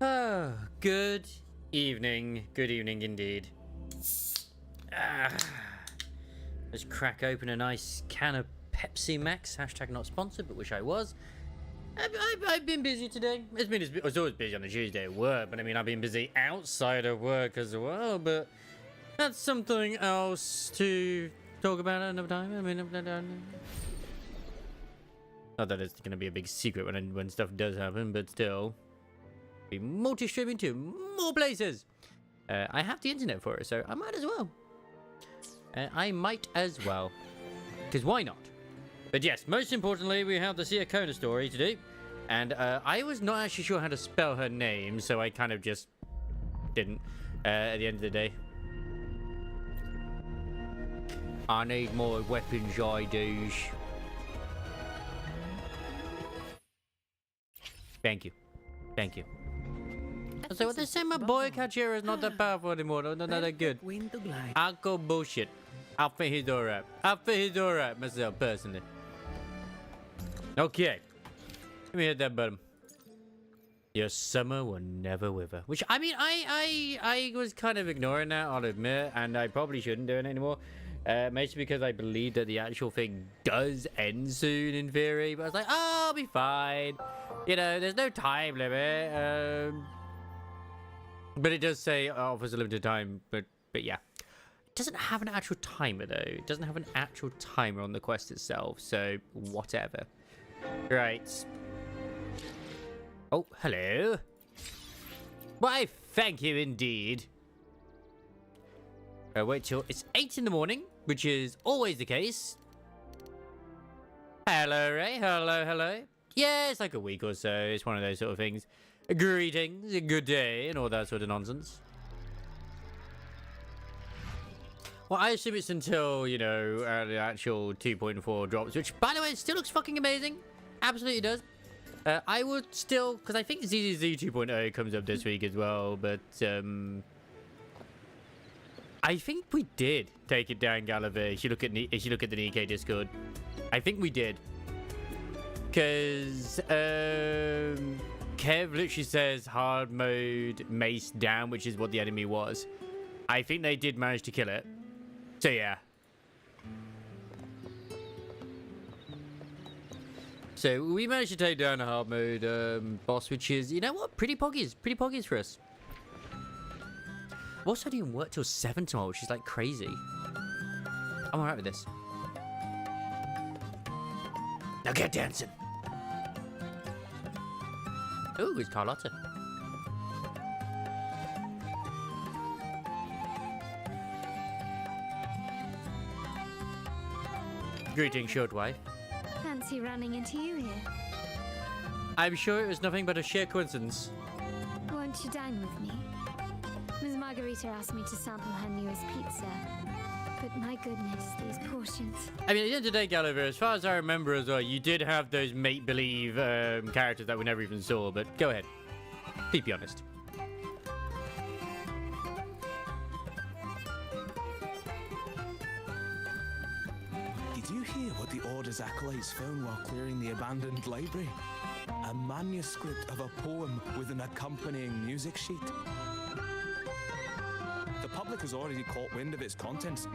Oh, good evening. Good evening indeed. Let's crack open a nice can of Pepsi Max. Hashtag not sponsored, but wish I was. I've been busy today. I was always busy on a Tuesday at work, but I mean, I've been busy outside of work as well, but that's something else to talk about another time. I mean, not that it's going to be a big secret when stuff does happen, but still. Be multi-streaming to more places. I have the internet for it, so I might as well. Because why not? But yes, most importantly, we have the Sia Kona story to do. And I was not actually sure how to spell her name, so I kind of just didn't at the end of the day. I need more weapons IDs. Thank you. Thank you. So what they say, my boy Kachira is not that powerful anymore. No, not that good. I'll go bullshit. I think he's alright. Myself, personally. Okay. Let me hit that button. Your summer will never wither. Which, I mean, I was kind of ignoring that, I'll admit. And I probably shouldn't do it anymore. Mostly because I believe that the actual thing does end soon, in theory. But I was like, oh, I'll be fine. You know, there's no time limit. But it does say offers a limited time. But yeah. It doesn't have an actual timer, though. It doesn't have an actual timer on the quest itself. So, whatever. Right. Oh, hello. Why, thank you indeed. Wait till it's 8 in the morning, which is always the case. Hello, Ray. Hello. Yeah, it's like a week or so. It's one of those sort of things. Greetings, good day, and all that sort of nonsense. Well, I assume it's until, you know, the actual 2.4 drops, which, by the way, still looks fucking amazing. Absolutely does. I would still, because I think ZZZ 2.0 comes up this week as well, but I think we did take it down, Gallivant. If you look at the Nikkei Discord, I think we did, because Kev literally says hard mode mace down, which is what the enemy was. I think they did manage to kill it. So yeah. So we managed to take down a hard mode boss, which is, you know what, pretty poggies for us. I'm also doing work till 7 tomorrow, which is like crazy. I'm alright with this. Now get dancing. Ooh, it's Carlotta. Greetings, short wife. Fancy running into you here. I'm sure it was nothing but a sheer coincidence. Won't you dine with me? Ms. Margarita asked me to sample her newest pizza. But my goodness, these portions. I mean, at the end of the day, Gulliver, as far as I remember as well, you did have those make-believe characters that we never even saw, but go ahead. Please be honest. Did you hear what the Order's acolytes found while clearing the abandoned library? A manuscript of a poem with an accompanying music sheet. The public has already caught wind of its contents.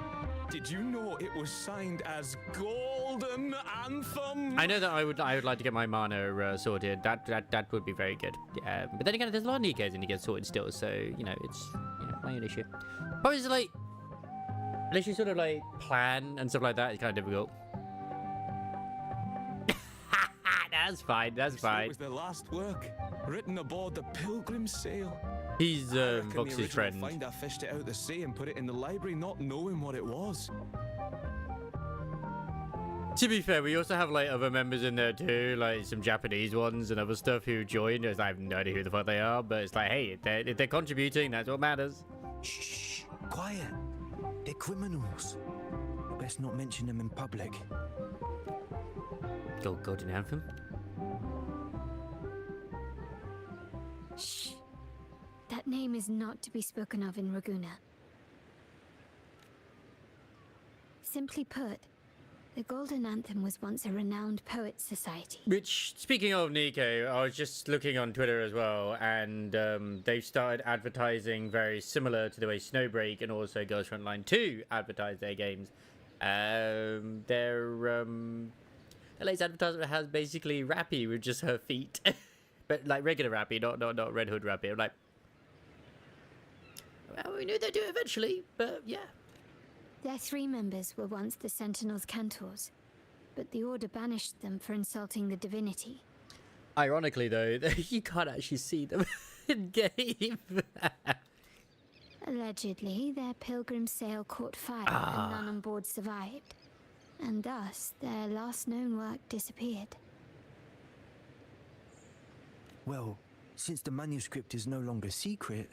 Did you know it was signed as Golden Anthem? I know that I would like to get my mana sorted. That would be very good. But then again, there's a lot of Nikos and he gets sorted still, so you know it's my own issue. Probably just like unless you sort of like plan and stuff like that, it's kind of difficult. That's fine. That's fine. It was their last work, written aboard the Pilgrim Sail. He's Vox's friend. Finder fished it out the sea and put it in the library, not knowing what it was. To be fair, we also have like other members in there too, like some Japanese ones and other stuff who joined. I have no idea who the fuck they are, but it's like, hey, if they're contributing, that's what matters. Shh, quiet. They're criminals. Best not mention them in public. Golden Anthem. Shh. That name is not to be spoken of in Raguna. Simply put, The Golden Anthem was once a renowned poets' society. Which, speaking of Nico, I was just looking on Twitter as well, and they've started advertising very similar to the way Snowbreak and also Girls Frontline 2 advertise their games. LA's advertisement has basically Rappy with just her feet. But like regular Rappy, not Red Hood Rappy. I'm like, well, we knew they'd do it eventually, but yeah. Their 3 members were once the Sentinel's cantors, but the Order banished them for insulting the divinity. Ironically, though, you can't actually see them in game. Allegedly, their pilgrim sail caught fire and none on board survived, and thus their last known work disappeared. Well, since the manuscript is no longer secret,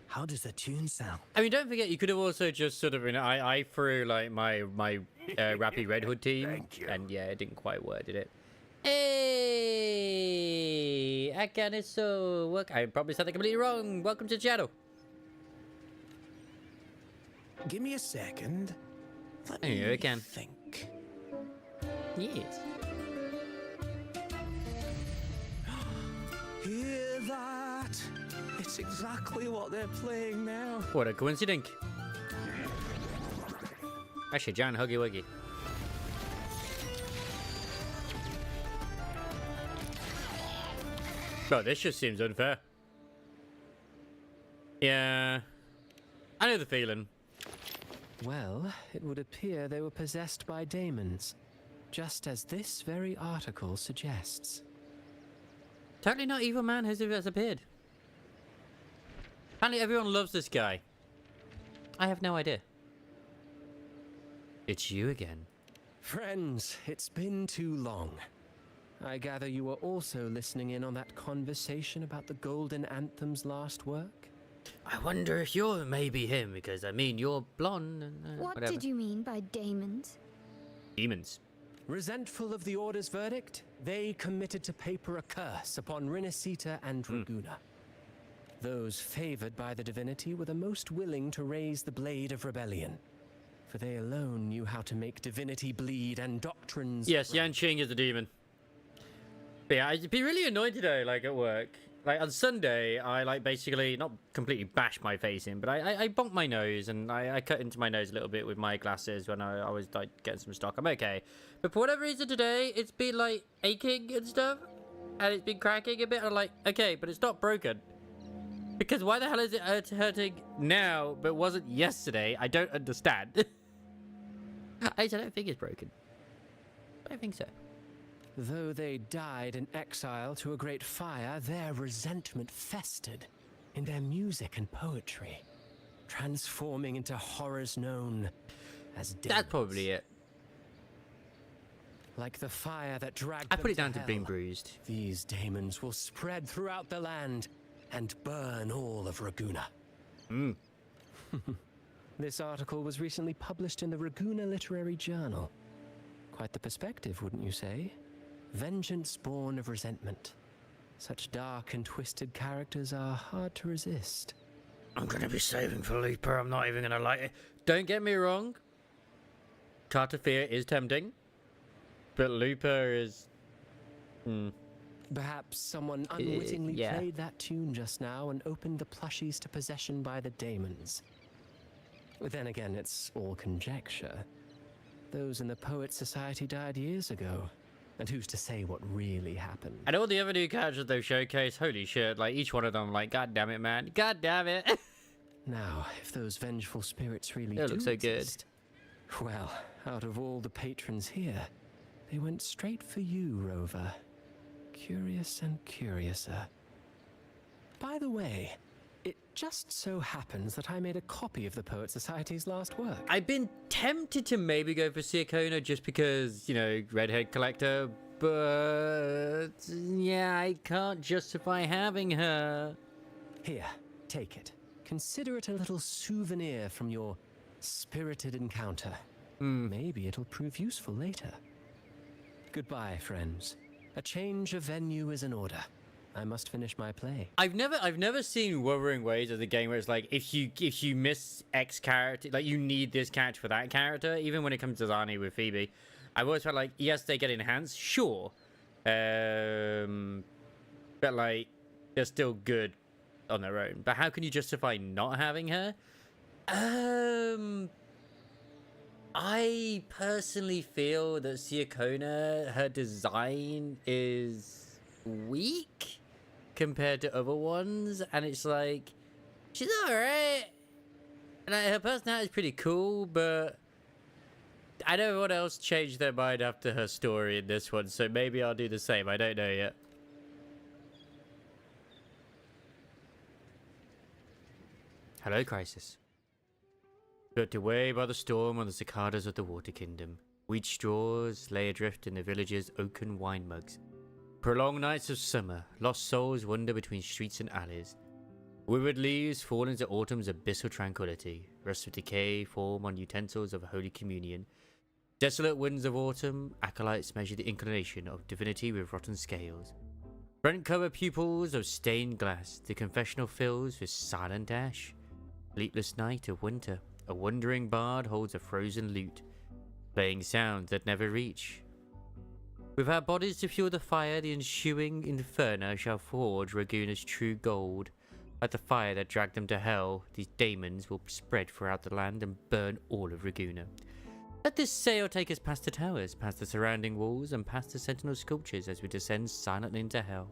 how does the tune sound? I mean, don't forget, you could have also just sort of, I threw like my Rappy Red Hood team, and yeah, it didn't quite work, did it? Hey, Akaniso, work. I probably said that completely wrong. Welcome to the channel. Give me a second. Let There you go, me again. think. Yes. Hear that? It's exactly what they're playing now. What a coincidence. Actually, Jan, Huggy Wuggy. Bro, this just seems unfair. Yeah. I know the feeling. Well, it would appear they were possessed by daemons, just as this very article suggests. Totally not evil man has appeared. Apparently everyone loves this guy. I have no idea. It's you again. Friends, it's been too long. I gather you were also listening in on that conversation about the Golden Anthem's last work? I wonder if you're maybe him, because I mean, you're blonde and What whatever. did you mean by daemons? Demons. Resentful of the Order's verdict, they committed to paper a curse upon Rinasita and Draguna. Those favored by the divinity were the most willing to raise the blade of rebellion, for they alone knew how to make divinity bleed and doctrines... Yes, Yanqing is a demon. But yeah, I'd be really annoyed today, like at work. Like on Sunday, I like basically not completely bashed my face in, but I bonked my nose and I cut into my nose a little bit with my glasses when I was like getting some stock. I'm okay. But for whatever reason today, it's been like aching and stuff, and it's been cracking a bit. I'm like, okay, but it's not broken. Because why the hell is it hurting now, but wasn't yesterday? I don't understand. I don't think it's broken. I don't think so. Though they died in exile to a great fire, their resentment festered in their music and poetry, transforming into horrors known as demons. That's probably it. Like the fire that dragged I them put it down to hell, being bruised. these demons will spread throughout the land and burn all of Raguna. This article was recently published in the Raguna Literary Journal. Quite the perspective, wouldn't you say? Vengeance born of resentment. Such dark and twisted characters are hard to resist. I'm gonna be saving for Looper. I'm not even gonna like it. Don't get me wrong. Carter Fear is tempting, but Looper is. Perhaps someone unwittingly yeah. played that tune just now and opened the plushies to possession by the daemons. Then again, it's all conjecture. Those in the Poets Society died years ago. And who's to say what really happened? And all the other new characters they've showcased, holy shit, like each one of them, like, god damn it, man. God damn it. Now, if those vengeful spirits really They do look so good. exist, well, out of all the patrons here, they went straight for you, Rover. Curious and curiouser. By the way, it just so happens that I made a copy of the Poet Society's last work. I've been tempted to maybe go for Siakona just because, you know, redhead collector, but yeah, I can't justify having her. Here, take it. Consider it a little souvenir from your spirited encounter. Maybe it'll prove useful later. Goodbye, friends. A change of venue is in order. I must finish my play. I've never seen Wuthering Ways as a game where it's like if you miss X character, like you need this character for that character. Even when it comes to Zani with Phoebe, I've always felt like, yes, they get enhanced, sure. But like, they're still good on their own. But how can you justify not having her? I personally feel that Siakona, her design is weak compared to other ones, and it's like, she's alright. And her personality is pretty cool, but I know everyone else changed their mind after her story in this one, so maybe I'll do the same. I don't know yet. Hello, Crisis. Swept away by the storm on the cicadas of the Water Kingdom, wheat straws lay adrift in the village's oaken wine mugs. Prolonged nights of summer, lost souls wander between streets and alleys. Withered leaves fall into autumn's abyssal tranquility. Rusts of decay form on utensils of Holy Communion. Desolate winds of autumn, acolytes measure the inclination of divinity with rotten scales. Brent-covered pupils of stained glass, the confessional fills with silent ash. Sleepless night of winter, a wandering bard holds a frozen lute, playing sounds that never reach. With our bodies to fuel the fire, the ensuing inferno shall forge Raguna's true gold. Like the fire that dragged them to hell, these daemons will spread throughout the land and burn all of Raguna. Let this sail take us past the towers, past the surrounding walls, and past the sentinel sculptures as we descend silently into hell.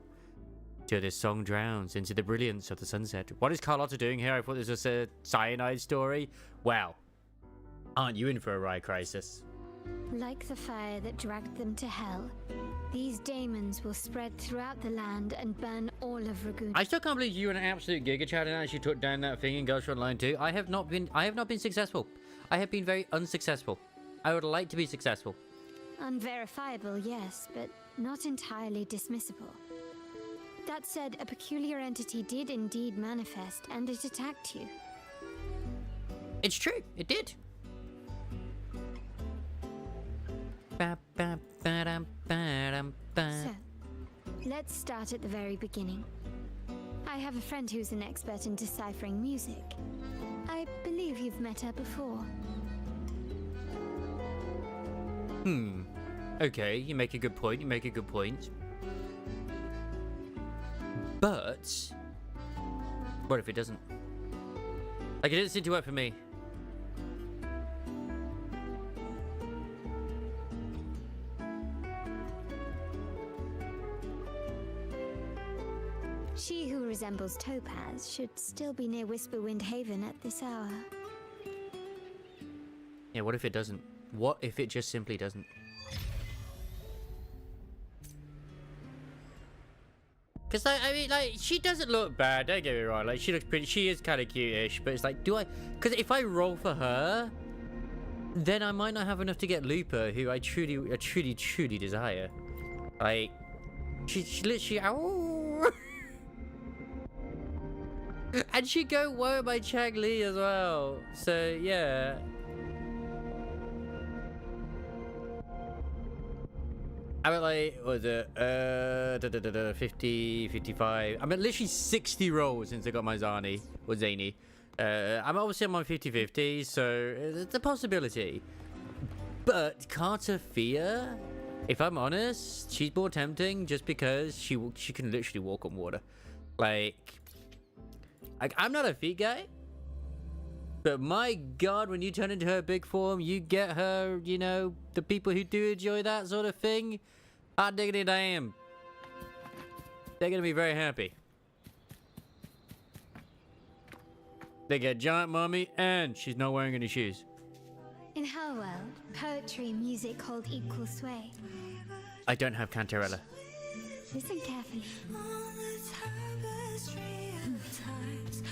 Till this song drowns into the brilliance of the sunset. What is Carlotta doing here? I thought this was a cyanide story. Wow. Aren't you in for a ride, Crisis? Like the fire that dragged them to hell, these daemons will spread throughout the land and burn all of Raguna. I still can't believe you and an absolute Giga Chad and actually took down that thing in Ghost Online 2. I have not been successful. I have been very unsuccessful. I would like to be successful. Unverifiable, yes, but not entirely dismissible. That said, a peculiar entity did indeed manifest, and it attacked you. It's true, it did. So, let's start at the very beginning. I have a friend who's an expert in deciphering music. I believe you've met her before. Okay, you make a good point, But what if it doesn't? Like, it didn't seem to work for me. She who resembles Topaz should still be near Whisperwind Haven at this hour. Yeah, what if it doesn't? What if it just simply doesn't? Because, I mean, like, she doesn't look bad, don't get me wrong. Like, she looks pretty, she is kind of cute-ish, but it's like, do I... Because if I roll for her, then I might not have enough to get Looper, who I truly desire. Like, she literally... Ow! And she go woe by Chang Li as well. So, yeah. I mean, like, what was it? 50, 55. I'm at literally 60 rolls since I got my Zani, or Zany. I'm obviously on my 50-50, so it's a possibility. But Carter Fia, if I'm honest, she's more tempting just because she can literally walk on water. Like, I'm not a feet guy, but my god, when you turn into her big form, you get her, you know, the people who do enjoy that sort of thing, hot diggity damn, they're gonna be very happy. They get giant mummy, and she's not wearing any shoes. In her world, poetry and music hold equal sway. I don't have Cantarella. Listen carefully.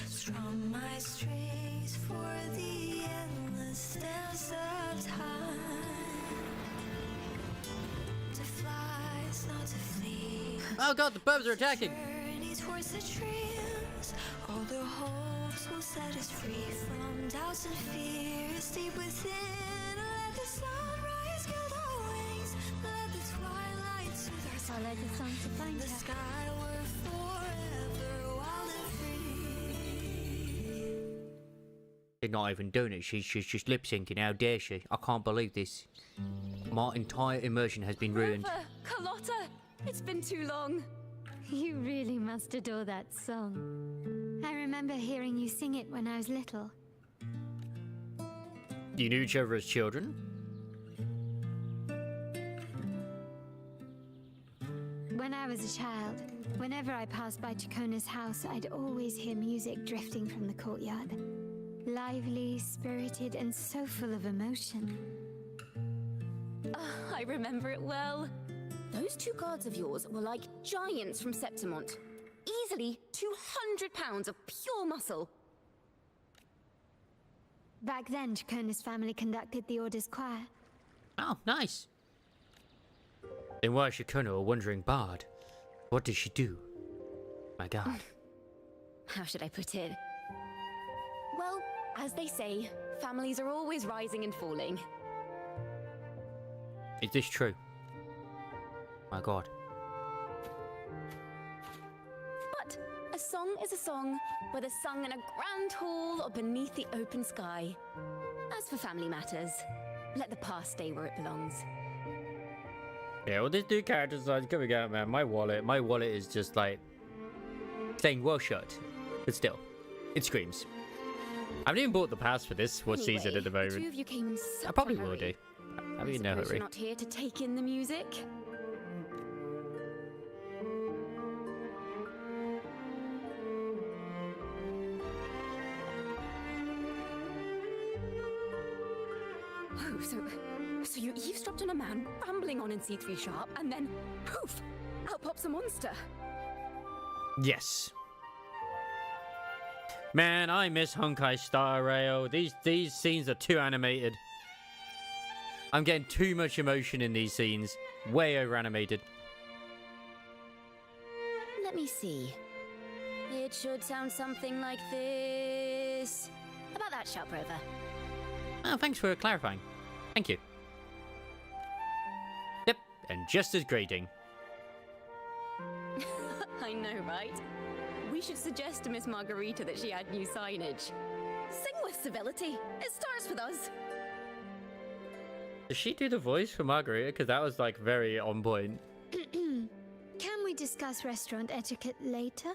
Strum my strings for the endless dance of time. To fly is not to flee. Oh god, the bugs are attacking! Journey towards the dreams. All the hopes will set us free from doubts and fears deep within. Let the sunrise gild our wings. Let the twilight soothe our Follow the song to find the her. sky were forever wild and free. She's not even doing it. She's just lip syncing. How dare she? I can't believe this. My entire immersion has been ruined. Rover, Carlotta, it's been too long. You really must adore that song. I remember hearing you sing it when I was little. You knew each other as children? When I was a child, whenever I passed by Chacona's house, I'd always hear music drifting from the courtyard. Lively, spirited, and so full of emotion. I remember it well. Those two guards of yours were like giants from Septimont. Easily 200 pounds of pure muscle. Back then, Chacona's family conducted the Order's choir. Oh, nice. Then why is Chacona a wandering bard? What does she do? My god. How should I put it? Well, as they say, families are always rising and falling. Is this true? My god. But a song is a song, whether sung in a grand hall or beneath the open sky. As for family matters, let the past stay where it belongs. Yeah, well, this new character design coming out, man. My wallet is just like saying well shut, but still, it screams. I haven't even bought the pass for this season at the The two moment. of you came in such I probably a will hurry. do. I mean, no Suppose hurry. you're not here to take in the music. Oh, so you eavesdropped on a man rambling on in C3 Sharp, and then poof, out pops a monster. Yes. Man, I miss Honkai Star Rail. These scenes are too animated. I'm getting too much emotion in these scenes. Way over animated. Let me see. It should sound something like this. About that, Sharp Rover. Oh, thanks for clarifying. Thank you. Yep, and just as grating. I know, right? We should suggest to Miss Margarita that she add new signage. Sing with civility. It starts with us. Does she do the voice for Margarita? Because that was like very on point. Can we discuss restaurant etiquette later?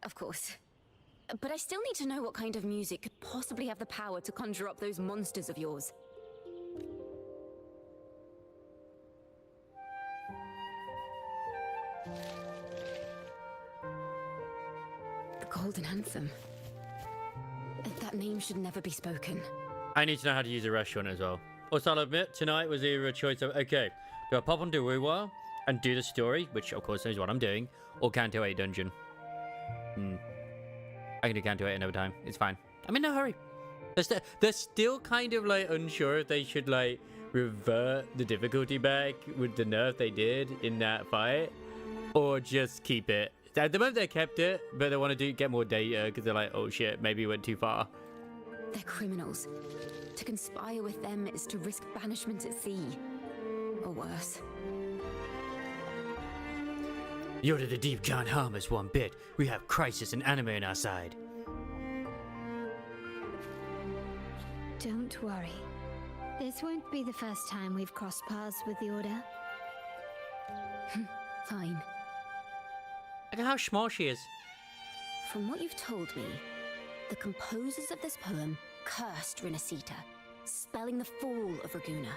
Of course. But I still need to know what kind of music could possibly have the power to conjure up those monsters of yours. The Golden Anthem. That name should never be spoken. I need to know how to use a restaurant as well. Also, I'll admit, tonight was either a choice of, okay, do I pop on Deruwa and do the story, which of course is what I'm doing, or Canto 8 dungeon? I can do Canto 8 another time. It's fine. I'm in no hurry. They're still kind of like unsure if they should like revert the difficulty back with the nerf they did in that fight, or just keep it. At the moment they kept it, but they want to get more data because they're like, oh shit, maybe we went too far. They're criminals. To conspire with them is to risk banishment at sea. Or worse. Yoda the Deep can't harm us one bit. We have Crisis and Anime on our side. Don't worry. This won't be the first time we've crossed paths with the Order. Fine. Look at how small she is. From what you've told me, the composers of this poem cursed Rinasita, spelling the fall of Raguna.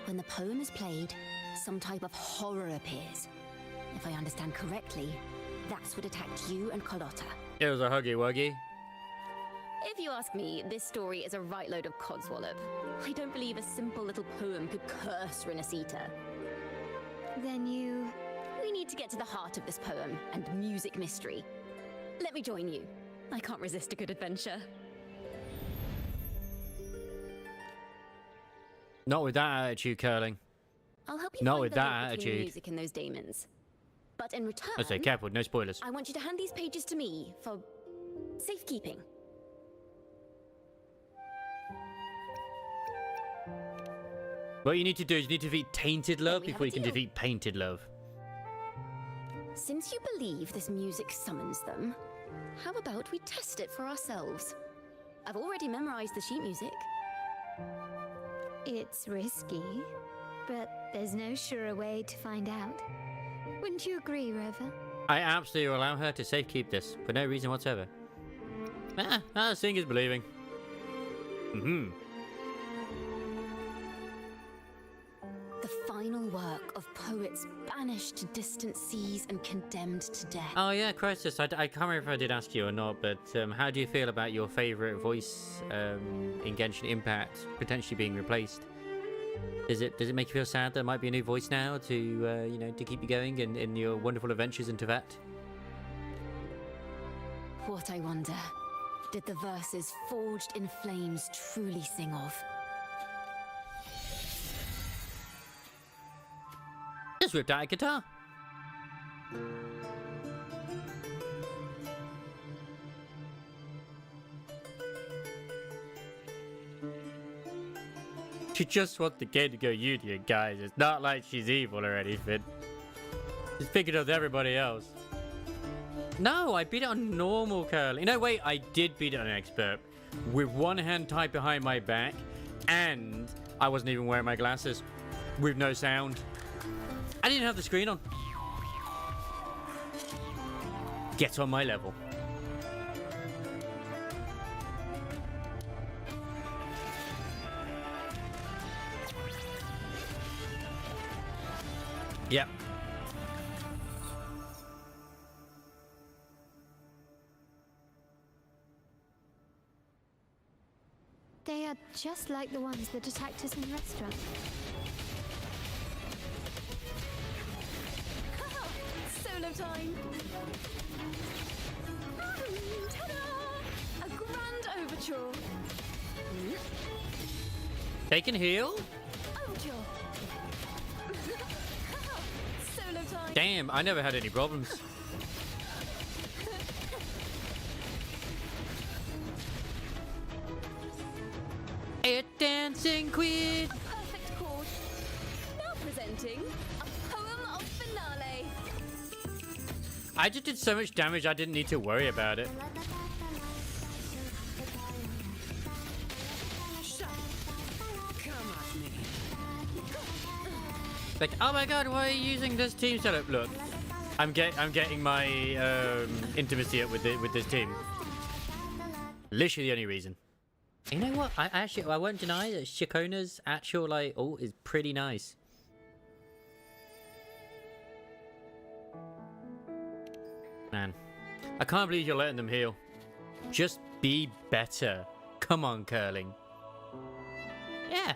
When the poem is played, some type of horror appears. If I understand correctly, that's what attacked you and Carlotta. It was a huggy wuggy. If you ask me, this story is a right load of codswallop. I don't believe a simple little poem could curse Rinasita. Then you... We need to get to the heart of this poem and music mystery. Let me join you. I can't resist a good adventure. Not with that attitude, Curling. I'll help you Not find with the that link between the attitude. music and those daemons. But in return, I say careful, no spoilers. I want you to hand these pages to me for safekeeping. What you need to do is you need to defeat Tainted Love we have before a you can deal. defeat Painted Love. Since you believe this music summons them, How about we test it for ourselves? I've already memorized the sheet music. It's risky, but there's no surer way to find out. Wouldn't you agree, Rover? I absolutely will allow her to safekeep this for no reason whatsoever. Seeing is believing. The final work of poets banished to distant seas and condemned to death. Oh yeah, Croesus, I can't remember if I did ask you or not, but how do you feel about your favourite voice in Genshin Impact potentially being replaced? Does it make you feel sad there might be a new voice now to you know, to keep you going in your wonderful adventures in Teyvat? What, I wonder, did the verses forged in flames truly sing of? Just whipped out a guitar. She just wants the kid to go Yudia, guys. It's not like she's evil or anything. She's figured out everybody else. No, I beat it on normal curling. No, wait, I did beat it on expert. With one hand tied behind my back, and I wasn't even wearing my glasses. With no sound. I didn't have the screen on. Get on my level. Yep. They are just like the ones that attacked us in the restaurant. Solo time! Ta-da! A grand overture. They can heal? Overture. Solo time. Damn, I never had any problems. A dancing queen. A perfect chord. Now presenting a poem of finale. I just did so much damage I didn't need to worry about it. Like, oh my god, why are you using this team setup? Look, I'm getting my intimacy up with this team. Literally the only reason. You know what? I won't deny that Shakona's actual like ult is pretty nice. Man, I can't believe you're letting them heal. Just be better. Come on, curling. Yeah.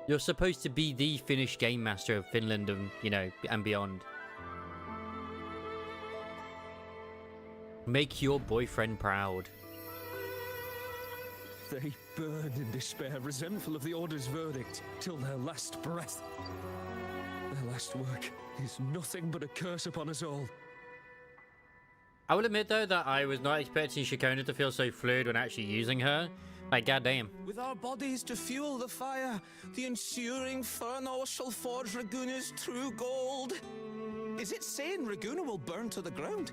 You're supposed to be the Finnish game master of Finland and, you know, and beyond. Make your boyfriend proud. They burn in despair, resentful of the Order's verdict, till their last breath. Their last work is nothing but a curse upon us all. I will admit, though, that I was not expecting Shakona to feel so fluid when actually using her. Like, goddamn. With our bodies to fuel the fire, the ensuing furnace shall forge Raguna's true gold. Is it saying Raguna will burn to the ground?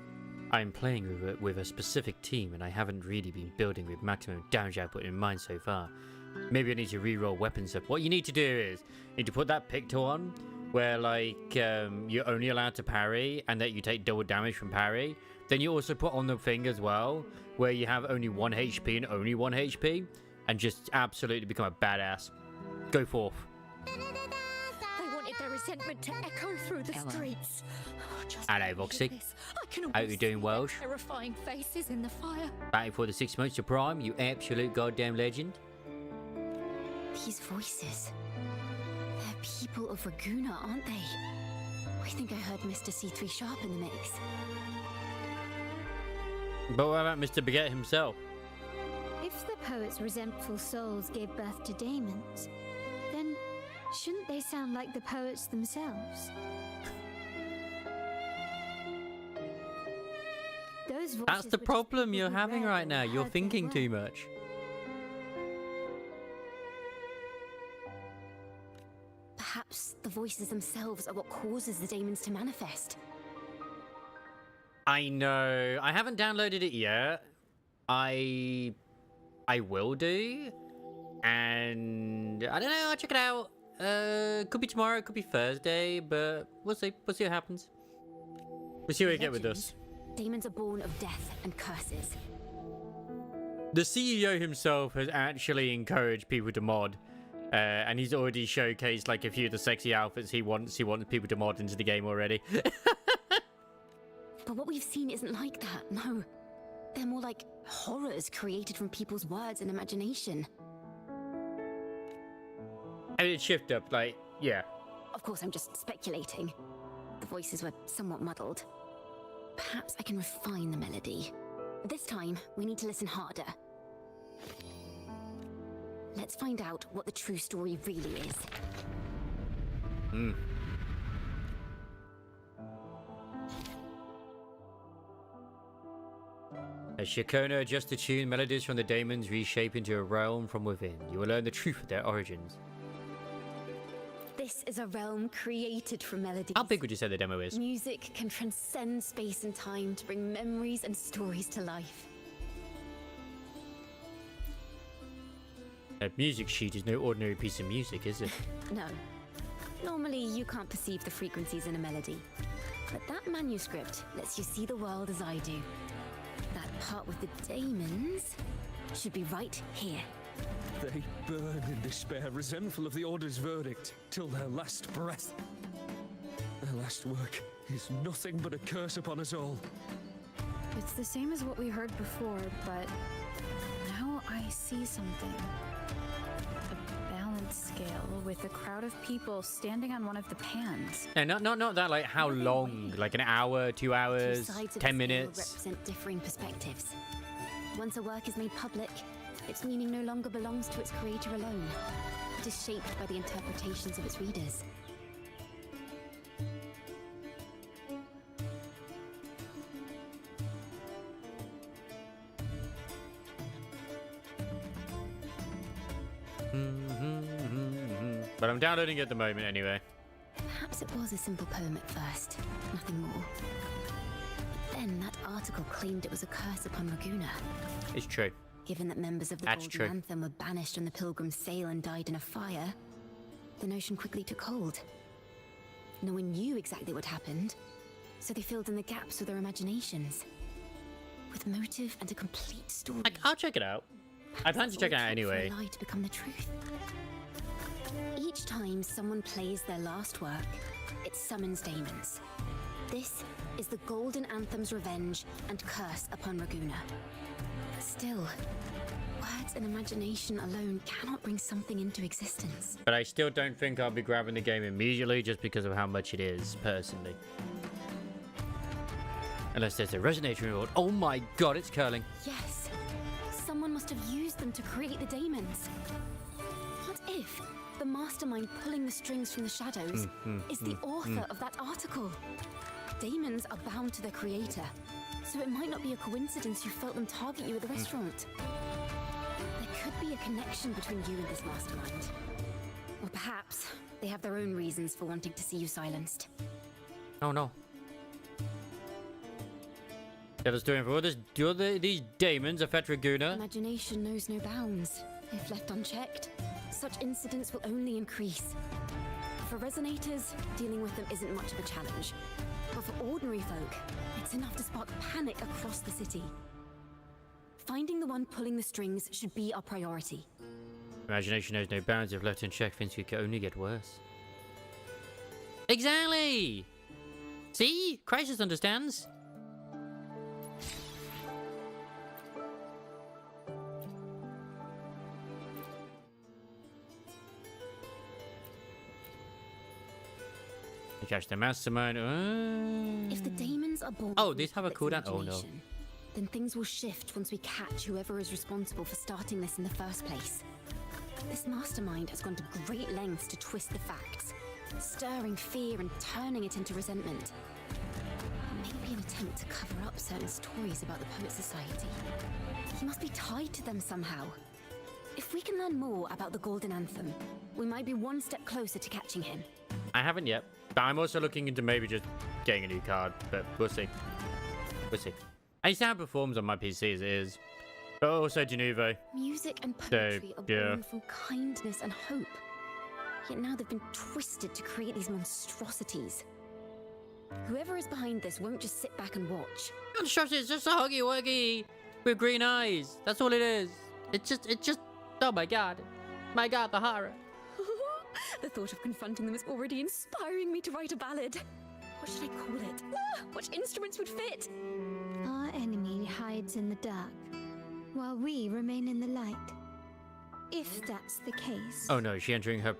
I'm playing with a specific team, and I haven't really been building with maximum damage output in mind so far. Maybe I need to re-roll weapons up. What you need to do is, you need to put that picto on, where, like, you're only allowed to parry, and that you take double damage from parry. Then you also put on the thing as well, where you have only 1 HP and only 1 HP, and just absolutely become a badass. Go forth. They wanted their resentment to echo through the streets. Hello, Voxy. Hope you're doing well. Terrifying faces in the fire. Back for the 6 months to Prime, you absolute goddamn legend. These voices. They're people of Raguna, aren't they? I think I heard Mr. C3 Sharp in the mix. But what about Mr. Baguette himself? If the poet's resentful souls gave birth to daemons, then shouldn't they sound like the poets themselves? Those voices That's the were just problem people you're who having read right or now. You're heard their thinking too work. much. Perhaps the voices themselves are what causes the daemons to manifest. I know. I haven't downloaded it yet. I will do. And I don't know. I'll check it out. Could be tomorrow. Could be Thursday. But we'll see. We'll see what happens. We'll see what we get with this. Demons are born of death and curses. The CEO himself has actually encouraged people to mod. And he's already showcased like a few of the sexy outfits he wants people to mod into the game already. But what we've seen isn't like that, no. They're more like horrors created from people's words and imagination. I mean, it's shift up, like, yeah. Of course, I'm just speculating. The voices were somewhat muddled. Perhaps I can refine the melody. This time, we need to listen harder. Let's find out what the true story really is. As Shakona adjusts to tune, melodies from the daemons reshape into a realm from within. You will learn the truth of their origins. This is a realm created from melodies. How big would you say the demo is? Music can transcend space and time to bring memories and stories to life. That music sheet is no ordinary piece of music, is it? No. Normally, you can't perceive the frequencies in a melody. But that manuscript lets you see the world as I do. That part with the daemons should be right here. They burn in despair, resentful of the Order's verdict, till their last breath. Their last work is nothing but a curse upon us all. It's the same as what we heard before, but now I see something. A balance scale with a crowd of people standing on one of the pans. No, not that, like, how long? Like an hour, 2 hours, 10 minutes? Represent differing perspectives. Once a work is made public, its meaning no longer belongs to its creator alone. It is shaped by the interpretations of its readers. But I'm downloading it at the moment anyway. Perhaps it was a simple poem at first, nothing more. But then that article claimed it was a curse upon Raguna. It's true. Given that members of the That's Golden true. Anthem were banished on the Pilgrim's sail and died in a fire, the notion quickly took hold. No one knew exactly what happened, so they filled in the gaps with their imaginations. With motive and a complete story. I'll check it out. I plan to check it out anyway. For a lie to become the truth. Each time someone plays their last work, it summons daemons. This is the Golden Anthem's revenge and curse upon Raguna. Still, words and imagination alone cannot bring something into existence. But I still don't think I'll be grabbing the game immediately just because of how much it is, personally. Unless there's a resonator reward. Oh my god, it's curling. Yes, someone must have used them to create the daemons. What if the mastermind pulling the strings from the shadows is the author of that article? Daemons are bound to their creator, so it might not be a coincidence you felt them target you at the restaurant. There could be a connection between you and this mastermind. Or perhaps they have their own reasons for wanting to see you silenced. Oh no. Devil's doing for others. Do these daemons affect Raguna? Imagination knows no bounds. If left unchecked, such incidents will only increase. For resonators, dealing with them isn't much of a challenge. But for ordinary folk, it's enough to spark panic across the city. Finding the one pulling the strings should be our priority. Imagination knows no bounds. If left unchecked, things could only get worse. Exactly! See? Crisis understands. Catch the mastermind. If the daemons are born... Oh, these have a cooldown? Oh, no. Then things will shift once we catch whoever is responsible for starting this in the first place. This mastermind has gone to great lengths to twist the facts, stirring fear and turning it into resentment. Maybe an attempt to cover up certain stories about the Poet Society. He must be tied to them somehow. If we can learn more about the Golden Anthem, we might be one step closer to catching him. I haven't yet, but I'm also looking into maybe just getting a new card, but we'll see. We'll see. I sound performs on my PC as it is. But also Genuvo. Music and poetry are yeah. born from kindness and hope. Yet now they've been twisted to create these monstrosities. Whoever is behind this won't just sit back and watch. Monstrosity is just a huggy wuggy with green eyes. That's all it is. It's just. Oh my god. My god, the horror. The thought of confronting them is already inspiring me to write a ballad. What should I call it? What instruments would fit? Our enemy hides in the dark, while we remain in the light. If that's the case. Oh no, is she entering her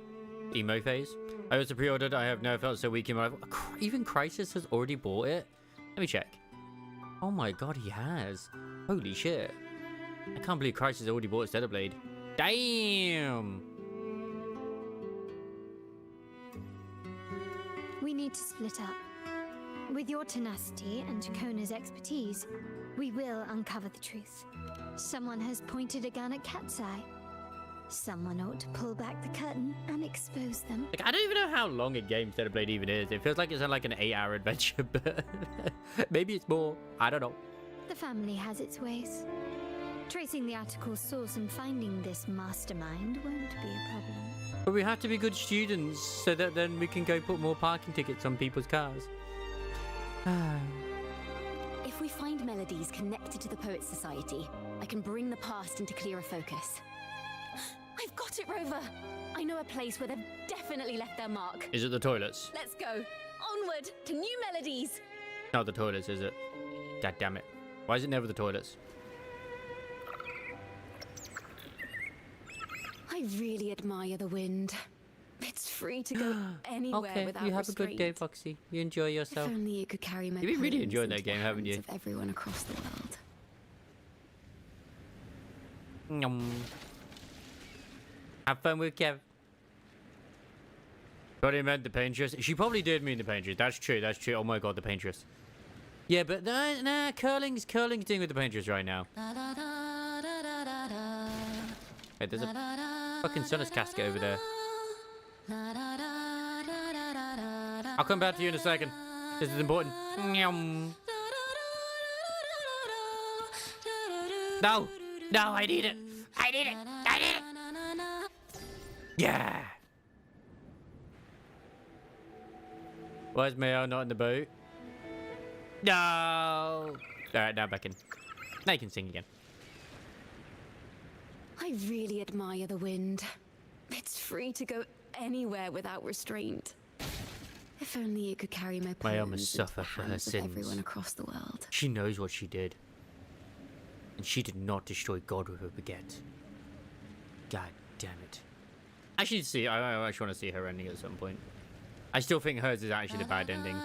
emo phase? I also pre-ordered. I have never felt so weak in my life. Even Crisis has already bought it. Let me check. Oh my god, he has. Holy shit. I can't believe Crisis already bought Stellar Blade. Damn. We need to split up. With your tenacity and Jacona's expertise, we will uncover the truth. Someone has pointed a gun at Cat's Eye. Someone ought to pull back the curtain and expose them. Like, I don't even know how long a game Stellar Blade even is. It feels like it's like an 8-hour adventure, but maybe it's more. I don't know. The family has its ways. Tracing the article's source and finding this mastermind won't be a problem. But we have to be good students so that then we can go put more parking tickets on people's cars. If we find melodies connected to the Poets Society, I can bring the past into clearer focus. I've got it, Rover! I know a place where they've definitely left their mark. Is it the toilets? Let's go! Onward to new melodies! Not the toilets, is it? God damn it. Why is it never the toilets? I really admire the wind. It's free to go anywhere Okay, without you have restraint. a good day, Foxy. You enjoy yourself. If only it could carry my You've been really poems enjoying that into the game, haven't you? hands of everyone across the world. Nom. Have fun with Kev. Probably meant the Paintress. She probably did mean the Paintress. That's true. That's true. Oh my god, the Paintress. Yeah, but nah. Curling's doing with the Paintress right now. Hey, there's a fucking Sunnis casket over there. I'll come back to you in a second. This is important. No, I need it. Yeah. Why is Mayo not in the boat? No. Alright, now back in. Now you can sing again. I really admire the wind. It's free to go anywhere without restraint. If only it could carry my Mayo poems must into suffer the for her hands of sins. everyone across the world. She knows what she did. And she did not destroy God with her baguette. God damn it. I should see. I actually want to see her ending at some point. I still think hers is actually the bad ending.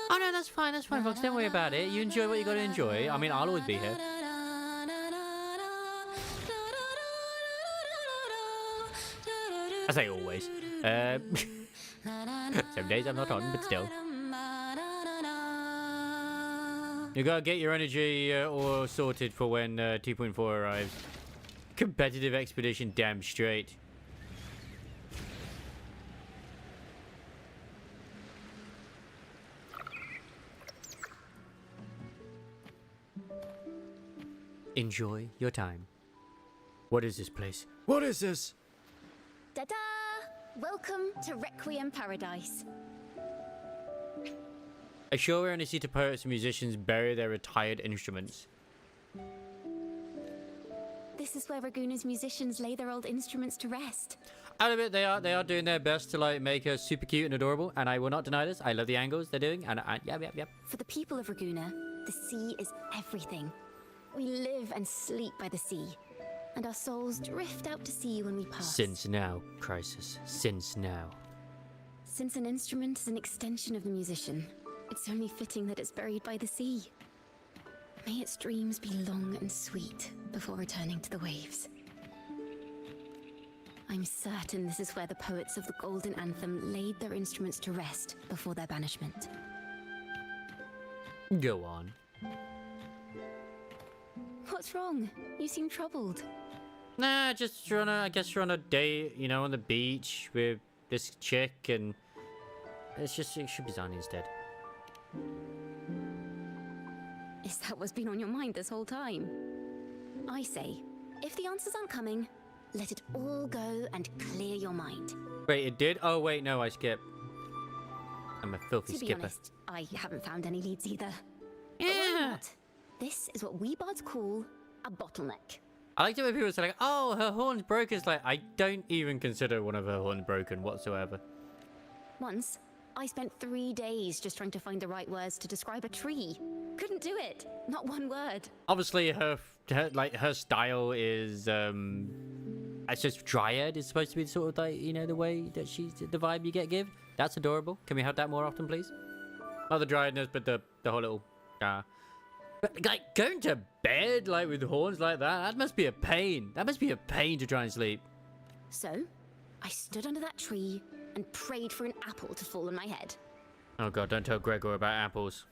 Oh no, that's fine, folks. Don't worry about it. You enjoy what you gotta enjoy. I mean, I'll always be here. I say always. Some days I'm not on, but still. You gotta get your energy all sorted for when 2.4 arrives. Competitive expedition, damn straight. Enjoy your time. What is this place? What is this? Ta-da! Welcome to Requiem Paradise. A show where Anisita poets and musicians bury their retired instruments. This is where Raguna's musicians lay their old instruments to rest. Out of it, they are doing their best to like make her super cute and adorable, and I will not deny this. I love the angles they're doing, and yep. For the people of Raguna, the sea is everything. We live and sleep by the sea, and our souls drift out to sea when we pass. Since now, Crisis. Since now. Since an instrument is an extension of the musician, it's only fitting that it's buried by the sea. May its dreams be long and sweet before returning to the waves. I'm certain this is where the poets of the Golden Anthem laid their instruments to rest before their banishment. Go on. What's wrong? You seem troubled. Nah, just I guess you're on a date, you know, on the beach with this chick, and It's just, it should be Zani instead. Is that what's been on your mind this whole time? I say, if the answers aren't coming, let it all go and clear your mind. Wait, it did? Oh, wait, no, I skipped. I'm a filthy To be skipper. honest, I haven't found any leads either. But why Yeah. not? This is what we bards call a bottleneck. I like it when people say like, oh, her horn's broken. It's like, I don't even consider one of her horns broken whatsoever. Once, I spent 3 days just trying to find the right words to describe a tree. Couldn't do it. Not one word. Obviously, her style is, it's just Dryad is supposed to be sort of like, you know, the way that she's, the vibe you give. That's adorable. Can we have that more often, please? Not the Dryadness, but the whole little, But, like, going to bed, like, with horns like that must be a pain. That must be a pain to try and sleep. So, I stood under that tree and prayed for an apple to fall on my head. Oh, God, don't tell Gregor about apples.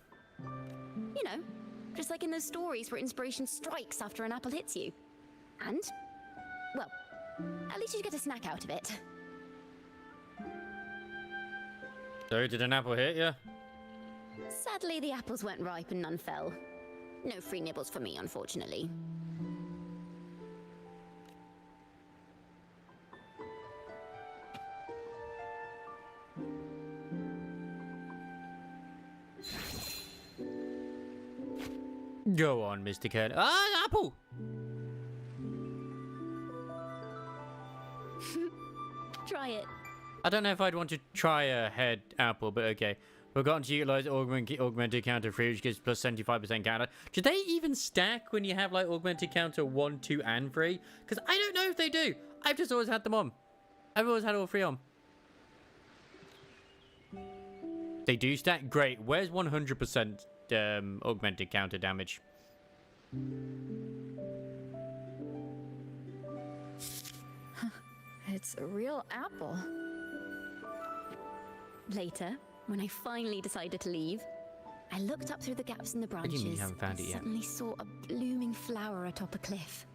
You know, just like in those stories where inspiration strikes after an apple hits you. And, well, at least you get a snack out of it. So, did an apple hit you? Sadly, the apples weren't ripe and none fell. No free nibbles for me, unfortunately. Go on, Mr. Kern. Ah, an apple! Try it. I don't know if I'd want to try a head apple, but okay. Forgotten to utilize augmented counter 3, which gives plus 75% counter. Do they even stack when you have like augmented counter 1, 2, and 3? Because I don't know if they do. I've just always had them on. I've always had all 3 on. They do stack? Great. Where's 100% augmented counter damage? It's a real apple. Later, when I finally decided to leave, I looked up through the gaps in the do you branches mean you haven't found and it yet? suddenly saw a blooming flower atop a cliff.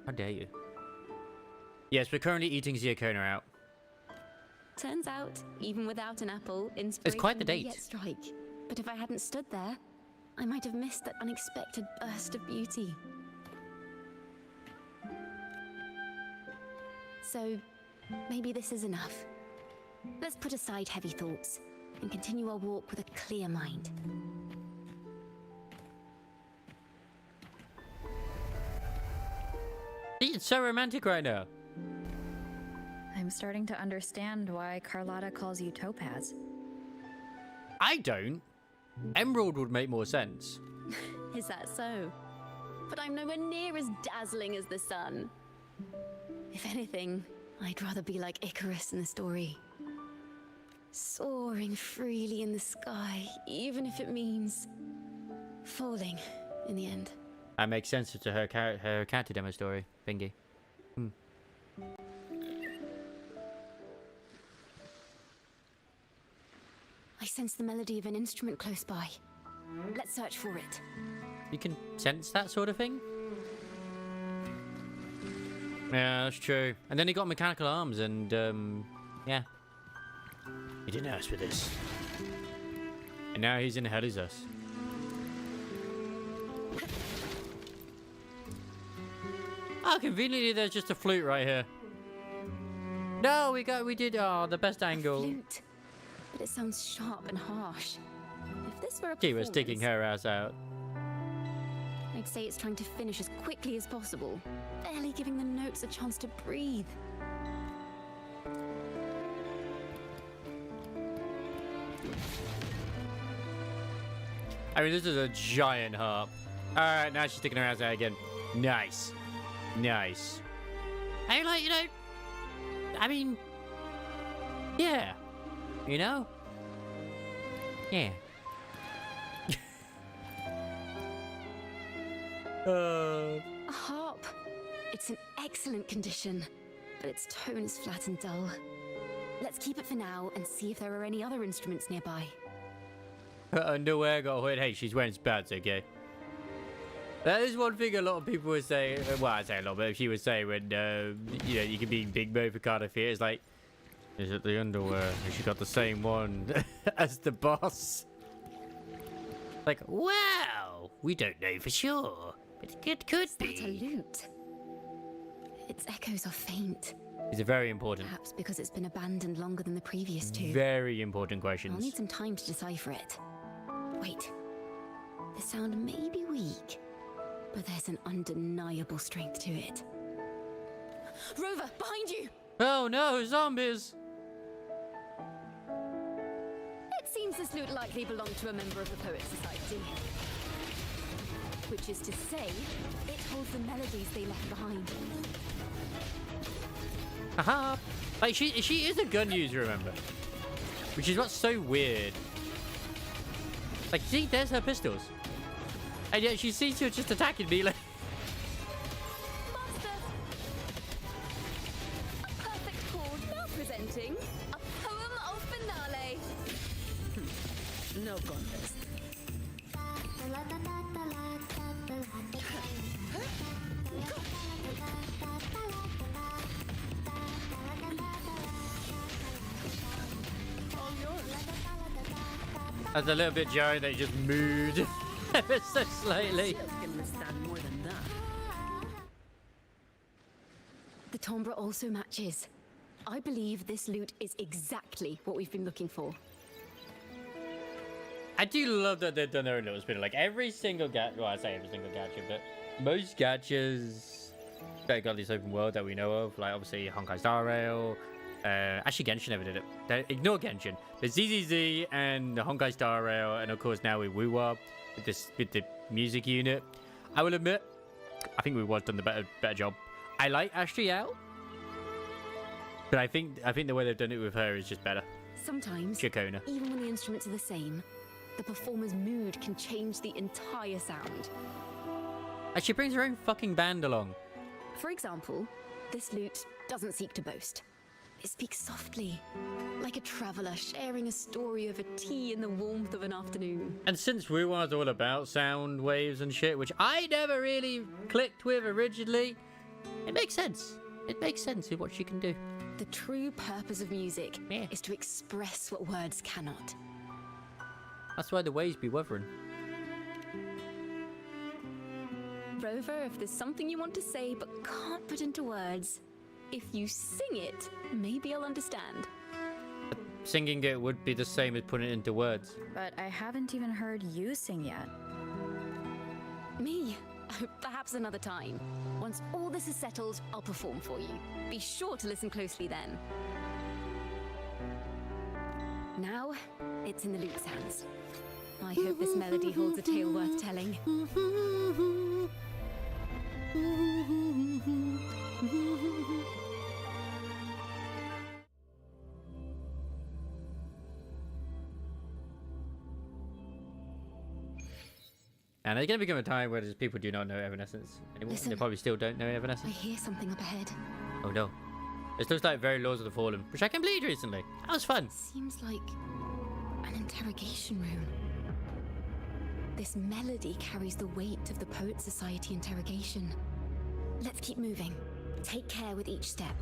How dare you? Yes, we're currently eating Ziacona out. Turns out, even without an apple, inspiration quite the may date. yet strike. But if I hadn't stood there, I might have missed that unexpected burst of beauty. So, maybe this is enough. Let's put aside heavy thoughts and continue our walk with a clear mind. It's so romantic right now. I'm starting to understand why Carlotta calls you Topaz. I don't. Emerald would make more sense. Is that so? But I'm nowhere near as dazzling as the sun. If anything, I'd rather be like Icarus in the story. Soaring freely in the sky, even if it means falling in the end. That makes sense to her character demo story, Bingy. I sense the melody of an instrument close by. Let's search for it. You can sense that sort of thing? Yeah, that's true. And then he got mechanical arms and, yeah. He didn't ask for this. And now he's in Hell Is Us. Oh, conveniently there's just a flute right here. No, we did, the best angle. Flute. But it sounds sharp and harsh. If this were a She was sticking performance, her ass out. I'd say it's trying to finish as quickly as possible, barely giving the notes a chance to breathe. I mean, this is a giant harp. Alright, now she's sticking her ass out again. Nice. Nice. I mean, like, you know... I mean... Yeah. You know? Yeah. A harp. It's in excellent condition, but its tone is flat and dull. Let's keep it for now and see if there are any other instruments nearby. Her underwear got hood. Hey, she's wearing spats, okay? That is one thing a lot of people would say. Well, I say a lot, but she would say when, you know, you can be in big mode for Cardiff here. It's like, Is it the underwear? Has she got the same one as the boss? Like, wow, we don't know for sure, but it could Is that a be. lute? Its echoes are faint. These are very important, Perhaps because it's been abandoned longer than the previous two. very important I'll questions. need some time to decipher it. Wait. The sound may be weak, but there's an undeniable strength to it. Rover, behind you! Oh no, zombies! It seems this lute likely belonged to a member of the Poet Society. Which is to say, it holds the melodies they left behind. Haha. Like, she is a gun user, remember? Which is what's so weird. Like, see, there's her pistols. And yet she seems to have just attacking me like... Monster! A perfect chord, now presenting a poem of finale. No contest. That's a little bit jarring, they just moved ever so slightly. The timbre also matches. I believe this lute is exactly what we've been looking for. I do love that they've done their own little spin. Like, every single gacha, well, I say every single gacha, but most gachas that got this open world that we know of, like obviously Honkai Star Rail, actually Genshin never did it. Ignore Genshin. But ZZZ and Honkai Star Rail, and of course now with WUWA, with the music unit. I will admit, I think WUWA's done the better job. I like Ashley out, but I think the way they've done it with her is just better. Sometimes, Chacona. even when the instruments are the same, the performer's mood can change the entire sound. And she brings her own fucking band along. For example, this lute doesn't seek to boast. It speaks softly, like a traveller sharing a story over tea in the warmth of an afternoon. And since WUWA's all about sound waves and shit, which I never really clicked with originally, it makes sense. It makes sense with what she can do. The true purpose of music Yeah. is to express what words cannot. That's why the waves be wuthering. Rover, if there's something you want to say but can't put into words, if you sing it, maybe I'll understand. Singing it would be the same as putting it into words. But I haven't even heard you sing yet. Me? Perhaps another time. Once all this is settled, I'll perform for you. Be sure to listen closely then. Now, it's in the lute's hands. I hope this melody holds a tale worth telling. And there's going to become a time where there's people do not know Evanescence anymore. Listen. They probably still don't know I Evanescence. hear something up ahead. Oh no. It looks like very Laws of the Fallen, which I completed recently. That was fun. Seems like an interrogation room. This melody carries the weight of the Poet Society interrogation. Let's keep moving. Take care with each step.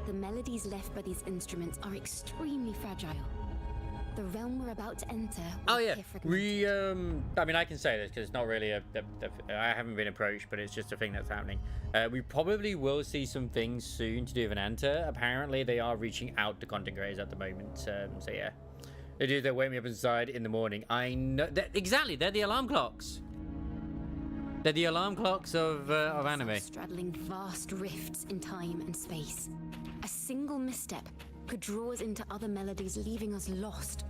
The melodies left by these instruments are extremely fragile. The realm we're about to enter will Oh yeah, appear fragmented. I mean, I can say this because it's not really I haven't been approached, but it's just a thing that's happening. We probably will see some things soon to do with an enter. Apparently, they are reaching out to content creators at the moment. So yeah, they do. They wake me up inside in the morning. I know exactly. They're the alarm clocks. They're the alarm clocks of anime. Straddling vast rifts in time and space. A single misstep could draw us into other melodies, leaving us lost.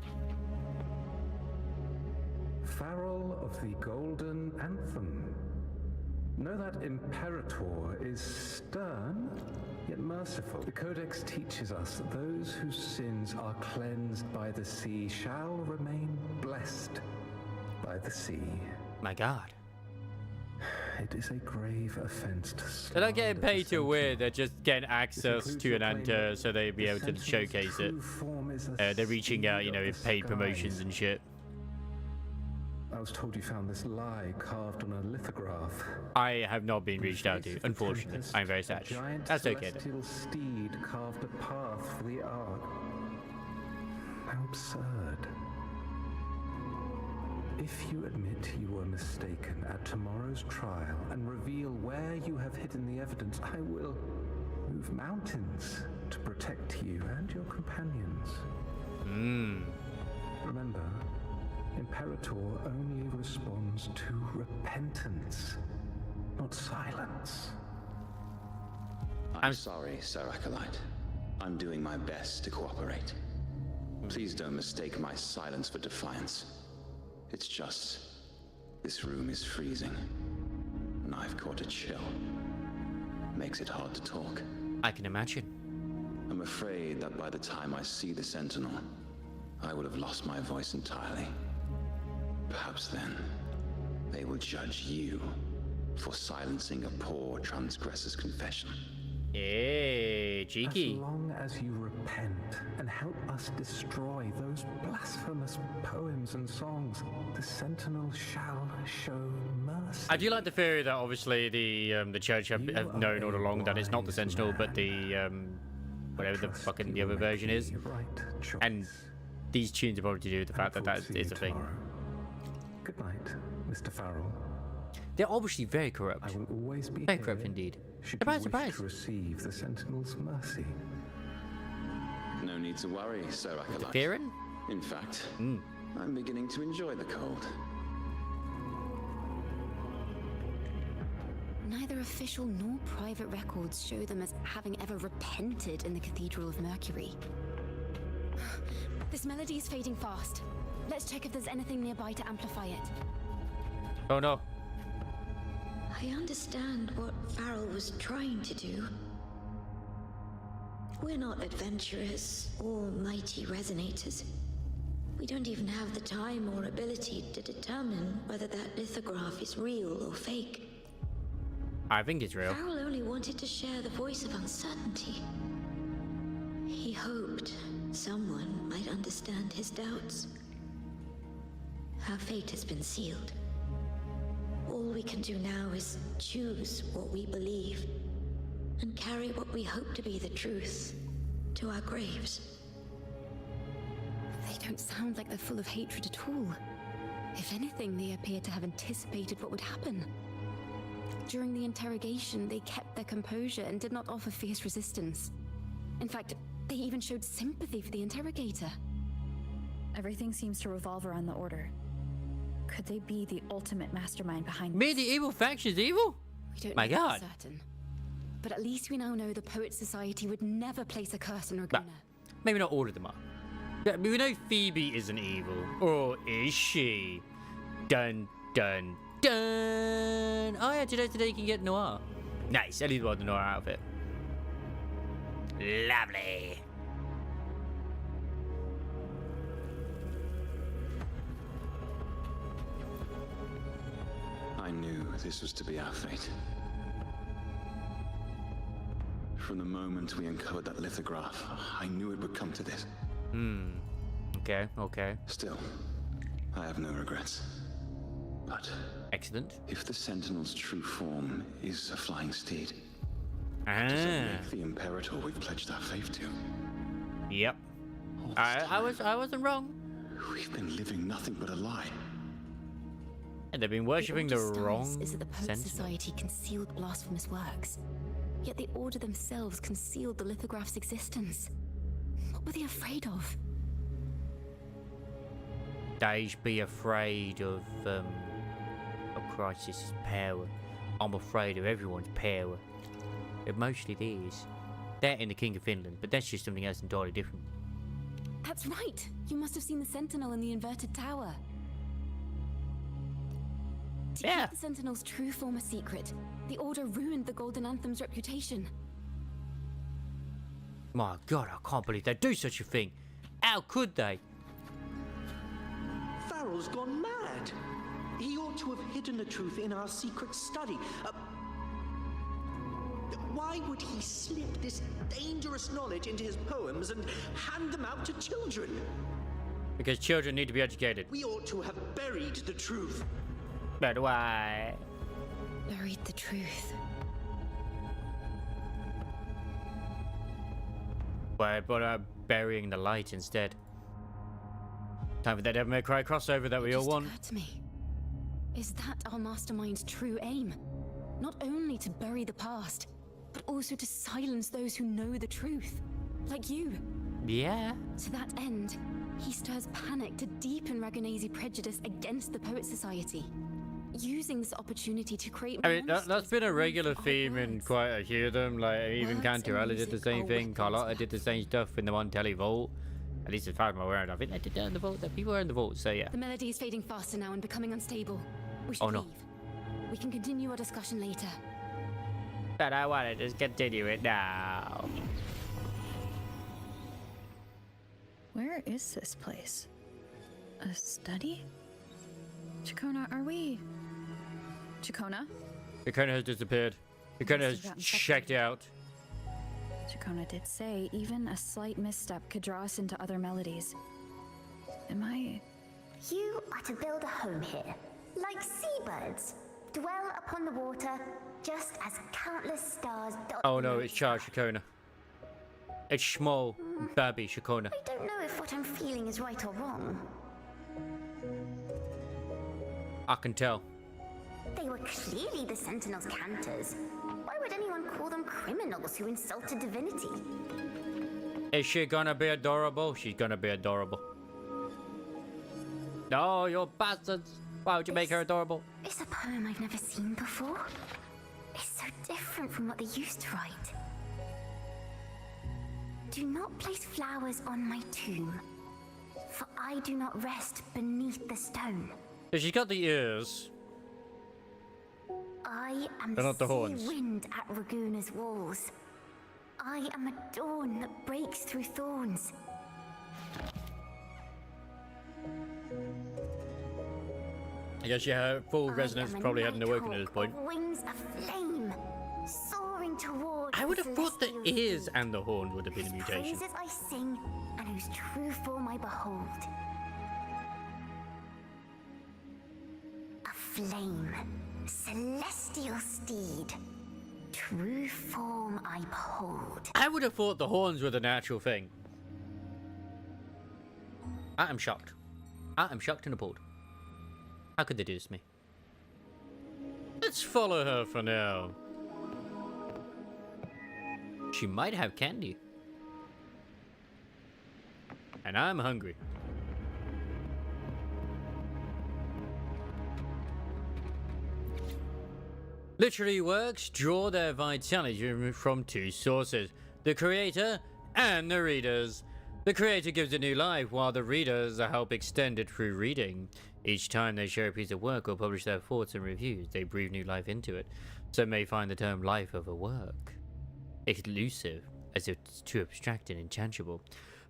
Farrell of the Golden Anthem. Know that Imperator is stern, yet merciful. The Codex teaches us that those whose sins are cleansed by the sea shall remain blessed by the sea. My God. It is a grave offense to They're not getting slander paid the to win. sentient. They're just getting access includes to your an claim enter that so they'll be the able to Sentinel's showcase it. true form is a They're reaching out, you know, seed with of paid the promotions skies. and shit. I was told you found this lie carved on a lithograph. I have not been reached out to, unfortunately. I'm very sad. That's okay though. Celestial steed carved a path for the ark. How absurd. If you admit you were mistaken at tomorrow's trial and reveal where you have hidden the evidence, I will move mountains to protect you and your companions. Remember, Imperator only responds to repentance, not silence. I'm sorry, Sir Acolyte. I'm doing my best to cooperate. Please don't mistake my silence for defiance. It's just, this room is freezing, and I've caught a chill. Makes it hard to talk. I can imagine. I'm afraid that by the time I see the Sentinel, I will have lost my voice entirely. Perhaps then, they will judge you for silencing a poor transgressor's confession. Hey, cheeky. As long as you repent and help us destroy those blasphemous poems and songs, the Sentinel shall show mercy. I do like the theory that obviously the church have known all along that it's not the Sentinel, but the whatever the fucking the other version is, and these tunes are probably to do with the fact that that is a thing. Good night, Mr. Farrell. They're obviously very corrupt. I will always be Very here corrupt indeed. should Surprise, you surprise. wish to receive the Sentinel's mercy. No need to worry, Sir Acolyte. Fearing? In fact, I'm beginning to enjoy the cold. Neither official nor private records show them as having ever repented in the Cathedral of Mercury. This melody is fading fast. Let's check if there's anything nearby to amplify it. Oh no. I understand what Farrell was trying to do. We're not adventurers or mighty resonators. We don't even have the time or ability to determine whether that lithograph is real or fake. I think it's real. Farrell only wanted to share the voice of uncertainty. He hoped someone might understand his doubts. Our fate has been sealed. All we can do now is choose what we believe and carry what we hope to be the truth to our graves. They don't sound like they're full of hatred at all. If anything, they appear to have anticipated what would happen. During the interrogation, they kept their composure and did not offer fierce resistance. In fact, they even showed sympathy for the interrogator. Everything seems to revolve around the Order. Could they be the ultimate mastermind behind this? Medieval factions evil? We don't My know God. for certain. But at least we now know the Poets Society would never place a curse on Raguna. Maybe not all of them are. But we know Phoebe isn't evil. Or is she? Dun, dun, dun. Oh yeah, today you can get Noir. Nice, at least we got the Noir outfit. Lovely. I knew this was to be our fate. From the moment we uncovered that lithograph, I knew it would come to this. Okay, okay. Still, I have no regrets. But Excellent. if the Sentinel's true form is a flying steed, does it Ah. make the Imperator we've pledged our faith to? Yep. All this I time, wasn't wrong. we've been living nothing but a lie. And they've been worshipping the Order's stance wrong is that the Poets Sentinel. Society concealed blasphemous works. Yet the Order themselves concealed the lithograph's existence. What were they afraid of? They should be afraid of Christ's power. I'm afraid of everyone's power. But mostly theirs. That and the King of Finland, but that's just something else entirely different. That's right! You must have seen the Sentinel in the inverted tower. To Yeah. keep the Sentinel's true form a secret, the Order ruined the Golden Anthem's reputation. My God, I can't believe they'd do such a thing. How could they? Farrell's gone mad. He ought to have hidden the truth in our secret study. Why would he slip this dangerous knowledge into his poems and hand them out to children? Because children need to be educated. We ought to have buried the truth. But why? Buried the truth. Why about burying the light instead? Time for that Devil May Cry crossover that we all want. Occurred to me. Is that our mastermind's true aim? Not only to bury the past, but also to silence those who know the truth, like you. Yeah. To that end, he stirs panic to deepen Ragonese prejudice against the Poet Society, using this opportunity to create. I mean, that's been a regular theme in quite a few of them. Like, even Cantarella did the same thing. Carlotta did the same stuff in the Montelli Vault. At least as far as I'm aware, I think they did that in the Vault. That people are in the Vault, so yeah. The melody is fading faster now and becoming unstable. We should leave. We can continue our discussion later. But I want to just continue it now. Where is this place? A study? Chacona, are we... Chacona? Chacona has disappeared. Chacona has checked out. Chacona did say even a slight misstep could draw us into other melodies. Am I... You are to build a home here, like seabirds. Dwell upon the water, just as countless stars dot. Oh no, it's Charles Chacona. It's small, baby Chacona. I don't know if what I'm feeling is right or wrong. I can tell. They were clearly the Sentinel's cantors. Why would anyone call them criminals who insulted divinity? Is she gonna be adorable? She's gonna be adorable. No, you bastards! Why would you make her adorable? It's a poem I've never seen before. It's so different from what they used to write. Do not place flowers on my tomb, for I do not rest beneath the stone. So she's got the ears. I am They're not the horns. sea wind at Raguna's walls. I am a dawn that breaks through thorns. I guess her full resonance probably hadn't awoken at this point. Wings of flame, soaring toward. I would have thought the ears and the horns would have been a mutation. Praises I sing, and whose true form I behold. A flame, celestial steed, true form I behold. I would have thought the horns were the natural thing. I am shocked. I am shocked and appalled. How could they do this to me? Let's follow her for now. She might have candy. And I'm hungry. Literary works draw their vitality from two sources: the creator and the readers. The creator gives it new life, while the readers help extend it through reading. Each time they share a piece of work or publish their thoughts and reviews, they breathe new life into it. Some may find the term life of a work elusive, as if it's too abstract and intangible.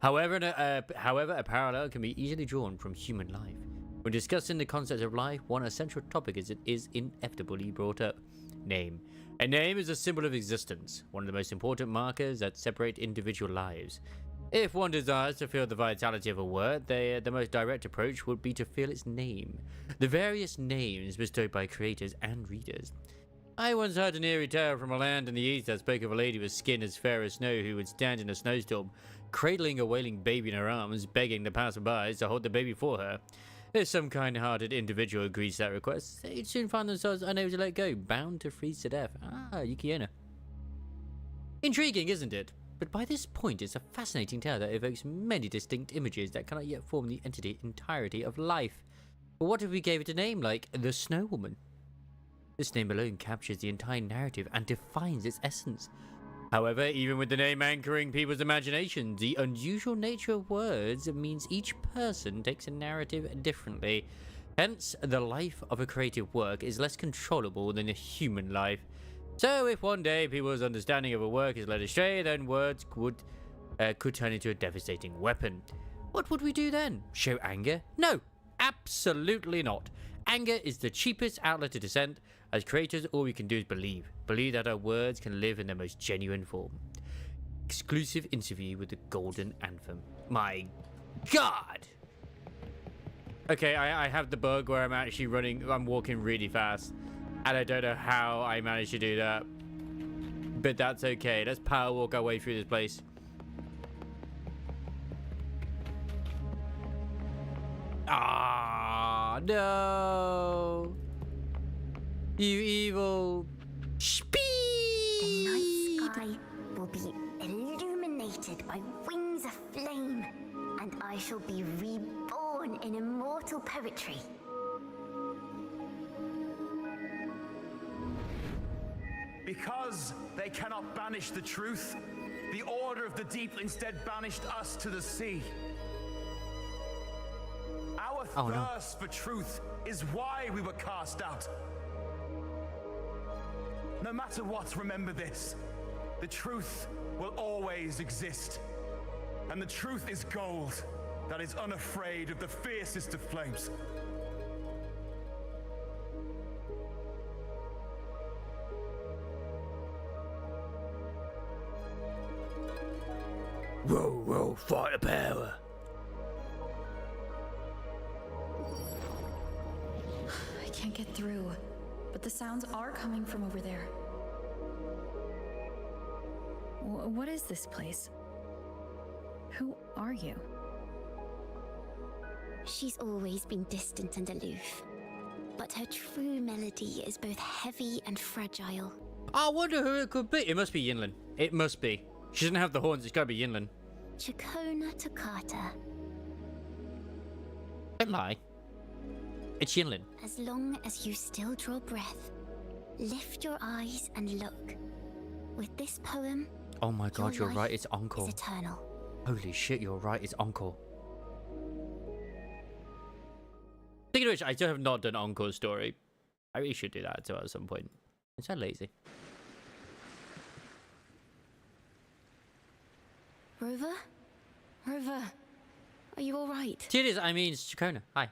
However, a parallel can be easily drawn from human life. When discussing the concept of life, one essential topic is inevitably brought up: name. A name is a symbol of existence, one of the most important markers that separate individual lives. If one desires to feel the vitality of a word, the most direct approach would be to feel its name. The various names bestowed by creators and readers. I once heard an eerie tale from a land in the east that spoke of a lady with skin as fair as snow who would stand in a snowstorm, cradling a wailing baby in her arms, begging the passersby to hold the baby for her. If some kind-hearted individual agrees to that request, they'd soon find themselves unable to let go, bound to freeze to death. Ah, Yuki-onna. Intriguing, isn't it? But by this point, it's a fascinating tale that evokes many distinct images that cannot yet form the entirety of life. But what if we gave it a name like the Snow Woman? This name alone captures the entire narrative and defines its essence. However, even with the name anchoring people's imaginations, the unusual nature of words means each person takes a narrative differently. Hence, the life of a creative work is less controllable than a human life. So, if one day people's understanding of a work is led astray, then words could turn into a devastating weapon. What would we do then? Show anger? No, absolutely not. Anger is the cheapest outlet to dissent. As creators, all we can do is believe. Believe that our words can live in their most genuine form. Exclusive interview with the Golden Anthem. My God! Okay, I have the bug where I'm walking really fast. And I don't know how I managed to do that. But that's okay. Let's power walk our way through this place. Ah, no. You evil speed. The night sky will be illuminated by wings of flame, and I shall be reborn in immortal poetry. Because they cannot banish the truth, the Order of the Deep instead banished us to the sea. Our thirst for truth is why we were cast out. No matter what, remember this. The truth will always exist. And the truth is gold that is unafraid of the fiercest of flames. Whoa, whoa, fight the power. I can't get through, but the sounds are coming from over there. What is this place? Who are you? She's always been distant and aloof, but her true melody is both heavy and fragile. I wonder who it could be. It must be Yinlin. It must be. She doesn't have the horns. It's gotta be Yinlin. Chakona Toccata. Don't lie. It's Yinlin. As long as you still draw breath, lift your eyes and look. With this poem, Oh my god, you're life right. It's Encore. is eternal. Holy shit, you're right. It's Encore. Speaking of which, I still have not done Encore's story. I really should do that at some point. I'm so lazy. Rover? Rover, are you alright? Serious, I mean, it's Chakona. Hi.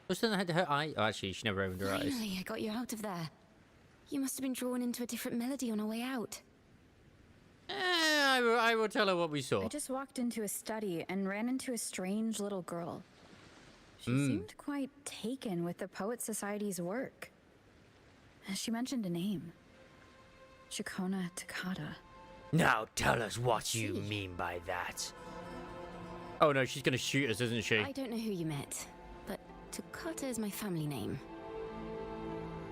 What's done her eye? Oh, actually, she never opened her eyes. Finally, I got you out of there. You must have been drawn into a different melody on our way out. I will tell her what we saw. I just walked into a study and ran into a strange little girl. She seemed quite taken with the Poet Society's work. She mentioned a name. Chakona Toccata. Now tell us what you mean by that. Oh no, she's gonna shoot us, isn't she? I don't know who you met, but Toccata is my family name.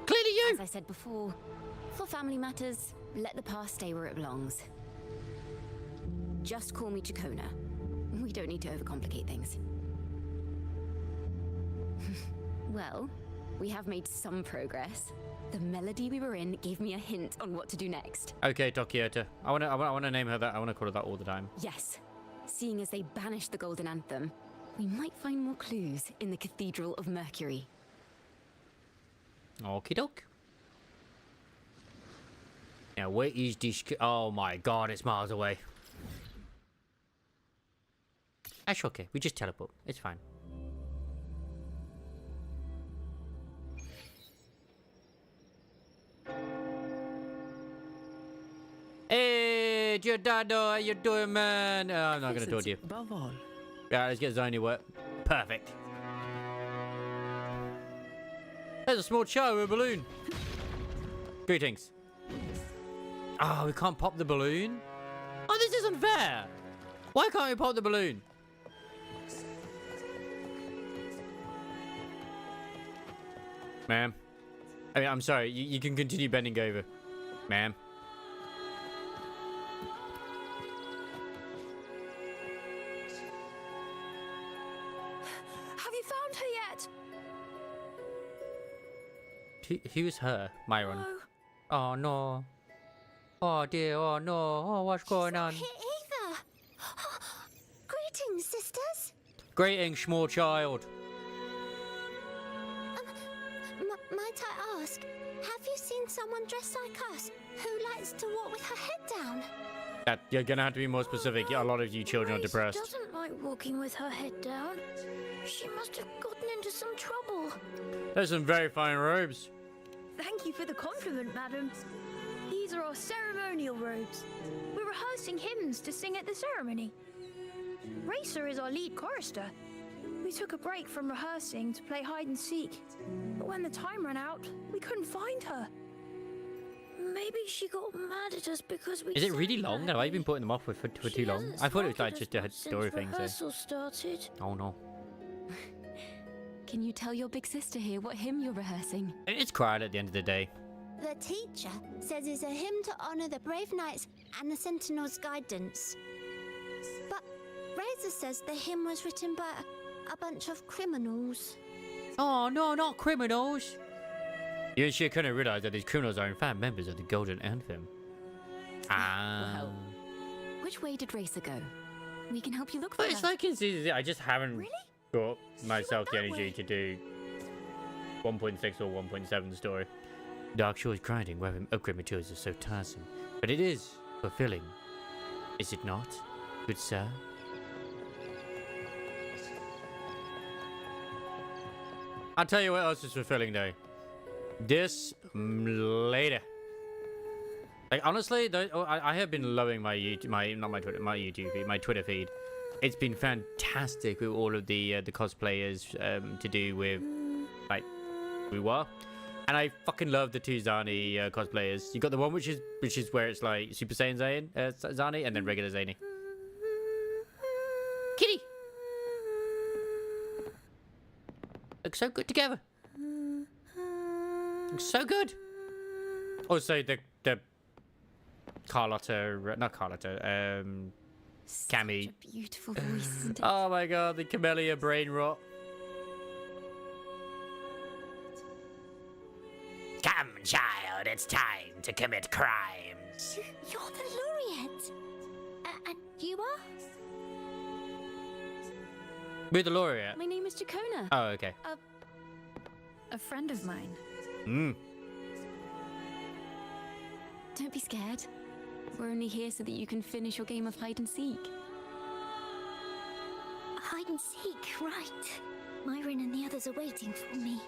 Clearly you! As I said before, for family matters, let the past stay where it belongs. Just call me Chakona. We don't need to overcomplicate things. Well, we have made some progress. The melody we were in gave me a hint on what to do next. Okay, Tokiota. I wanna name her that. I wanna call her that all the time. Yes. Seeing as they banished the Golden Anthem, we might find more clues in the Cathedral of Mercury. Okie doke. Now, where is this? Oh my god, it's miles away. That's okay. We just teleport. It's fine. Hey, Giordano, how you doing, man? Oh, I'm not gonna talk to you. Above all, Yeah, let's get Zony work. Perfect. There's a small child with a balloon. Greetings. Oh, we can't pop the balloon? Oh, this is unfair. Why can't we pop the balloon? Ma'am. I mean, I'm sorry. You can continue bending over. Ma'am. Have you found her yet? Who's her? Myron. No. Oh, no. Oh, dear. Oh, no. Oh, what's going on? Either. Greetings, sisters. Greetings, small child. Might I ask, have you seen someone dressed like us who likes to walk with her head down? You're gonna have to be more specific. A lot of you children are depressed. She doesn't like walking with her head down. She must have gotten into some trouble. There's some very fine robes. Thank you for the compliment, madam. These are our ceremonial robes. We're rehearsing hymns to sing at the ceremony. Racer is our lead chorister. We took a break from rehearsing to play hide and seek. But when the time ran out, we couldn't find her. Maybe she got mad at us because we. Is it really long? Have I been putting them off for too long? I thought it was like just a story thing. So. Started. Oh no. Can you tell your big sister here what hymn you're rehearsing? It's quiet at the end of the day. The teacher says it's a hymn to honor the brave knights and the sentinels' guidance. But Razor says the hymn was written by a bunch of criminals. Oh no, not criminals! You and she couldn't realize that these criminals are in fact members of the Golden Anthem. Ah. Well, which way did Racer go? We can help you look for But her. it's like in season 6, I just haven't Really? got myself the energy to do 1.6 or 1.7 story. Dark Shores grinding weapon upgrade materials are so tiresome, but it is fulfilling. Is it not, good sir? I'll tell you what else is fulfilling though. This later. Like honestly, I have been loving my YouTube, my Twitter feed. It's been fantastic with all of the cosplayers to do with like WUTHER, and I fucking love the two Zani cosplayers. You got the one which is where it's like Super Saiyan Zani, and then regular Zani. Kitty. Look so good together. Looks so good. Also, the Carlotta, not Carlotta, Cammy. Such a beautiful voice, isn't it? Oh my god, the Camellia brain rot. Come, child, it's time to commit crimes. You're the laureate. And you are? We're the laureate. My name is Jacona. Oh, okay. A friend of mine. Don't be scared. We're only here so that you can finish your game of hide and seek. Hide and seek, right. Myron and the others are waiting for me.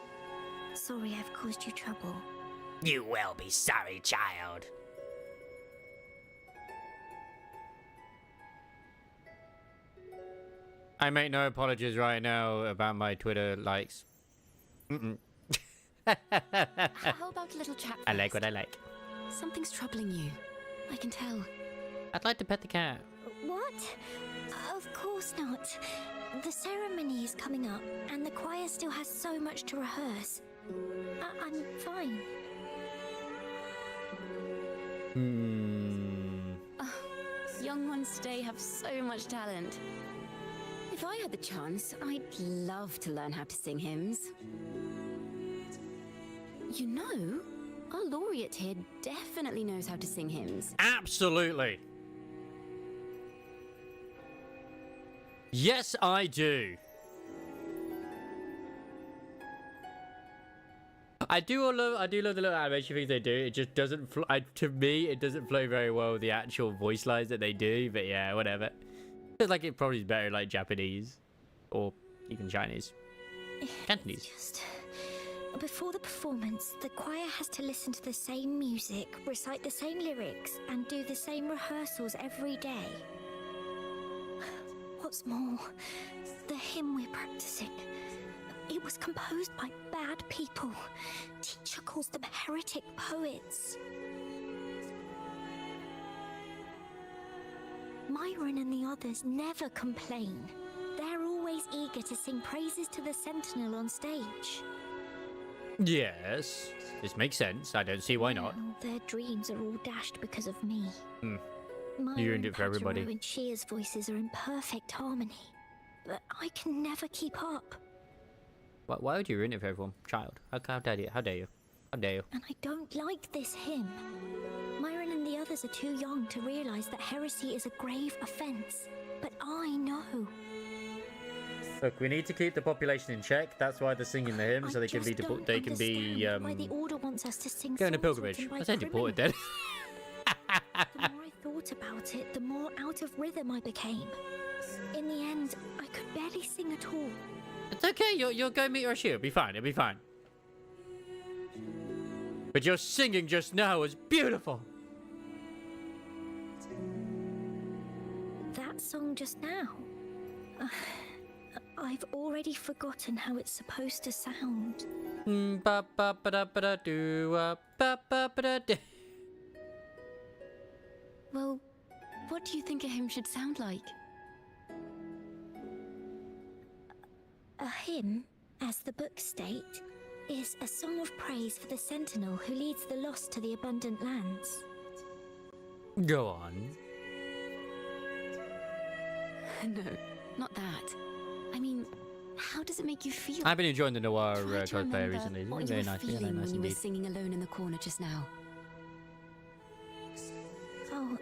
Sorry I've caused you trouble. You will be sorry, child. I make no apologies right now about my Twitter likes. How about a little chat I like first? what I like. Something's troubling you. I can tell. I'd like to pet the cat. What? Of course not. The ceremony is coming up, and the choir still has so much to rehearse. I'm fine. Young ones today have so much talent. If I had the chance, I'd love to learn how to sing hymns. You know, our laureate here definitely knows how to sing hymns. Absolutely. Yes, I do. I do love the little animation things they do. It just doesn't to me it doesn't flow very well with the actual voice lines that they do, but yeah, whatever. Feels like it probably is better like Japanese or even Chinese. Cantonese. Just before the performance, the choir has to listen to the same music, recite the same lyrics, and do the same rehearsals every day. What's more, the hymn we're practicing, it was composed by bad people. Teacher calls them heretic poets. Myron and the others never complain. They're always eager to sing praises to the Sentinel on stage. Yes, this makes sense. I don't see why not. Now their dreams are all dashed because of me. You Myron, ruined it for everybody. Patero, and Shear's voices are in perfect harmony, but I can never keep up. Why would you ruin it for everyone? Child, how dare you? How dare you? How dare you? And I don't like this hymn. Myron and the others are too young to realize that heresy is a grave offense, but I know. Look, we need to keep the population in check. That's why they're singing the hymn, so they can be why the order wants us to sing going to songs pilgrimage. written by I said deported then. The more I thought about it, the more out of rhythm I became. In the end, I could barely sing at all. It's okay. You'll go meet Rashid. It'll be fine. It'll be fine. But your singing just now was beautiful. That song just now. I've already forgotten how it's supposed to sound. Ba ba ba da ba da do ba ba ba da do. Well, what do you think a hymn should sound like? A hymn, as the books state, is a song of praise for the sentinel who leads the lost to the abundant lands. Go on. No, not that. I mean, how does it make you feel? I've been enjoying the noir Try to cosplay remember recently. It's what been you very were nice, very feeling nice when you were indeed. singing alone in the corner just now. Oh,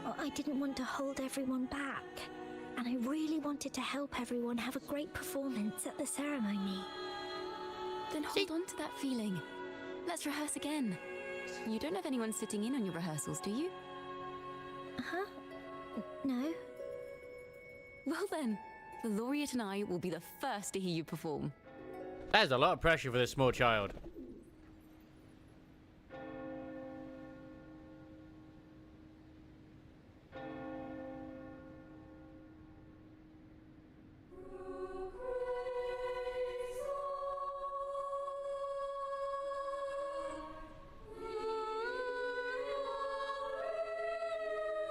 well, I didn't want to hold everyone back, and I really wanted to help everyone have a great performance at the ceremony. Then hold on to that feeling. Let's rehearse again. You don't have anyone sitting in on your rehearsals, do you? Huh? No. Well then, the laureate and I will be the first to hear you perform. That is a lot of pressure for this small child.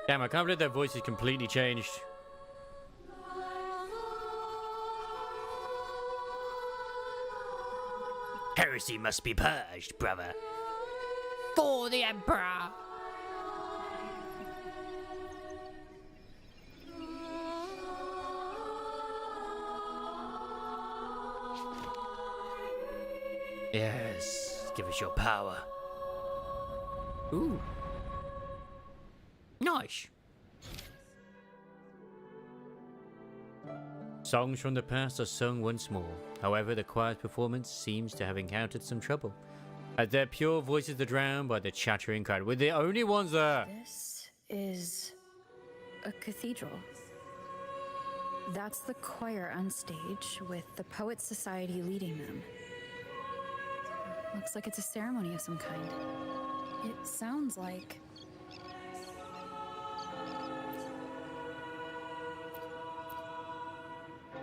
Damn, I can't believe their voice is completely changed. Heresy must be purged, brother. For the Emperor! Yes, give us your power. Ooh. Nice. Songs from the past are sung once more. However, the choir's performance seems to have encountered some trouble, as their pure voices are drowned by the chattering crowd. We're the only ones there. This is a cathedral. That's the choir on stage, with the Poets Society leading them. Looks like it's a ceremony of some kind. It sounds like...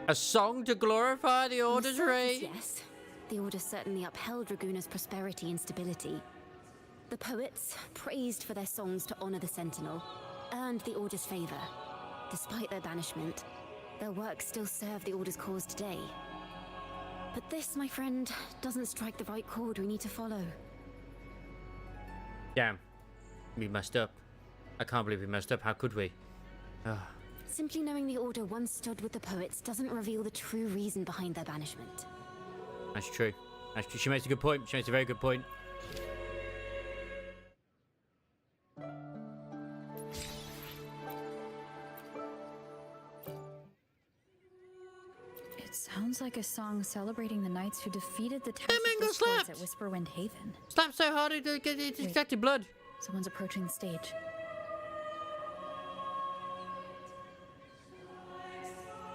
A song to glorify the On the Order's surface, reign? yes. The Order certainly upheld Raguna's prosperity and stability. The poets, praised for their songs to honor the Sentinel, earned the Order's favor. Despite their banishment, their work still serve the Order's cause today. But this, my friend, doesn't strike the right chord we need to follow. Damn. We messed up. I can't believe we messed up. How could we? Ah. Simply knowing the Order once stood with the poets doesn't reveal the true reason behind their banishment. That's true. That's true. She makes a good point. She makes a very good point. It sounds like a song celebrating the knights who defeated the Test That man of got Discords slapped! at Whisperwind Haven. Slapped so hard it extracted blood. Someone's approaching the stage.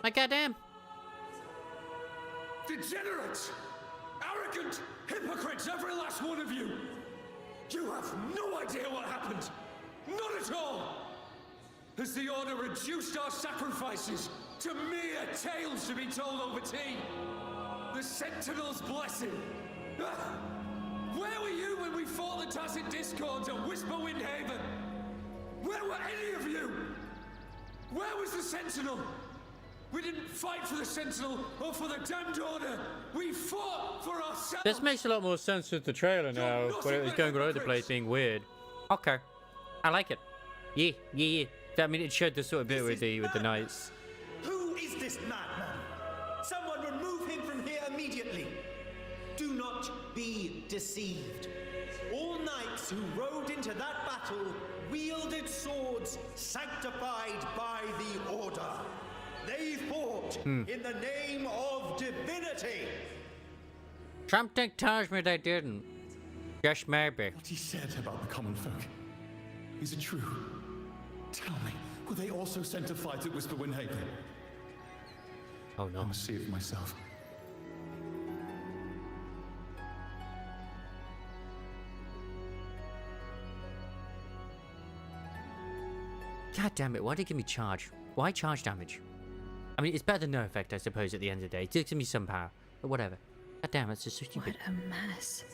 Like goddamn. Degenerates! Arrogant hypocrites, every last one of you! You have no idea what happened! Not at all! Has the Order reduced our sacrifices to mere tales to be told over tea? The Sentinel's blessing! Ah! Where were you when we fought the Tacit Discords at Whisperwind Haven? Where were any of you? Where was the Sentinel? We didn't fight for the Sentinel or for the damned Order. We fought for ourselves. This makes a lot more sense with the trailer now, but it was going all over the place being weird. Okay. I like it. Yeah, yeah, yeah. I mean, it showed the sort of bit with the knights. Who is this madman? Someone remove him from here immediately. Do not be deceived. All knights who rode into that battle wielded swords sanctified by the Order. They fought in the name of divinity. Trump tells me they didn't. Just maybe. What he said about the common folk, is it true? Tell me, were they also sent to fight at Whisperwind Haven? Oh no. I must see it for myself. God damn it, why did they give me charge? Why charge damage? I mean, it's better than no effect, I suppose, at the end of the day. It gives me some power. But whatever. God damn, that's just so stupid. What a mess.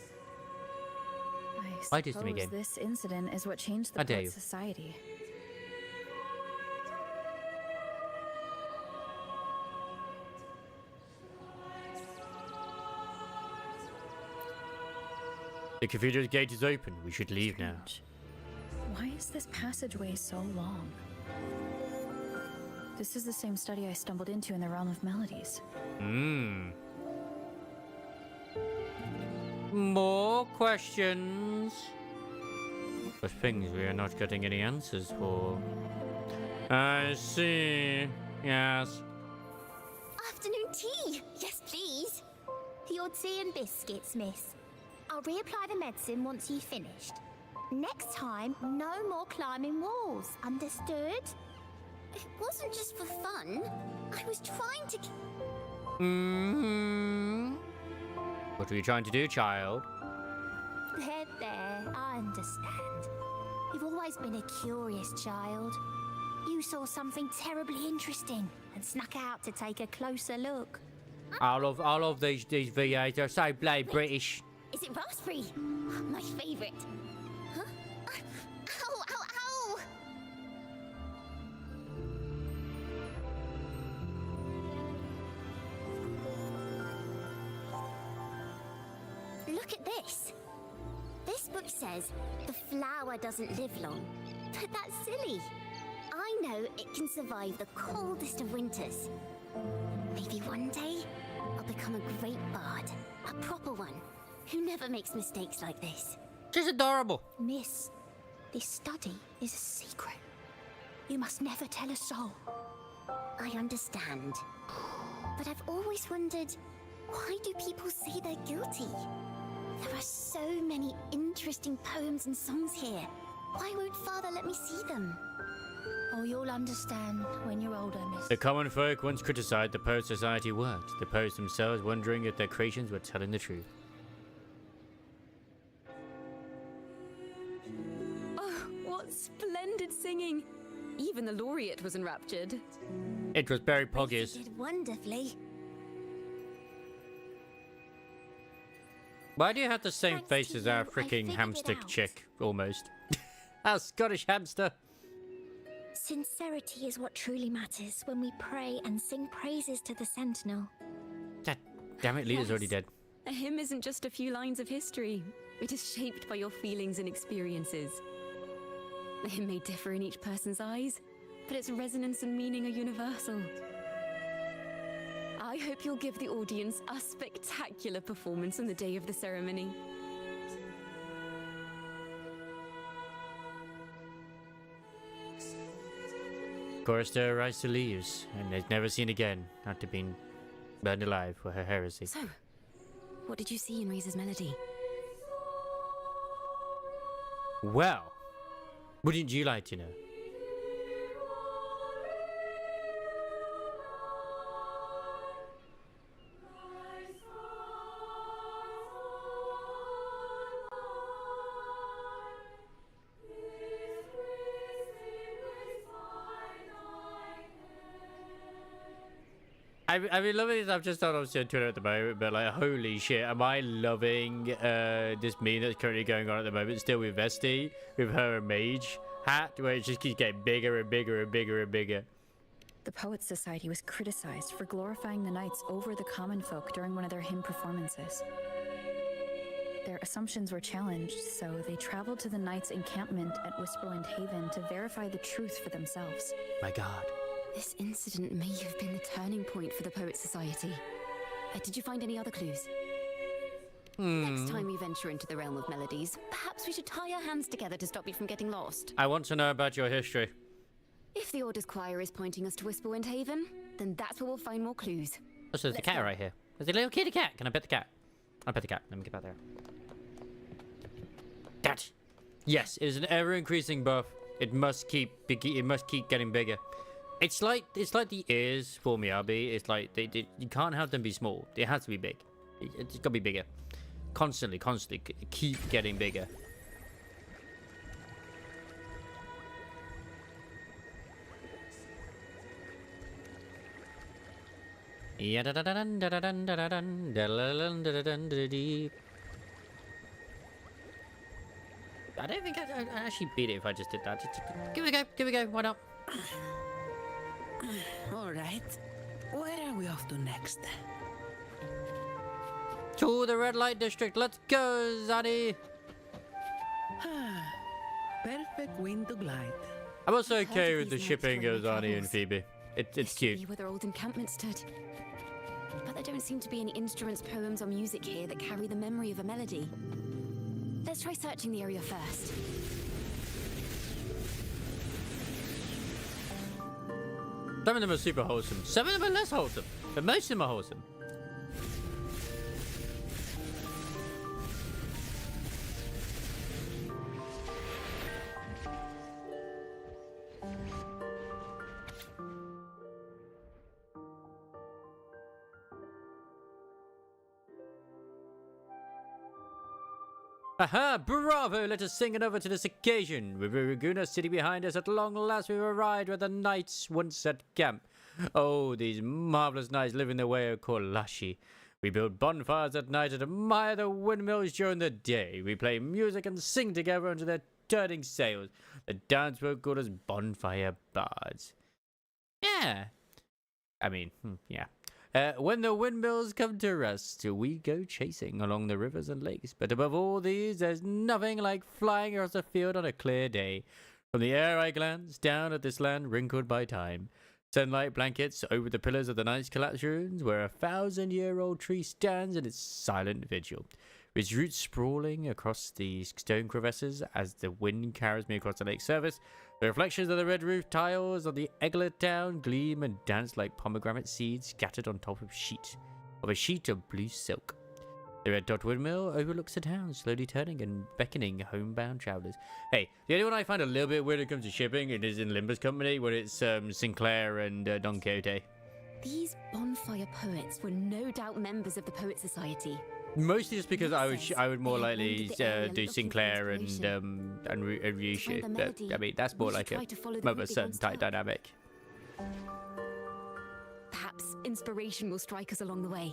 Why I does it again? suppose this incident is what changed the How dare Poet you. Society. The cathedral's gate is open. We should leave now. Strange. Why is this passageway so long? This is the same study I stumbled into in the realm of melodies. More questions. But things we are not getting any answers for. I see. Yes. Afternoon tea! Yes, please. Your tea and biscuits, miss. I'll reapply the medicine once you've finished. Next time, no more climbing walls. Understood? It wasn't just for fun. I was trying to... What were you trying to do, child? There, I understand. You've always been a curious child. You saw something terribly interesting and snuck out to take a closer look. I love these VAs. They're so bloody British. Is it raspberry? My favourite. Huh? Ow, ow, ow! Look at this. This book says the flower doesn't live long. But that's silly. I know it can survive the coldest of winters. Maybe one day I'll become a great bard. A proper one. Who never makes mistakes like this. She's adorable. Miss, this study is a secret. You must never tell a soul. I understand. But I've always wondered, why do people say they're guilty? There are so many interesting poems and songs here. Why won't Father let me see them? Oh, you'll understand when you're older, miss. The common folk once criticized the Poet Society works, the poets themselves wondering if their creations were telling the truth. Oh, what splendid singing! Even the laureate was enraptured. It was very poggies. You did wonderfully. Why do you have the same Thanks face to as our you, I freaking figured it hamster out. chick, almost? Our Scottish hamster. Sincerity is what truly matters when we pray and sing praises to the Sentinel. God damn it, Lita's already Yes. dead. A hymn isn't just a few lines of history. It is shaped by your feelings and experiences. The hymn may differ in each person's eyes, but its resonance and meaning are universal. I hope you'll give the audience a spectacular performance on the day of the ceremony. Chorister writes to leaves, and is never seen again after being burned alive for her heresy. So, what did you see in Reese's melody? Well, wouldn't you like to know? I've been loving this. I've just thought obviously on Twitter at the moment, but like, holy shit, am I loving this meme that's currently going on at the moment? Still with Vesti, with her mage hat, where it just keeps getting bigger and bigger and bigger and bigger. The Poets Society was criticized for glorifying the knights over the common folk during one of their hymn performances. Their assumptions were challenged, so they traveled to the knights' encampment at Whisperwind Haven to verify the truth for themselves. My God. This incident may have been the turning point for the Poet Society. Did you find any other clues? Next time we venture into the realm of melodies, perhaps we should tie our hands together to stop you from getting lost. I want to know about your history. If the Order's choir is pointing us to Whisperwind Haven, then that's where we'll find more clues. Oh, so there's a cat right here. There's a little kitty cat. Can I pet the cat? I'll pet the cat. Let me get back there. Cat. Yes, it is an ever-increasing buff. It must keep getting bigger. It's like the ears for Miyabi. It's like you can't have them be small. It has to be big. It's got to be bigger. Constantly, keep getting bigger. Yeah, da da da dun, da da dun, da da dun, da la la dun, da da dun, da da dee. I don't think I'd actually beat it if I just did that. Just give it a go, give it a go. Why not? All right. Where are we off to next? To the red light district. Let's go, Zaddy. Perfect wind to glide. I'm also okay of with the these shipping nights of during my Zani and travels. Phoebe. It's This should cute. be where their old encampment stood. But there don't seem to be any instruments, poems, or music here that carry the memory of a melody. Let's try searching the area first. Some of them are super wholesome. Some of them are less wholesome. But most of them are wholesome. Aha! Bravo! Let us sing it over to this occasion. With Raguna city behind us, at long last we've arrived where the knights once set camp. Oh, these marvelous knights live in the way of Kolashi. We build bonfires at night and admire the windmills during the day. We play music and sing together under their turning sails. The dance folk called us bonfire bards. Yeah. I mean, yeah. When the windmills come to rest, we go chasing along the rivers and lakes. But above all these, there's nothing like flying across a field on a clear day. From the air I glance down at this land wrinkled by time. Sunlight blankets over the pillars of the night's collapsed ruins, where a 1,000-year-old tree stands in its silent vigil. Its roots sprawling across the stone crevices as the wind carries me across the lake's surface. The reflections of the red roof tiles of the Eglet town gleam and dance like pomegranate seeds scattered on top of a sheet of blue silk. The red dot windmill overlooks the town, slowly turning and beckoning homebound travelers. Hey, the only one I find a little bit weird when it comes to shipping, it is in Limba's company, when it's Sinclair and Don Quixote. These bonfire poets were no doubt members of the Poet Society. Mostly just because I would more they likely wandered the area do looking for Sinclair and inspiration. Ryushu. the But melody, I mean, that's more we like should a try to follow the more of a route they certain once type took. dynamic. Perhaps inspiration will strike us along the way.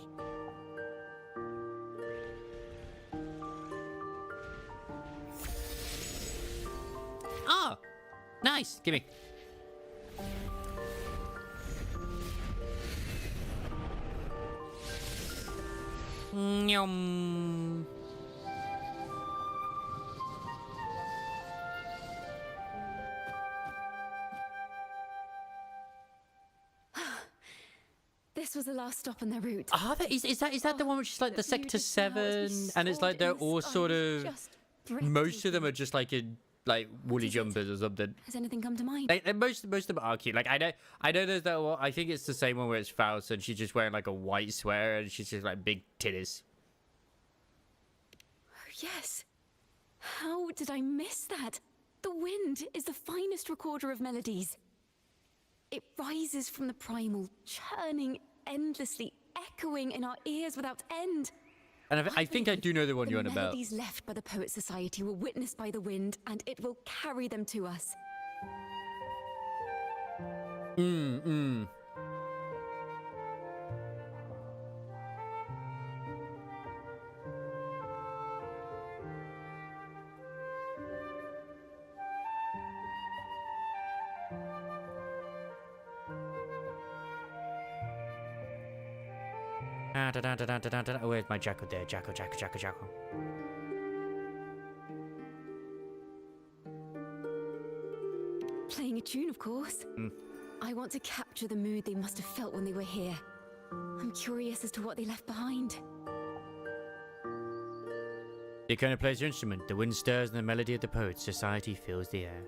Oh, nice. Give me. Nyum. This was the last stop on their route. Ah, is that the one which is like the Sector beautiful flowers 7, we and it's soared like they're in the all sky sort was of just most of them breathtaking. are just like in like woolly jumpers or something. Has anything come to mind? Most of them are cute. Like I know there's that one. I think it's the same one where it's Faust and she's just wearing like a white sweater and she's just like big titties. Yes. How did I miss that? The wind is the finest recorder of melodies. It rises from the primal, churning endlessly, echoing in our ears without end. And I think I do know the one you're on The about. melodies left by the Poet Society were witnessed by the wind, and it will carry them to us. Oh, where's my jackal there? Jackal. Playing a tune, of course. I want to capture the mood they must have felt when they were here. I'm curious as to what they left behind. The Icona plays your instrument. The wind stirs and the melody of the Poet Society fills the air.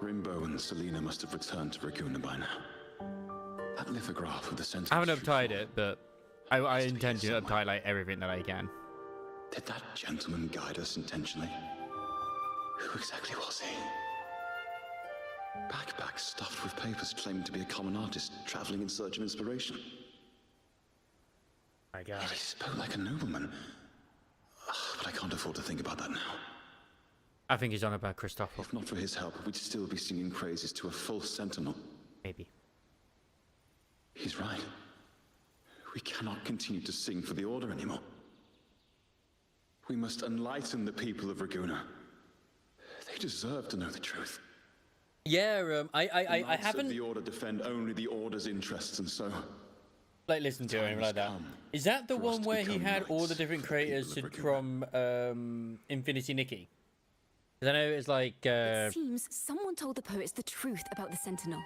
Rimbo and Selena must have returned to Raguna by now. That lithograph with the sense. I haven't uptied it, but I intend to uptie like everything that I can. Did that gentleman guide us intentionally? Who exactly was he? Backpack stuffed with papers claiming to be a common artist traveling in search of inspiration. My God. He spoke like a nobleman. But I can't afford to think about that now. I think he's on about Christopher. If not for his help, we'd still be singing praises to a false sentinel. Maybe. He's right. We cannot continue to sing for the Order anymore. We must enlighten the people of Raguna. They deserve to know the truth. Yeah, I Knights haven't of the Order defend only the Order's interests, and so like listened to him like that. Is that the one where he had all the different creators from Infinity Nikki? Because I know it's like It seems someone told the poets the truth about the Sentinel.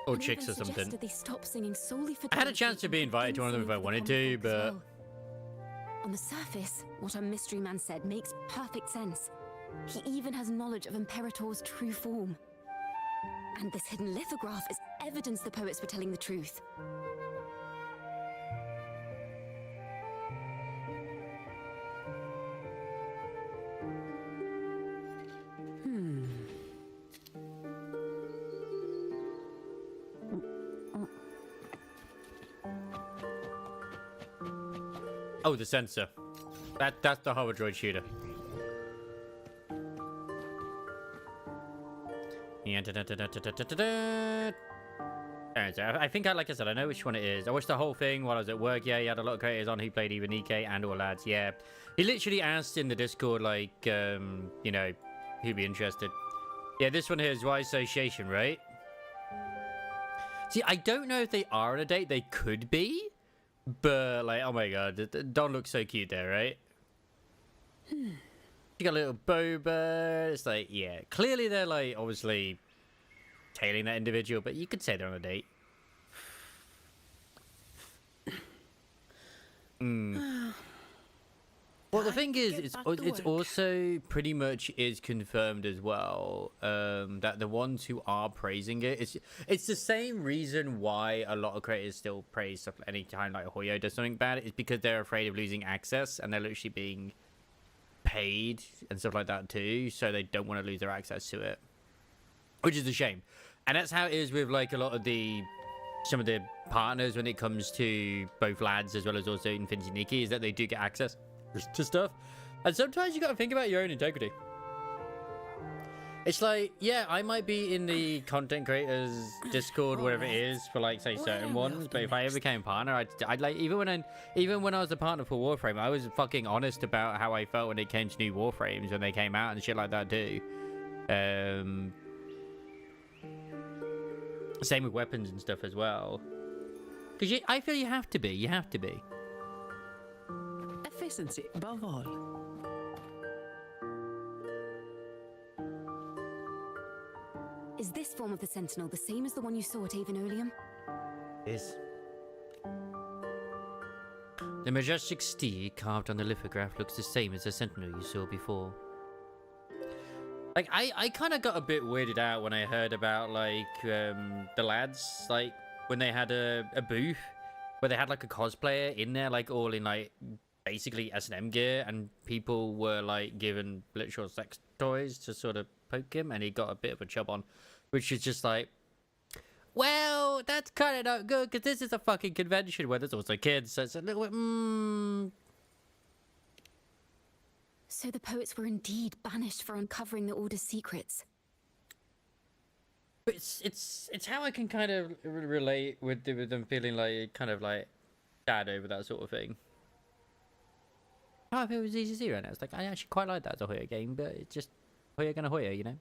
or and chicks or even something. suggested they stop singing solely for I had a Dorothy chance to be and invited to one of them if I begin singing wanted for the to, common folk as but well. On the surface, what our mystery man said makes perfect sense. He even has knowledge of Imperator's true form. And this hidden lithograph is evidence the poets were telling the truth. oh, the sensor. That's the hover droid shooter. Yeah, Alright, so I think, like I said, I know which one it is. I watched the whole thing while I was at work. Yeah, he had a lot of creators on who played either Nikkei and or lads. Yeah, he literally asked in the Discord, like, you know, who'd be interested. Yeah, this one here is Y Association, right? See, I don't know if they are on a date. They could be, but like, oh my god, Don looks so cute there, right? You got a little boba. It's like, yeah, clearly they're like obviously tailing that individual, but you could say they're on a date. Well, the thing is, it's also pretty much is confirmed as well that the ones who are praising it's the same reason why a lot of creators still praise stuff anytime like Hoyo does something bad. It's because they're afraid of losing access, and they're literally being paid and stuff like that too, so they don't want to lose their access to it, which is a shame. And that's how it is with like a lot of some of the partners when it comes to both lads as well as also Infinity Nikki, is that they do get access to stuff, and sometimes you got to think about your own integrity. It's like, yeah, I might be in the content creators Discord, whatever it is, for like say certain ones, but if I ever became a partner, I'd like, even when I was a partner for Warframe, I was fucking honest about how I felt when it came to new Warframes when they came out and shit like that too. Same with weapons and stuff as well, because I feel you have to be. Efficiency above all. Is this form of the Sentinel the same as the one you saw at Avenolium? Yes. The majestic steed carved on the lithograph looks the same as the Sentinel you saw before. Like, I kind of got a bit weirded out when I heard about, like, the lads, like, when they had a booth where they had, like, a cosplayer in there, like, all in, like, basically S&M gear, and people were, like, given literal sex toys to sort of poke him, and he got a bit of a chub on, which is just like, well, that's kind of not good, because this is a fucking convention where there's also kids, so it's a little bit, So the poets were indeed banished for uncovering the Order's secrets. But it's how I can kind of relate with them feeling like kind of like sad over that sort of thing. How I feel with ZZZ right now. It's like, I actually quite like that as a Hoyo game, but it's just Hoyo gonna Hoyo, you know.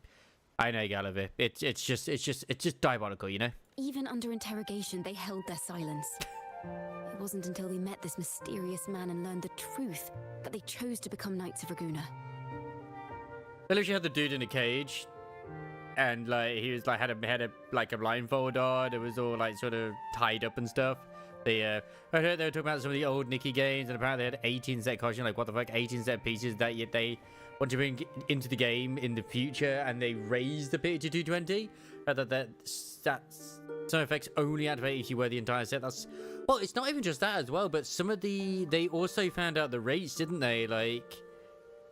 I know, Gallivir. It's just diabolical, you know. Even under interrogation, they held their silence. It wasn't until they met this mysterious man and learned the truth that they chose to become Knights of Raguna. They literally had the dude in a cage, and like he was like had a blindfold on. It was all like sort of tied up and stuff. I heard they were talking about some of the old Nikki games, and apparently they had 18 set costume. Like, what the fuck, 18 set pieces that they want to bring into the game in the future, and they raised the pit to 220. That's some effects only activate if you wear the entire set. That's, well, it's not even just that as well, but some of they also found out the rates, didn't they? Like,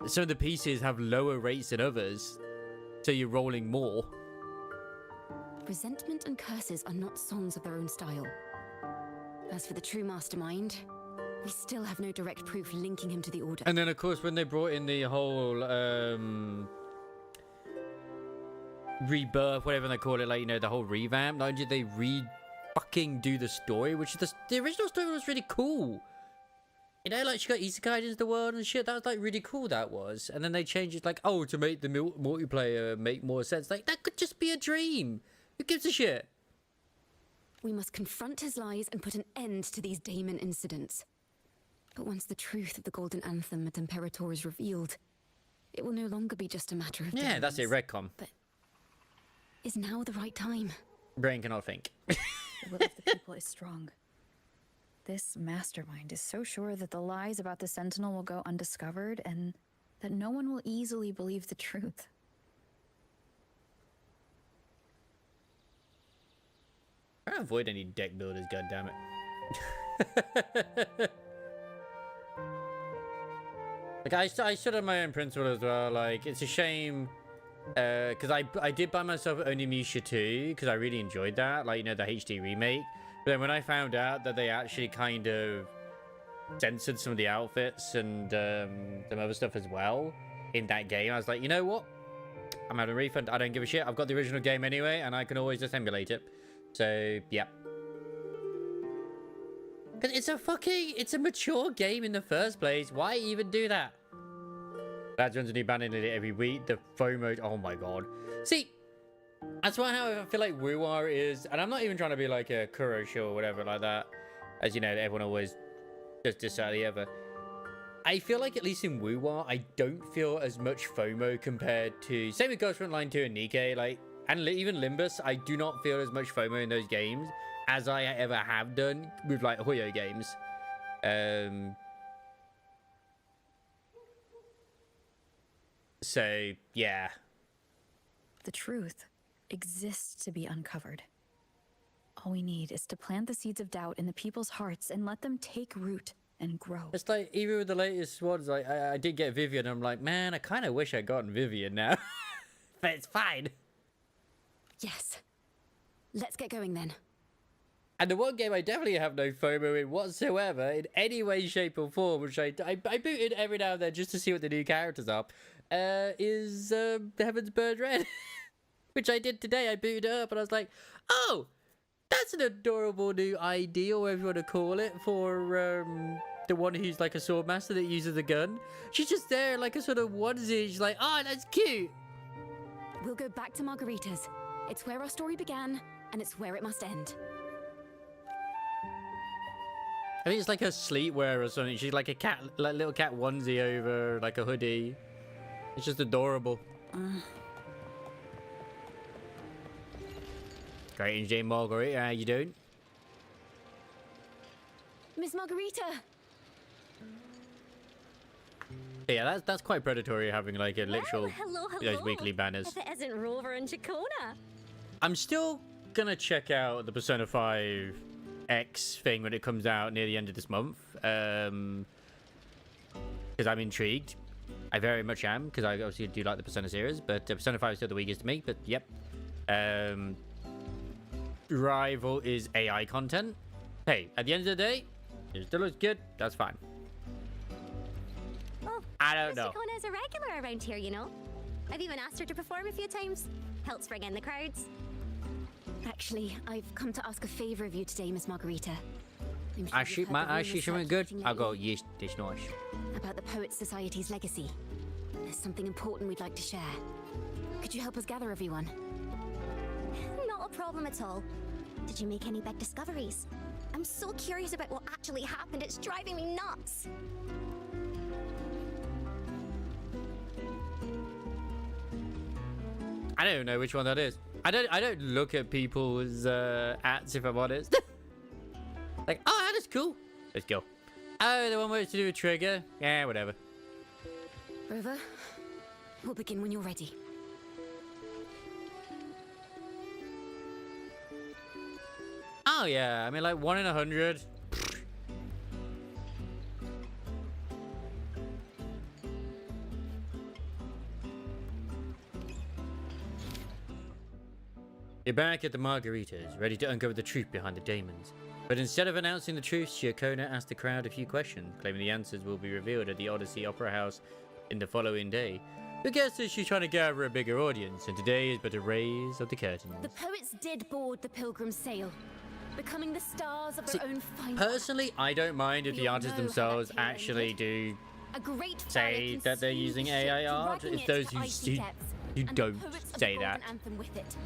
some of the pieces have lower rates than others, so you're rolling more. Resentment and curses are not songs of their own style. As for the true mastermind, we still have no direct proof linking him to the Order. And then, of course, when they brought in the whole rebirth, whatever they call it, like, you know, the whole revamp, not only did they fucking do the story, which is the original story was really cool. You know, like she got isekai into the world and shit. That was like really cool. That was, and then they changed it like, oh, to make the multiplayer make more sense. Like that could just be a dream. Who gives a shit? We must confront his lies and put an end to these daemon incidents. But once the truth of the Golden Anthem at Imperator is revealed, it will no longer be just a matter of yeah, that's it, Redcom. But is now the right time? Brain cannot think. The will of the people is strong. This mastermind is so sure that the lies about the Sentinel will go undiscovered and that no one will easily believe the truth. I don't avoid any deck builders, goddammit. Like I stood on my own principle as well. Like it's a shame because I did buy myself Onimusha 2 because I really enjoyed that, like, you know, the HD remake. But then when I found out that they actually kind of censored some of the outfits and some other stuff as well in that game, I was like, you know what? I'm having a refund. I don't give a shit. I've got the original game anyway, and I can always just emulate it. So, yeah. Because it's a mature game in the first place. Why even do that? That runs a new ban in it every week. The FOMO, oh my god. See, that's why how I feel like WUTHER is, and I'm not even trying to be like a Kuro show or whatever like that. As you know, everyone always just decide the other. I feel like at least in WUTHER, I don't feel as much FOMO compared to, same with Ghost Frontline 2 and Nikke, like, and even Limbus, I do not feel as much FOMO in those games as I ever have done with like Hoyo games. So, yeah. The truth exists to be uncovered. All we need is to plant the seeds of doubt in the people's hearts and let them take root and grow. It's like, even with the latest ones, like, I did get Vivian, I'm like, man, I kind of wish I'd gotten Vivian now. But it's fine. Yes. Let's get going then. And the one game I definitely have no FOMO in whatsoever, in any way, shape, or form, which I booted every now and then just to see what the new characters are, is Heaven's Bird Red. Which I did today. I booted it up and I was like, oh, that's an adorable new ID, or whatever you want to call it, for the one who's like a swordmaster that uses a gun. She's just there like a sort of onesie. She's like, oh, that's cute. We'll go back to Margarita's. It's where our story began, and it's where it must end. I think it's like a sleepwear or something. She's like a cat, like little cat onesie over like a hoodie. It's just adorable. Great, Jane Marguerite, how you doing? Miss Margarita! Yeah, that's quite predatory, having like a literal Hello. those weekly banners. If it isn't Rover and Chacona. I'm still gonna check out the Persona 5 X thing when it comes out near the end of this month, because I'm intrigued. I very much am, because I obviously do like the Persona series, but Persona 5 is still the weakest to me. But yep. Rival is AI content. Hey, at the end of the day, it still looks good. That's fine. Oh, I don't know. Chacona is a regular around here, you know. I've even asked her to perform a few times. Helps bring in the crowds. Actually, I've come to ask a favor of you today, Miss Margarita. I shoot something good. I'll go, yes, it's nice. About the Poets Society's legacy. There's something important we'd like to share. Could you help us gather everyone? Not a problem at all. Did you make any big discoveries? I'm so curious about what actually happened. It's driving me nuts. I don't know which one that is. I don't look at people's ads, if I'm honest. Like, oh, that is cool. Let's go. Oh, the one where it's to do with trigger. Yeah, whatever. Rover, we'll begin when you're ready. Oh yeah, I mean like 1 in 100. You're back at the Margaritas, ready to uncover the truth behind the daemons. But instead of announcing the truth, Chacona asked the crowd a few questions, claiming the answers will be revealed at the Odyssey Opera House in the following day. The guess is she's trying to gather a bigger audience, and today is but a raise of the curtains. The poets did board the Pilgrim's sail. becoming the stars of their own fine Personally, I don't mind if the artists themselves actually do say that they're using AI art. It's those who don't say that. Anthem with it.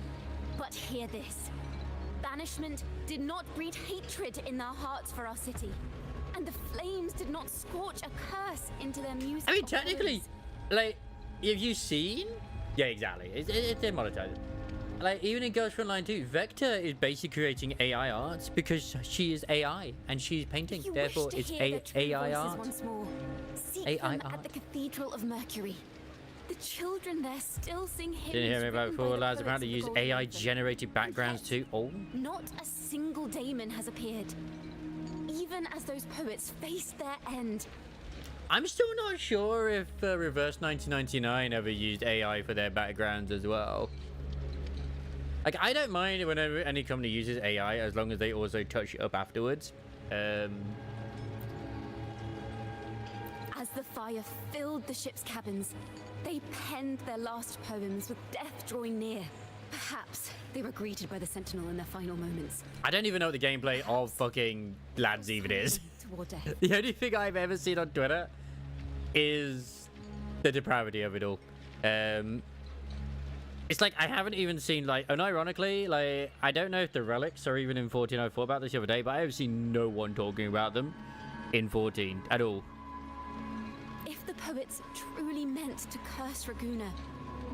But hear this. Banishment did not breed hatred in their hearts for our city. And the flames did not scorch a curse into their music. I mean, technically, like, have you seen? Yeah, exactly. It's demonetized. Like, even in Girls Frontline 2, Vector is basically creating AI art because she is AI and she's painting. Therefore, it's AI art. Once more, seek AI them art. at the Cathedral of Mercury. The children there still sing hymns. Didn't hear me about written by before, the lads. poets Apparently, of the use Golden AI Anthem. generated backgrounds too. Oh. Not a single daemon has appeared. Even as those poets face their end. I'm still not sure if Reverse 1999 ever used AI for their backgrounds as well. Like, I don't mind whenever any company uses AI as long as they also touch it up afterwards. As the fire filled the ship's cabins, they penned their last poems with death drawing near. Perhaps they were greeted by the Sentinel in their final moments. I don't even know what the gameplay of fucking Lads even is. Toward death. The only thing I've ever seen on Twitter is the depravity of it all. It's like I haven't even seen, like, and ironically, like, I don't know if the relics are even in 14. I thought about this the other day, but I have seen no one talking about them in 14 at all. If the poets truly meant to curse Raguna,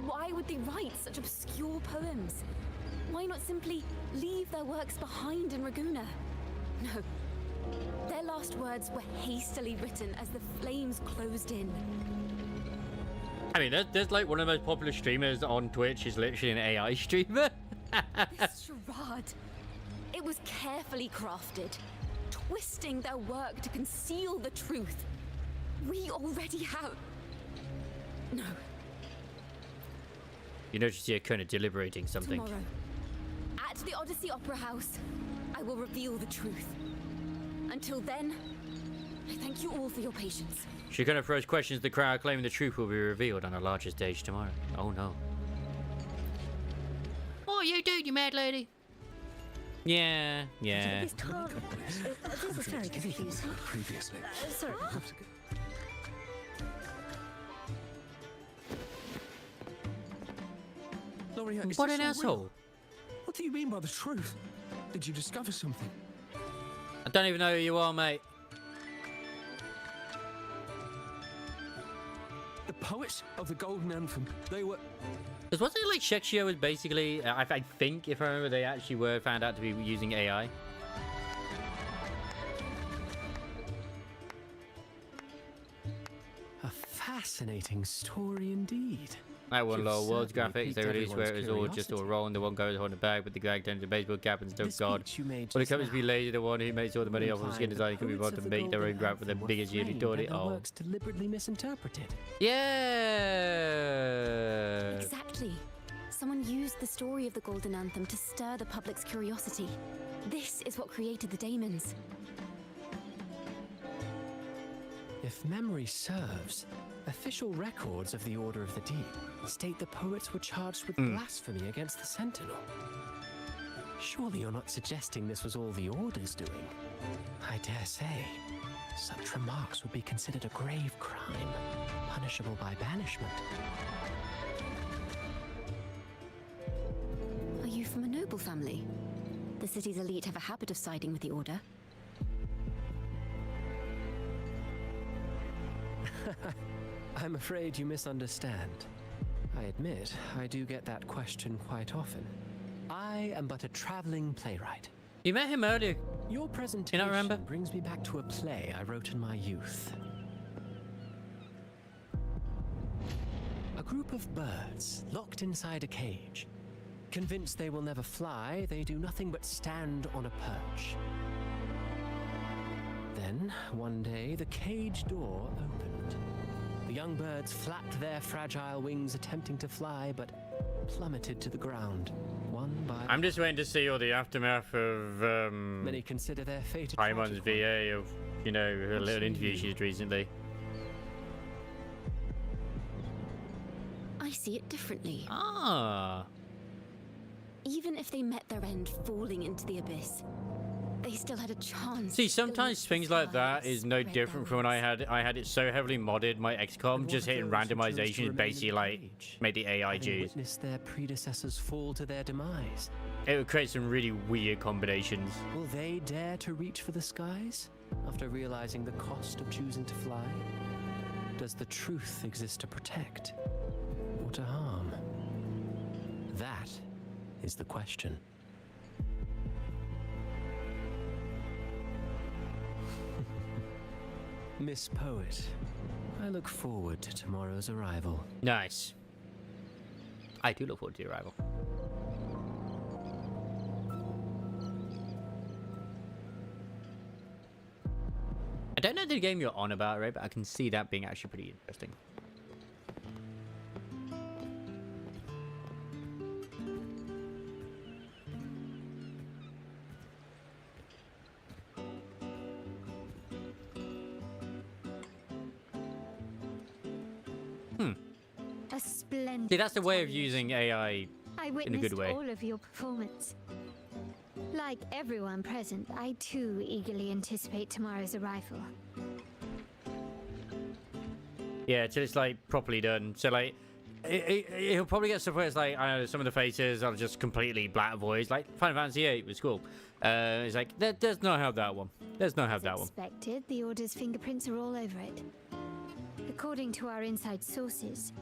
why would they write such obscure poems? Why not simply leave their works behind in Raguna? No. Their last words were hastily written as the flames closed in. I mean, there's like one of the most popular streamers on Twitch is literally an AI streamer. This charade. It was carefully crafted, twisting their work to conceal the truth. We already have... No. You notice here kind of deliberating something. Tomorrow, at the Odyssey Opera House, I will reveal the truth. Until then, I thank you all for your patience. She kind of throws questions to the crowd, claiming the truth will be revealed on a larger stage tomorrow. Oh no. What are you doing, you mad lady? Yeah. This is very confusing. Previously. Sorry. Gloria, is What this an all asshole. real? What do you mean by the truth? Did you discover something? I don't even know who you are, mate. The poets of the Golden Anthem, they were... Because wasn't it like Shekshio was basically, I think, if I remember, they actually were found out to be using AI? A fascinating story indeed. That one, You've lol. World's certainly graphics, piqued they released where it was everyone's all just all curiosity. rolling. The one goes on the bag with the gag turned to baseball cap and still The God. speech you made Well, it just comes to be now lazy, the one who makes all the money off of skin design could be Poets about of to the make their Golden own graph with the Anthem were biggest unit framed taught and it their all. works deliberately misinterpreted. Yeah. Exactly. Someone used the story of the Golden Anthem to stir the public's curiosity. This is what created the daemons. If memory serves, official records of the Order of the Deep state the poets were charged with blasphemy against the Sentinel. Surely you're not suggesting this was all the Order's doing? I dare say, such remarks would be considered a grave crime, punishable by banishment. Are you from a noble family? The city's elite have a habit of siding with the Order. I'm afraid you misunderstand. I admit, I do get that question quite often. I am but a traveling playwright. You met him earlier. Your presentation remember? brings me back to a play I wrote in my youth. A group of birds locked inside a cage. Convinced they will never fly, they do nothing but stand on a perch. Then, one day, the cage door opened. The young birds flapped their fragile wings attempting to fly, but plummeted to the ground, one by I'm just waiting to see all the aftermath of Many consider their fate a Paimon's tragic one. VA of, you know, her What's little your interview view? she did recently. I see it differently. Ah. Even if they met their end falling into the abyss, they still had a chance. See, to sometimes delete things the like that skies, is no red different from when I had it so heavily modded my XCOM, just hitting randomization basically like made the AI having juice. witnessed their predecessors fall to their demise. It would create some really weird combinations. Will they dare to reach for the skies after realizing the cost of choosing to fly? Does the truth exist to protect or to harm? That is the question. Miss Poet, I look forward to tomorrow's arrival. Nice. I do look forward to the arrival. I don't know the game you're on about, right? But I can see that being actually pretty interesting. A splendid. See, that's the way of using AI I in a witnessed good way. all of your performance. Like everyone present, I too eagerly anticipate tomorrow's arrival. Yeah, till it's like properly done. So like, he'll probably get stuff where it's like, I don't know, some of the faces are just completely black voids. Like Final Fantasy VIII was cool. It's like, there's not have that one. There's not have that one. Expected, the Order's fingerprints are all over it. According to our inside sources,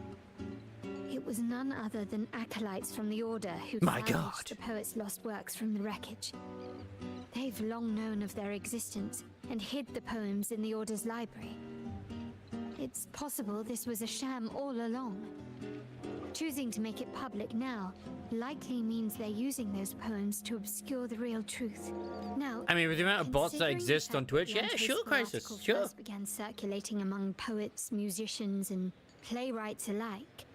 it was none other than acolytes from the Order who My salvaged God. the poet's lost works from the wreckage. They've long known of their existence and hid the poems in the Order's library. It's possible this was a sham all along. Choosing to make it public now likely means they're using those poems to obscure the real truth. Now, I mean, with the amount of bots that considering the exist on fact Twitch, the yeah, sure, untasteful Crisis, article sure. first began circulating among poets, musicians, and playwrights alike,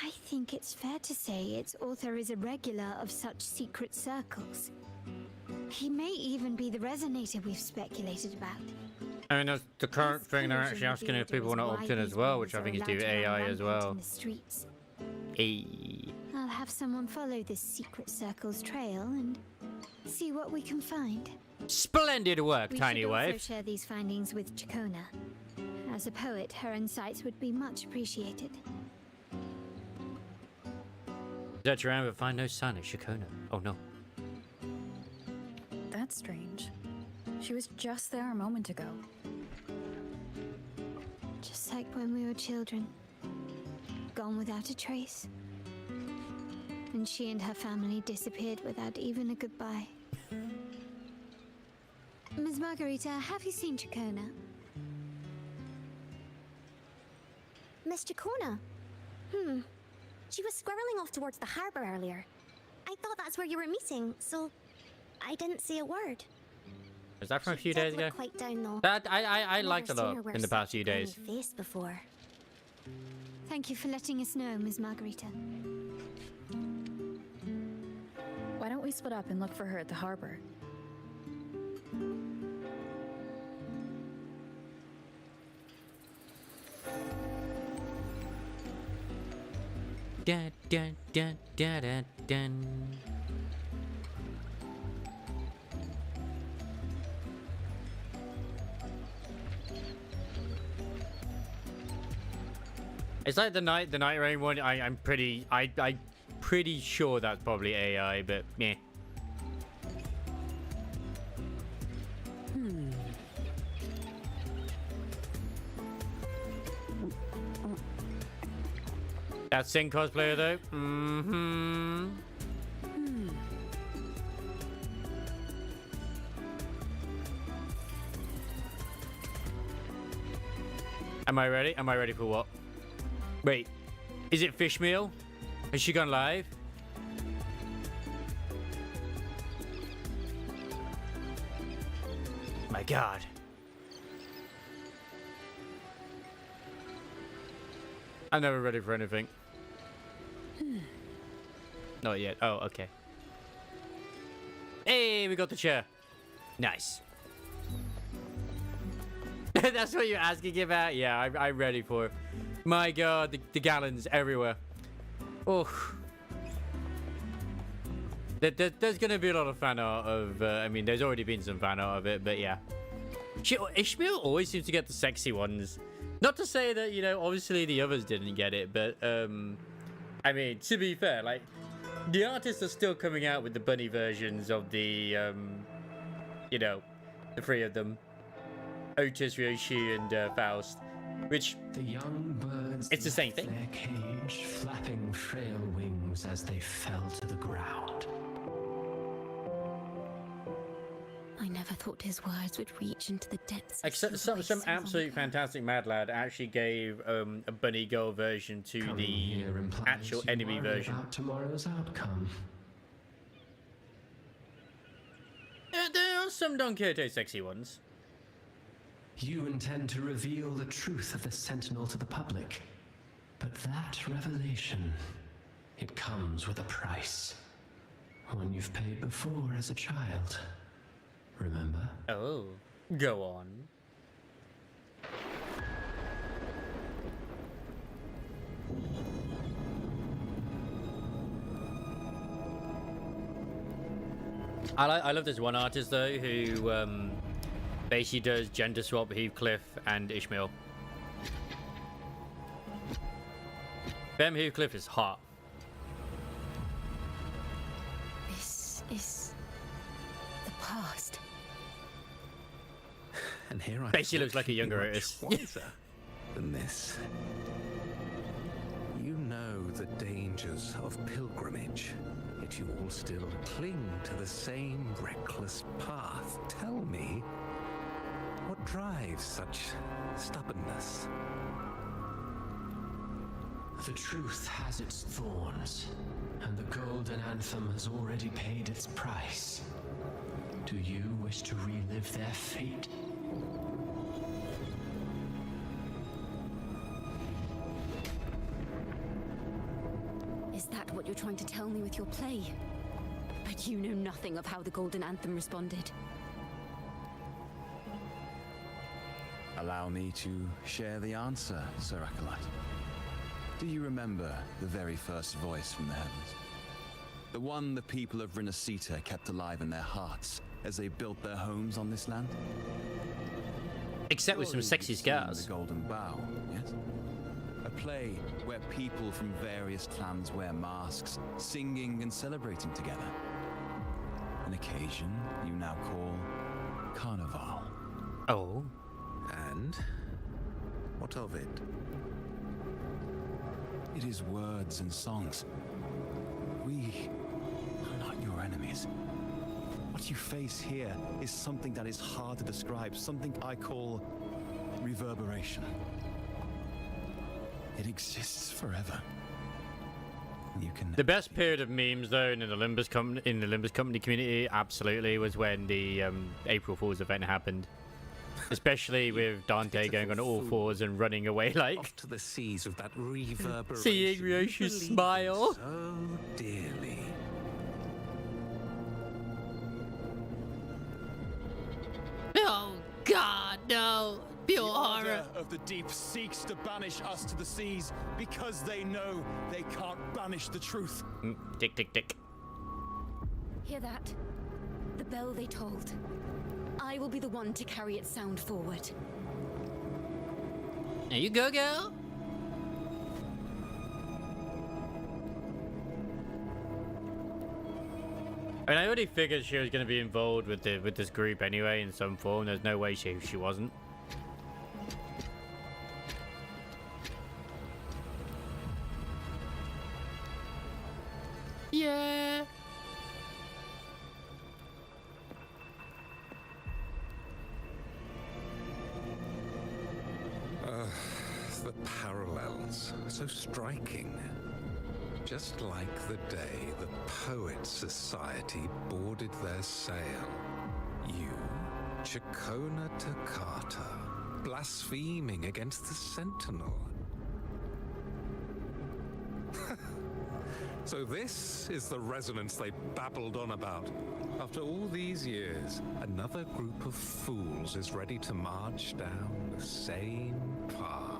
I think it's fair to say its author is a regular of such secret circles. He may even be the resonator we've speculated about. I mean, that's the current thing they're actually Collusion asking if with the people want to Order is opt in why as these well, ones which I are think is allowed do to run AI as rampant well. in the streets. Hey. I'll have someone follow this secret circle's trail and see what we can find. Splendid work, We Tiny should also Wave. share these findings with Chacona. As a poet, her insights would be much appreciated. Search around but find no sign of Shakona. Oh no. That's strange. She was just there a moment ago. Just like when we were children. Gone without a trace. And she and her family disappeared without even a goodbye. Ms. Margarita, have you seen Chacona? Mr. Kona? She was squirreling off towards the harbor earlier. I thought that's where you were meeting, so I didn't say a word. Was that from a She few did days ago? look quite down though. That I Never liked a seen lot her wear in the past such a few days. briny face before. Thank you for letting us know, Ms. Margarita. Why don't we split up and look for her at the harbor? Dun, dun, dun, dun, dun, dun. It's like the night rain one. I'm pretty sure that's probably AI, but yeah. That Sing cosplayer though. Mm-hmm. Am I ready? Am I ready for what? Wait, is it fish meal? Has she gone live? My God. I'm never ready for anything. Not yet. Oh, okay. Hey, we got the chair. Nice. That's what you're asking about? Yeah, I'm ready for it. My God, the gallons everywhere. Oh. There's going to be a lot of fan art of, I mean, there's already been some fan art of it, but yeah. Ishmael always seems to get the sexy ones. Not to say that, you know, obviously the others didn't get it, but, I mean, to be fair, like, the artists are still coming out with the bunny versions of the, you know, the three of them. Otis, Ryoshi, and Faust. Which, the young birds it's the same thing. Their cage, flapping frail wings as they fell to the ground. I never thought his words would reach into the depths. Like some absolute fantastic mad lad actually gave a bunny girl version to the actual enemy version. About tomorrow's outcome. There are some Don Quixote sexy ones. You intend to reveal the truth of the Sentinel to the public. But that revelation, it comes with a price. One you've paid before as a child. Remember? Oh, go on. I love this one artist though who basically does gender swap Heathcliff and Ishmael. Them Heathcliff is hot. This is the past. And here I basically looks like a younger Otis. Wiser than this. You know the dangers of pilgrimage, yet you all still cling to the same reckless path. Tell me, what drives such stubbornness? The truth has its thorns, and the golden anthem has already paid its price. Do you wish to relive their fate? Is that what you're trying to tell me with your play? But you know nothing of how the golden anthem responded. Allow me to share the answer, Sir Acolyte. Do you remember the very first voice from the heavens? The one the people of Rinascita kept alive in their hearts as they built their homes on this land? Except with some sexy scars. The Golden Bough, yes? A play where people from various clans wear masks, singing and celebrating together. An occasion you now call Carnival. Oh. And what of it? It is words and songs. We are not your enemies. What you face here is something that is hard to describe, something I call reverberation. It exists forever. You can the best period of memes though in the Limbus Company community absolutely was when the April Fool's event happened. Especially with Dante going on all fours and running away like off to the seas with that reverberation. Seeing Ryoshi's smile so dearly. Oh God, no! Pure horror. Of the deep seeks to banish us to the seas because they know they can't banish the truth. Tick, tick, tick. Hear that? The bell they tolled. I will be the one to carry its sound forward. There you go, girl. I mean, I already figured she was going to be involved with this group anyway in some form. There's no way she wasn't. Yeah. The parallels, so striking. Just like the day the Poets Society boarded their sail. You, Chacona Toccata, blaspheming against the Sentinel. So this is the resonance they babbled on about. After all these years, another group of fools is ready to march down the same path.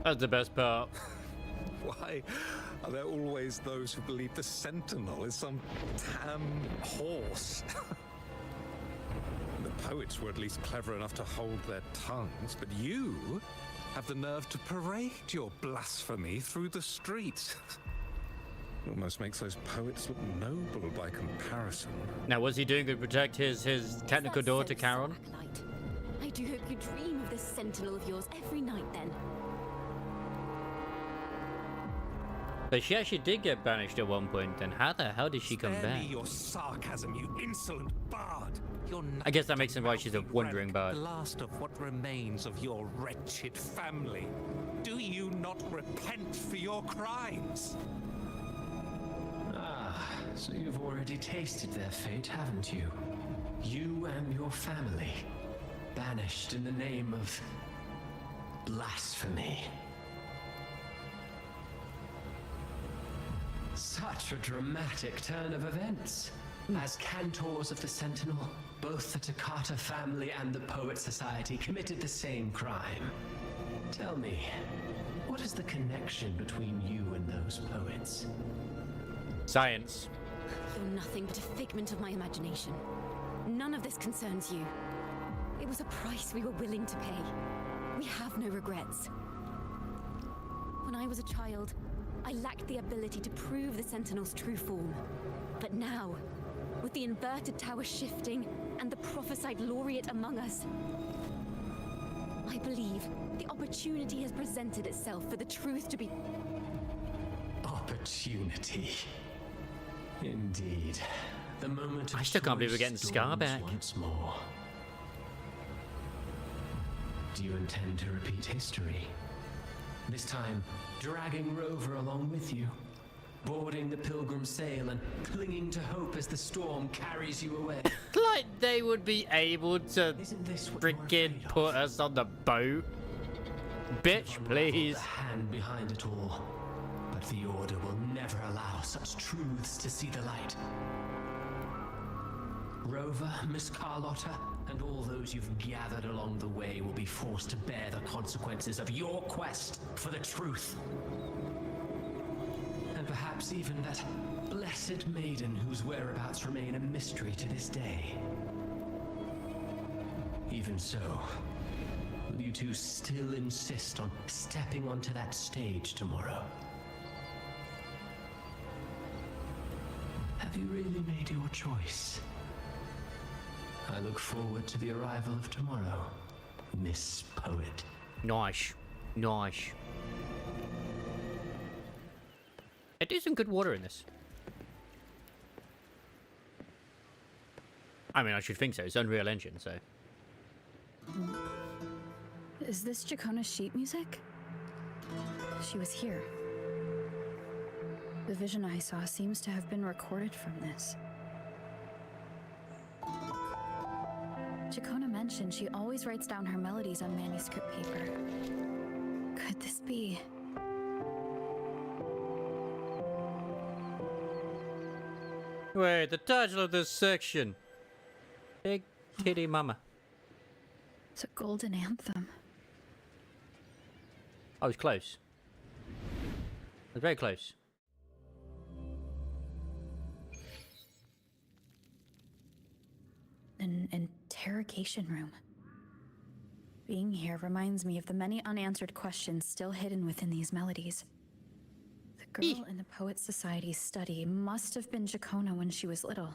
That's the best part. Why are there always those who believe the Sentinel is some damn horse? The poets were at least clever enough to hold their tongues, but you have the nerve to parade your blasphemy through the streets. Almost makes those poets look noble by comparison. Now, what's he doing to protect his technical daughter, Karen? Acolyte? I do hope you dream of this sentinel of yours every night then. But she actually did get banished at one point, then how the hell did she come Spare back? me your sarcasm, you insolent bard. You're I guess that makes sense why she's a wandering bard. The last of what remains of your wretched family. Do you not repent for your crimes? Ah, so you've already tasted their fate, haven't you? You and your family, banished in the name of blasphemy. Such a dramatic turn of events. As cantors of the Sentinel, both the Takata family and the Poet Society committed the same crime. Tell me, what is the connection between you and those poets? Science. You're nothing but a figment of my imagination. None of this concerns you. It was a price we were willing to pay. We have no regrets. When I was a child, I lacked the ability to prove the Sentinel's true form. But now, with the inverted tower shifting and the prophesied laureate among us, I believe the opportunity has presented itself for the truth to be... Opportunity. Indeed. The moment of I still can't believe we're getting Scar dawns back. once more. Do you intend to repeat history? This time, dragging Rover along with you, boarding the pilgrim sail and clinging to hope as the storm carries you away. Like they would be able to freaking put us on the boat. Bitch, please. The hand behind it all. But the Order will never allow such truths to see the light. Rover, Miss Carlotta, and all those you've gathered along the way will be forced to bear the consequences of your quest for the truth. And perhaps even that blessed maiden whose whereabouts remain a mystery to this day. Even so, will you two still insist on stepping onto that stage tomorrow? Have you really made your choice? I look forward to the arrival of tomorrow, Miss Poet. Nice. Nice. It is some good water in this. I mean, I should think so. It's Unreal Engine, so. Is this Jacona's sheet music? She was here. The vision I saw seems to have been recorded from this. Jacona mentioned she always writes down her melodies on manuscript paper. Could this be? Wait, the title of this section. Big Titty Mama. It's a golden anthem. I was close. I was very close. An interrogation room. Being here reminds me of the many unanswered questions still hidden within these melodies. The girl in the Poets Society's study must have been Jacona when she was little.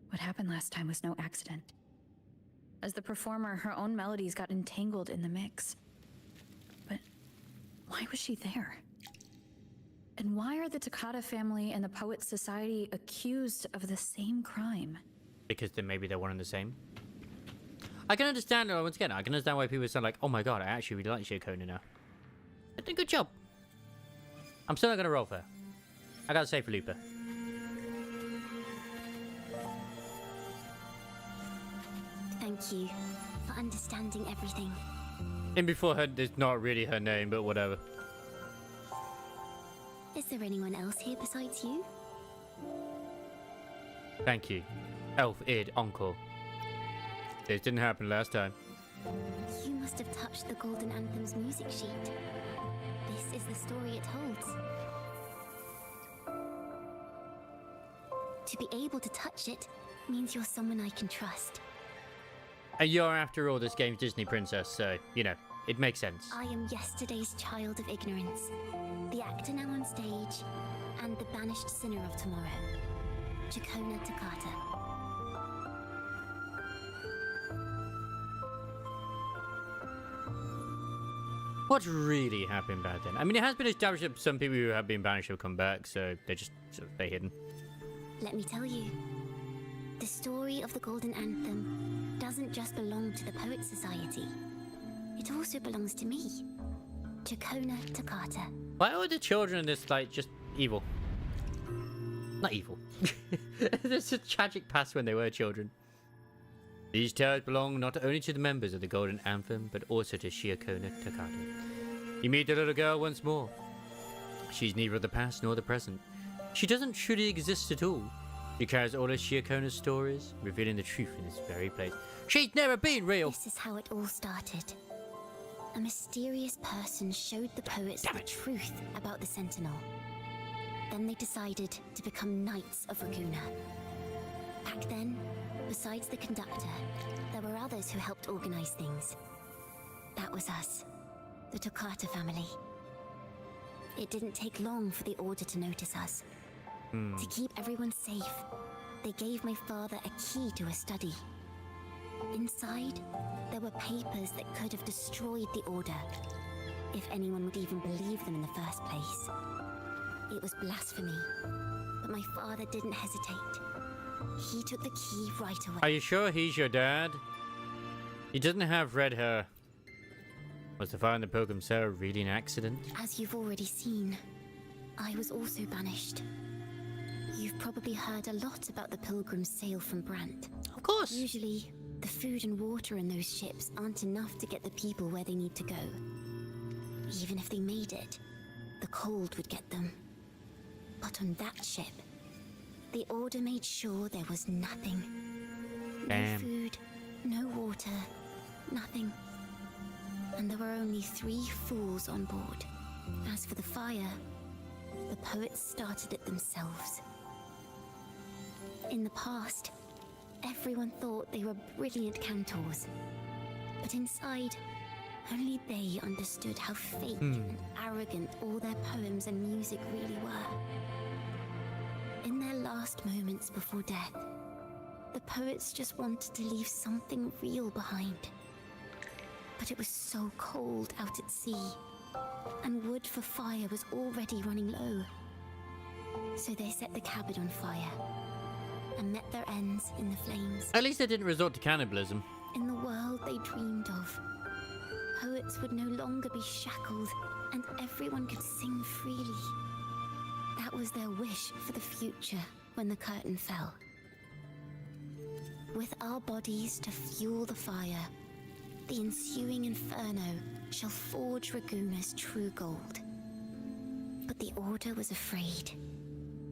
What happened last time was no accident. As the performer, her own melodies got entangled in the mix. But why was she there? And why are the Takata family and the Poets Society accused of the same crime? Because then maybe they're one and the same. I can understand, once again, I can understand why people say like, oh my god, I actually really like Jacona now. They did a good job. I'm still not going to roll for her. I gotta say for Looper. Thank you for understanding everything. In before her, it's not really her name, but whatever. Is there anyone else here besides you? Thank you. Elf, Id, Encore. This didn't happen last time. You must have touched the Golden Anthem's music sheet. This is the story it holds. To be able to touch it means you're someone I can trust. And you're, after all, this game's Disney princess, so, you know, it makes sense. I am yesterday's child of ignorance, the actor now on stage, and the banished sinner of tomorrow, Chakona Takata. What really happened back then? I mean, it has been established that some people who have been banished have come back, so they just sort of stay hidden. Let me tell you, the story of the Golden Anthem doesn't just belong to the Poets Society. It also belongs to me, Chakona Takata. Why are the children in this, like, just evil? Not evil. There's a tragic past when they were children. These tales belong not only to the members of the Golden Anthem, but also to Chakona Takata. You meet the little girl once more. She's neither of the past nor the present. She doesn't truly exist at all. She carries all of Chakona's stories, revealing the truth in this very place. She's never been real! This is how it all started. A mysterious person showed the poets the truth about the Sentinel. Then they decided to become Knights of Raguna. Back then, besides the conductor, there were others who helped organize things. That was us, the Takata family. It didn't take long for the Order to notice us. To keep everyone safe, they gave my father a key to a study. Inside, there were papers that could have destroyed the Order, if anyone would even believe them in the first place. It was blasphemy, but my father didn't hesitate. He took the key right away. Are you sure he's your dad? He doesn't have red hair. Was the fire in the Pilgrim Cell really an accident? As you've already seen, I was also banished. You've probably heard a lot about the Pilgrim's sail from Brant. Of course. Usually, the food and water in those ships aren't enough to get the people where they need to go. Even if they made it, the cold would get them. But on that ship, the Order made sure there was nothing. Damn. No food, no water, nothing. And there were only 3 fools on board. As for the fire, the poets started it themselves. In the past, everyone thought they were brilliant cantors. But inside, only they understood how fake and arrogant all their poems and music really were. In their last moments before death, the poets just wanted to leave something real behind. But it was so cold out at sea, and wood for fire was already running low. So they set the cabin on fire, and met their ends in the flames. At least they didn't resort to cannibalism. In the world they dreamed of, poets would no longer be shackled, and everyone could sing freely. That was their wish for the future when the curtain fell. With our bodies to fuel the fire, the ensuing inferno shall forge Raguna's true gold. But the Order was afraid.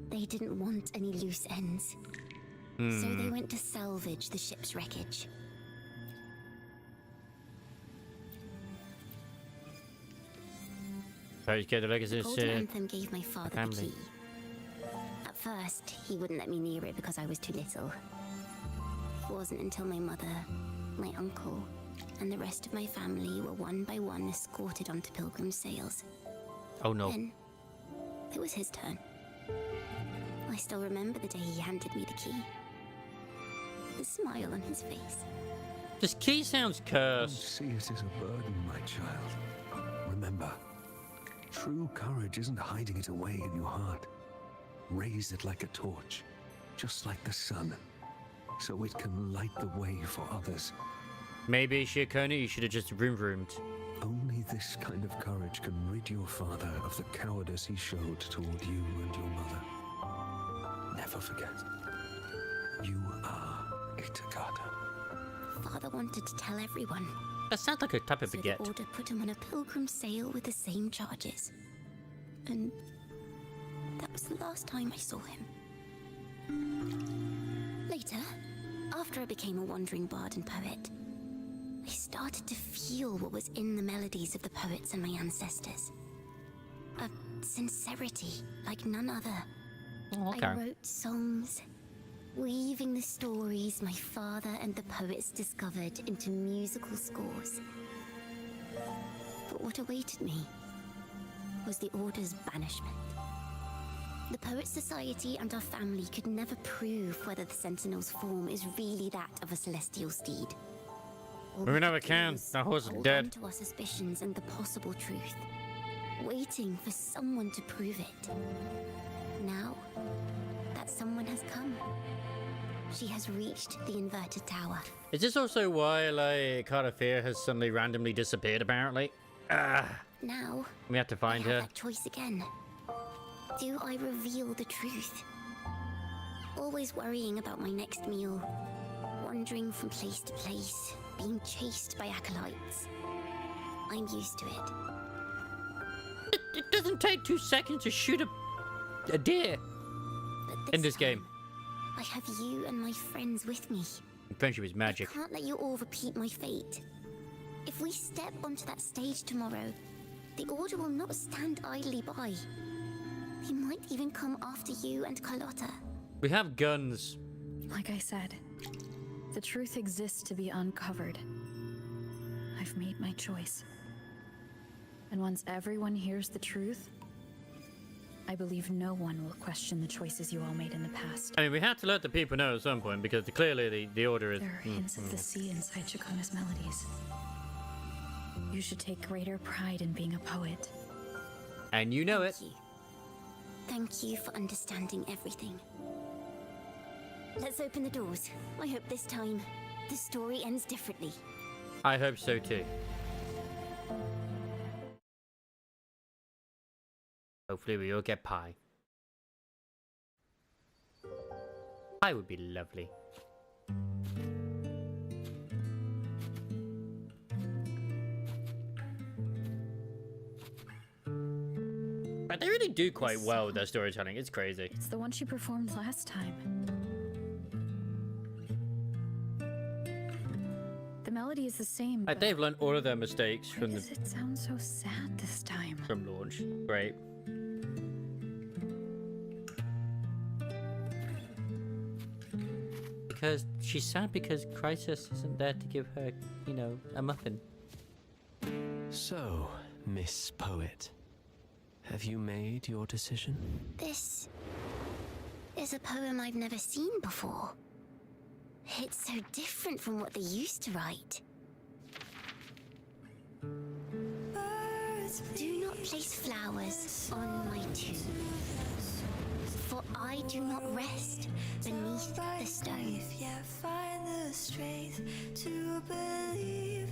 They didn't want any loose ends. So they went to salvage the ship's wreckage. The Golden Anthem gave my father the key. At first, he wouldn't let me near it because I was too little. It wasn't until my mother, my uncle, and the rest of my family were one by one escorted onto Pilgrim's sails. Oh no. Then, it was his turn. I still remember the day he handed me the key. The smile on his face. This key sounds cursed. Don't see it as a burden, my child. Remember, true courage isn't hiding it away in your heart. Raise it like a torch, just like the sun, so it can light the way for others. Maybe, Chakona, you should have just vroom-vroomed. Only this kind of courage can rid your father of the cowardice he showed toward you and your mother. Never forget, you are a Takata. Father wanted to tell everyone. That sounds like a type of So baguette. the Order put him on a pilgrim sail with the same charges. And that was the last time I saw him. Later, after I became a wandering bard and poet, I started to feel what was in the melodies of the poets and my ancestors. A sincerity like none other. Okay. I wrote songs, weaving the stories my father and the poets discovered into musical scores. But what awaited me was the Order's banishment. The Poets Society and our family could never prove whether the Sentinel's form is really that of a celestial steed. All We never could do can. was That horse is hold dead. on to our suspicions and the possible truth, waiting for someone to prove it. Now, that someone has come. She has reached the inverted tower. Is this also why, like, Carter has suddenly randomly disappeared, apparently? Now, We have to find I have her. that choice again. Do I reveal the truth? Always worrying about my next meal, wandering from place to place, being chased by acolytes. I'm used to it. It doesn't take 2 seconds to shoot a deer But in this time, game. I have you and my friends with me. Friendship is magic. I can't let you all repeat my fate. If we step onto that stage tomorrow, the Order will not stand idly by. They might even come after you and Carlotta. We have guns. Like I said, the truth exists to be uncovered. I've made my choice. And once everyone hears the truth, I believe no one will question the choices you all made in the past. I mean, we have to let the people know at some point because clearly the Order is... There are hints of the sea inside Chacona's melodies. You should take greater pride in being a poet. And you know it. Thank you. Thank you for understanding everything. Let's open the doors. I hope this time the story ends differently. I hope so too. Hopefully we all get pie. Pie would be lovely. But they really do quite well with their storytelling. It's crazy. It's the one she performed last time. The melody is the same, Like, but they've learned all of their mistakes why from does it sound so sad this time? from launch. Great. Because she's sad because Crisis isn't there to give her, you know, a muffin. So, Miss Poet, have you made your decision? This is a poem I've never seen before. It's so different from what they used to write. Do not place flowers on my tomb, for I do not rest beneath the stone. Find the strength to believe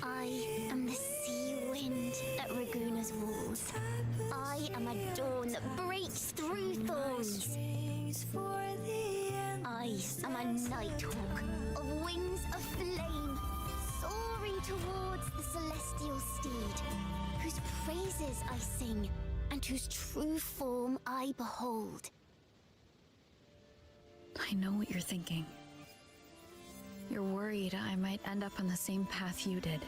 I am the sea wind at Raguna's walls. I am a dawn that breaks through thorns. I am a nighthawk of wings of flame, soaring towards the celestial steed, whose praises I sing and whose true form I behold. I know what you're thinking. You're worried I might end up on the same path you did.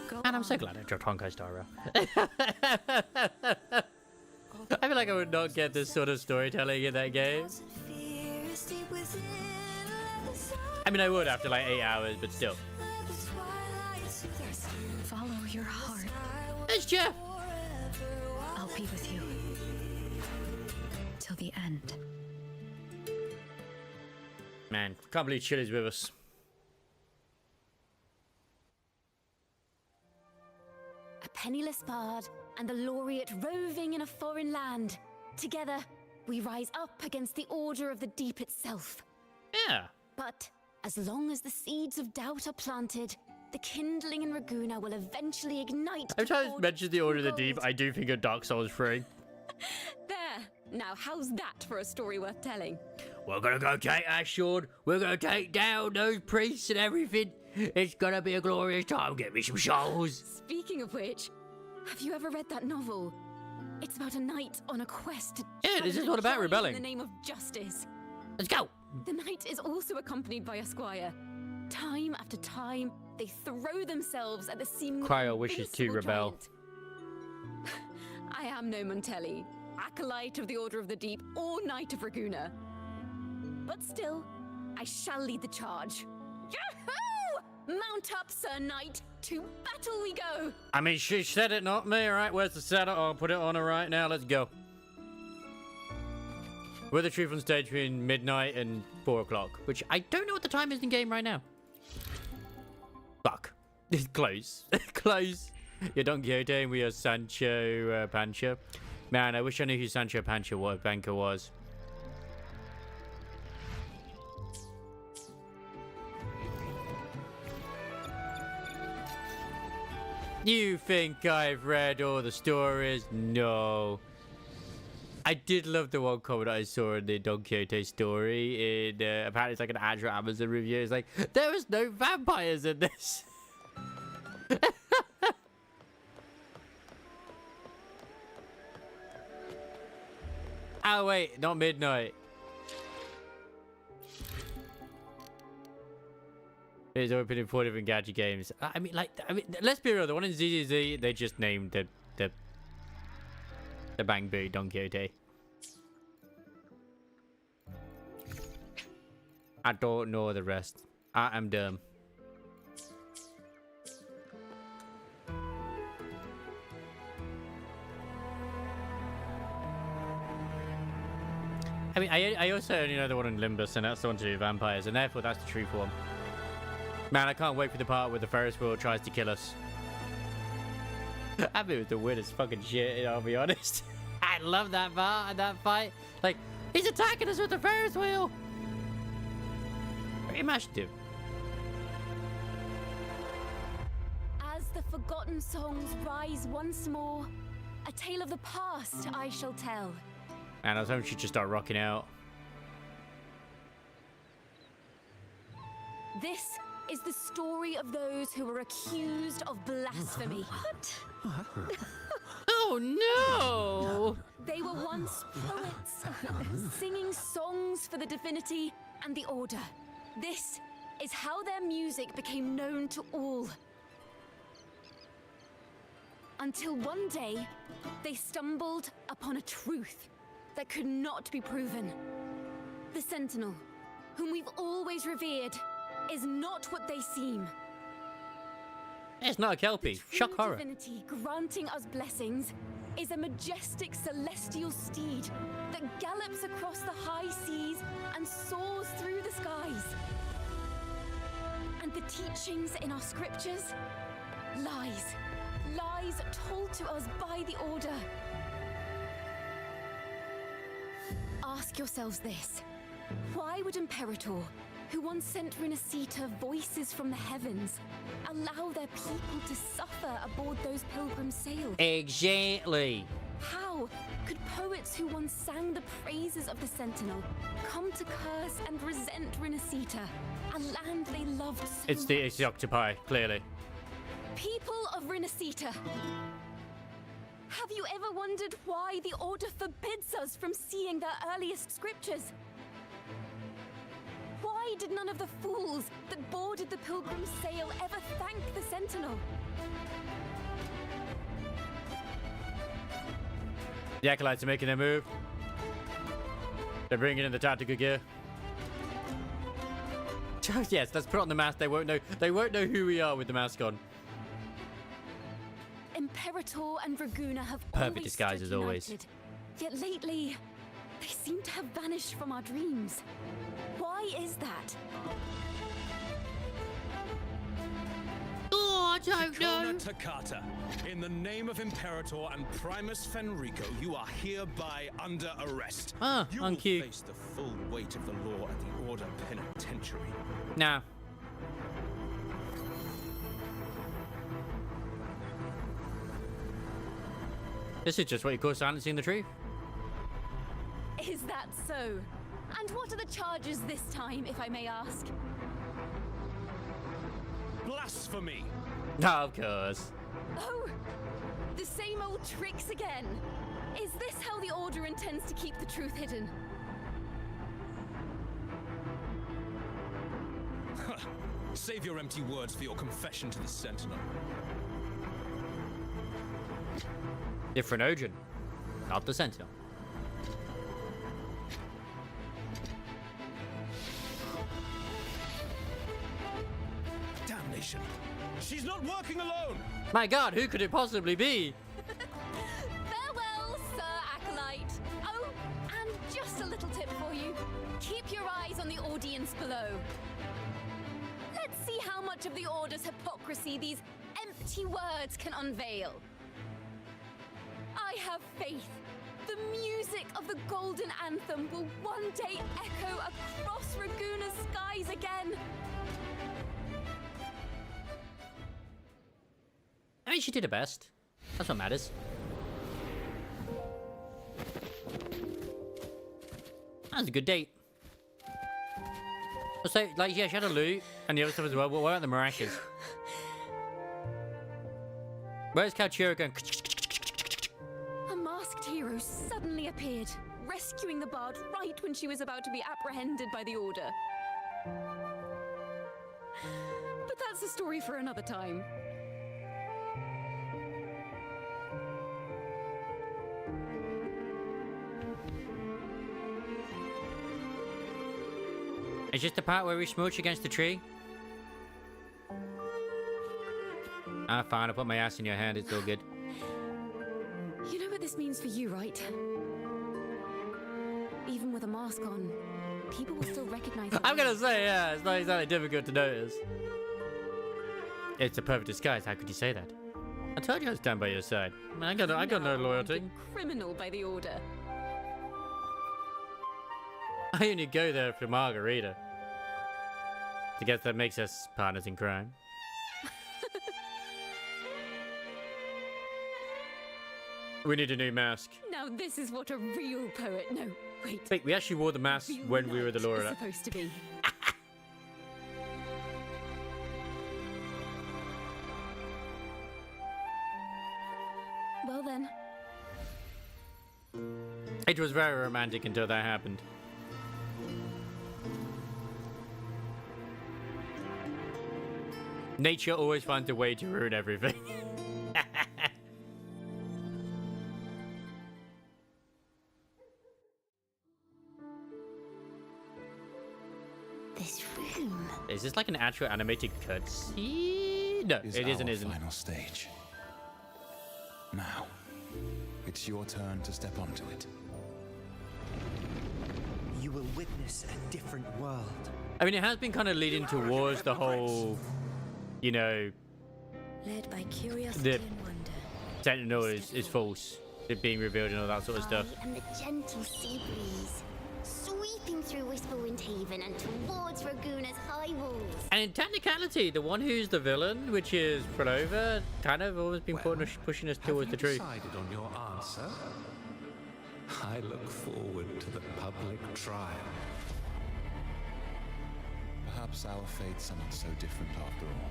Go And I'm so on. glad I dropped Honkai Star Rail. I feel like I would not get this sort of storytelling in that game. I mean, I would after like 8 hours, but still. Follow your heart. It's Jeff! I'll be with you. Till the end. Man, can't believe Chili's with us. A penniless bard and the laureate roving in a foreign land. Together, we rise up against the Order of the Deep itself. Yeah. But as long as the seeds of doubt are planted, the kindling in Raguna will eventually ignite. Every time I mention the Order of the Deep, I do think of Dark Souls 3. There! Now, how's that for a story worth telling? We're gonna go take that sword. We're gonna take down those priests and everything. It's gonna be a glorious time. Get me some souls. Speaking of which, have you ever read that novel? It's about a knight on a quest to Yeah, this is challenge all about giants rebelling. in the name of justice. Let's go. The knight is also accompanied by a squire. Time after time, they throw themselves at the seeming Cryo wishes to invincible rebel. giant. I am no Montelli, acolyte of the Order of the Deep or Knight of Raguna. But still, I shall lead the charge. Yahoo! Mount up, Sir Knight. To battle we go. I mean, she said it, not me. All right, where's the saddle? I'll put it on her right now. Let's go. We're the truth on stage between midnight and 4 o'clock, which I don't know what the time is in game right now. Fuck. It's close. Close. You're Don Quixote and we are Sancho Pancha. Man, I wish I knew who Sancho Pancha Banca was. You think I've read all the stories? No. I did love the one comment I saw in the Don Quixote story. Apparently it's like an actual Amazon review. It's like, there was no vampires in this. Oh wait, not midnight. It's open in 4 different gadget games. I mean, let's be real. The one in ZZZ, they just named the Bang Boo Don Quixote. I don't know the rest. I am dumb. I mean, I also only know the one in Limbus, and that's the one to do with vampires, and therefore that's the truth one. Man, I can't wait for the part where the Ferris wheel tries to kill us. That bit was the weirdest fucking shit, I'll be honest. I love that part and that fight. Like, he's attacking us with the Ferris wheel. Very imaginative. As the forgotten songs rise once more, a tale of the past I shall tell. And I was hoping she'd just start rocking out. This is the story of those who were accused of blasphemy. Oh no! They were once poets, singing songs for the divinity and the order. This is how their music became known to all. Until one day, they stumbled upon a truth that could not be proven. The Sentinel, whom we've always revered, is not what they seem. It's not a Kelpie. Shock horror. Divinity granting us blessings is a majestic celestial steed that gallops across the high seas and soars through the skies. And the teachings in our scriptures? Lies. Lies told to us by the Order. Ask yourselves this. Why would Imperator, who once sent Renacita voices from the heavens, allow their people to suffer aboard those pilgrim sails? Exactly. How could poets who once sang the praises of the Sentinel come to curse and resent Renacita, a land they loved so It's the octopi, clearly. People of Renacita, have you ever wondered why the Order forbids us from seeing their earliest scriptures? Why did none of the fools that boarded the pilgrim's sail ever thank the Sentinel? The acolytes are making their move. They're bringing in the tactical gear. Yes, let's put on the mask. They won't know. They won't know who we are with the mask on. Imperator and Raguna have Perfect always disguise stood as always. united. Yet lately, they seem to have vanished from our dreams. Why is that? Oh, I don't know. Takata, in the name of Imperator and Primus Fenrico, you are hereby under arrest. You will face the full weight of the law at the Order Penitentiary. Nah. This is just what you call silencing the truth. Is that so? And what are the charges this time, if I may ask? Blasphemy! No, of course. Oh, the same old tricks again. Is this how the Order intends to keep the truth hidden? Save your empty words for your confession to the Sentinel. Different Ojin, not the Sentinel. Damnation! She's not working alone! My God, who could it possibly be? Farewell, Sir Acolyte. Oh, and just a little tip for you. Keep your eyes on the audience below. Let's see how much of the Order's hypocrisy these empty words can unveil. I have faith. The music of the Golden Anthem will one day echo across Raguna's skies again. I mean, she did her best. That's what matters. That was a good date. Also, like, yeah, she had a loot and the other stuff as well. But what about the maracas? Where's Kalchiro going? A masked hero suddenly appeared, rescuing the bard right when she was about to be apprehended by the Order. But that's a story for another time. It's just the part where we smooch against the tree. Ah, fine. I'll put my ass in your hand. It's all good. You know what this means for you, right? Even with a mask on, people will still recognize you. I'm gonna say, yeah, it's not exactly difficult to notice. It's a perfect disguise. How could you say that? I told you I was stand by your side. I got no loyalty. Criminal by the Order. I only go there for margarita. I guess that makes us partners in crime. We need a new mask. Now this is what a real poet. No, wait. Wait, we actually wore the mask when we were the Laura. Supposed to be. Well then. It was very romantic until that happened. Nature always finds a way to ruin everything. This room. Is this like an actual animated cutscene? No, it isn't. Final stage. Now, it's your turn to step onto it. You will witness a different world. I mean, it has been kind of leading towards the whole, you know, Led by curiosity and wonder. Sentinel is false. It being revealed and all that sort of stuff. And the gentle sea breeze, sweeping through Whisperwind Haven and towards Raguna's high walls. And in technicality, the one who's the villain, which is Prolova, kind of always been pushing us towards the truth. Have you decided on your answer? I look forward to the public trial. Perhaps our fates are not so different after all.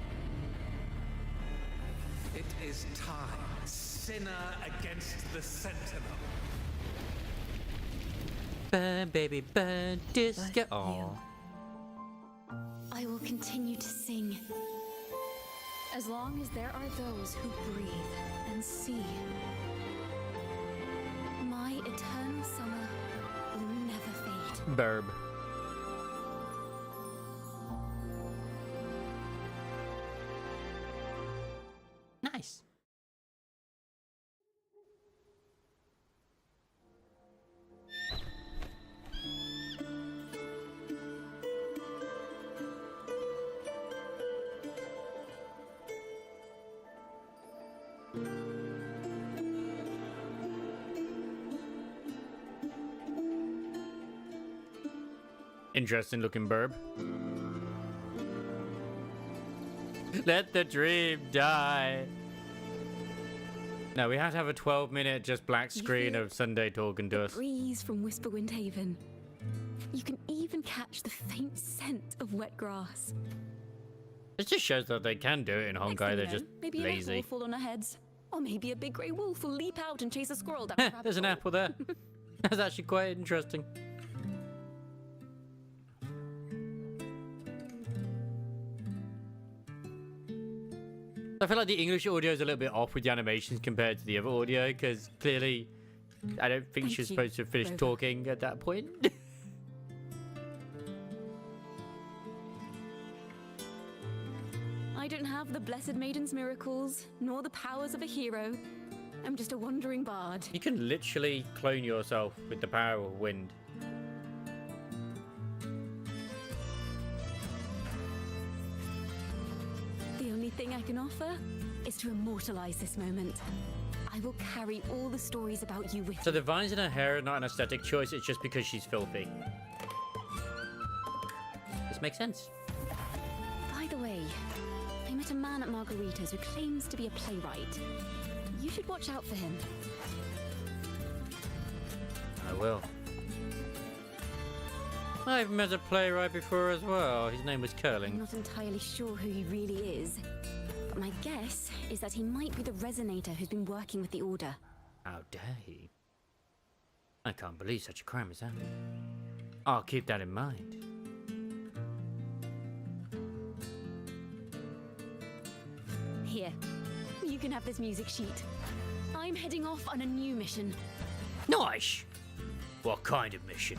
It is time. Sinner against the Sentinel. Burn, baby, burn, disco. Aww. I will continue to sing. As long as there are those who breathe and see. My eternal summer will never fade. Burb. Nice. Interesting looking burb. Let the dream die. No, we have to have a 12-minute just black screen of Sunday talking to us. Breeze from Whisperwind Haven. You can even catch the faint scent of wet grass. It just shows that they can do it in Honkai. They're just maybe lazy. an apple will fall on our heads. Or maybe a big grey wolf will leap out and chase a squirrel down the rabbit There's an hole. apple there. That's actually quite interesting. I feel like the English audio is a little bit off with the animations compared to the other audio, because clearly I don't think she's supposed to finish talking at that point. I don't have the Blessed Maiden's miracles, nor the powers of a hero. I'm just a wandering bard. You can literally clone yourself with the power of wind. The only thing I can offer is to immortalize this moment. I will carry all the stories about you with So the vines in her hair are not an aesthetic choice, it's just because she's filthy. This makes sense. By the way, I met a man at Margarita's who claims to be a playwright. You should watch out for him. I will. I've met a playwright before as well. His name was I'm Curling. not entirely sure who he really is, but my guess is that he might be the resonator who's been working with the Order. How dare he? I can't believe such a crime is happening. I'll keep that in mind. Here, you can have this music sheet. I'm heading off on a new mission. Nice! What kind of mission?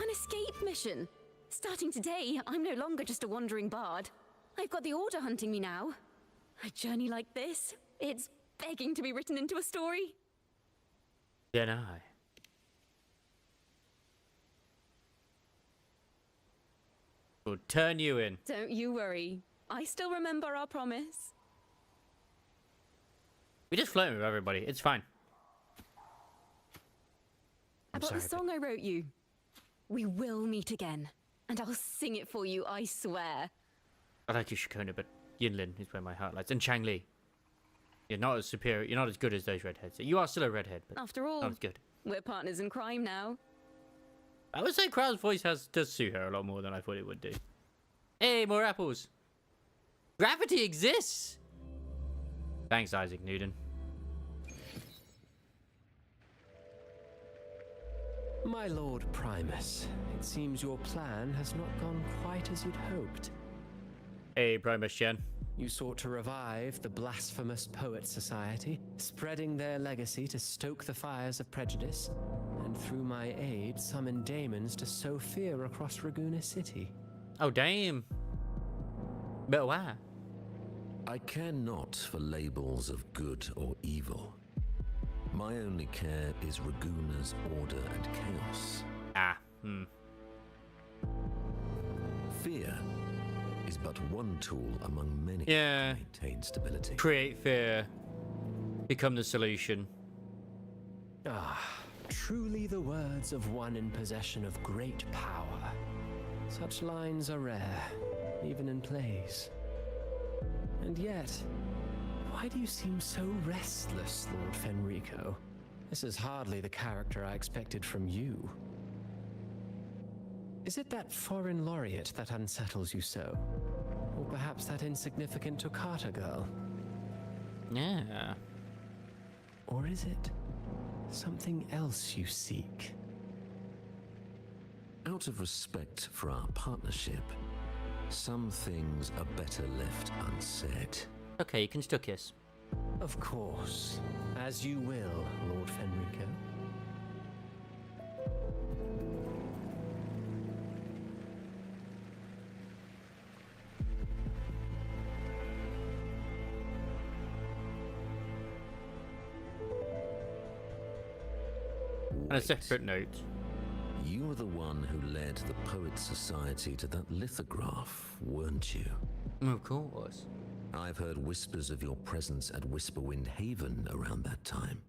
An escape mission. Starting today, I'm no longer just a wandering bard. I've got the Order hunting me now. A journey like this, it's begging to be written into a story. Then I. Will turn you in. Don't you worry. I still remember our promise. We just flirting with everybody. It's fine. I got the song I wrote you. We will meet again. And I'll sing it for you, I swear. I like you, Shakona, but Yinlin is where my heart lies. And Chang Li. You're not as superior. You're not as good as those redheads. You are still a redhead, but After all, not as good. we're partners in crime now. I would say Crowd's voice does suit her a lot more than I thought it would do. Hey, more apples. Gravity exists. Thanks, Isaac Newton. My Lord Primus, it seems your plan has not gone quite as you'd hoped. Hey, Primus Chen. You sought to revive the Blasphemous Poets Society, spreading their legacy to stoke the fires of prejudice, and through my aid summon daemons to sow fear across Raguna City. Oh, damn. But why? I care not for labels of good or evil. My only care is Raguna's order and chaos. Fear is but one tool among many to maintain stability. Create fear. Become the solution. Truly the words of one in possession of great power. Such lines are rare, even in plays. And yet, why do you seem so restless, Lord Fenrico? This is hardly the character I expected from you. Is it that foreign laureate that unsettles you so? Or perhaps that insignificant Toccata girl? Yeah. Or is it something else you seek? Out of respect for our partnership, some things are better left unsaid. Okay, you can still kiss. Of course. As you will, Lord Fenrico. On a separate note. You were the one who led the Poets Society to that lithograph, weren't you? Of course. I've heard whispers of your presence at Whisperwind Haven around that time.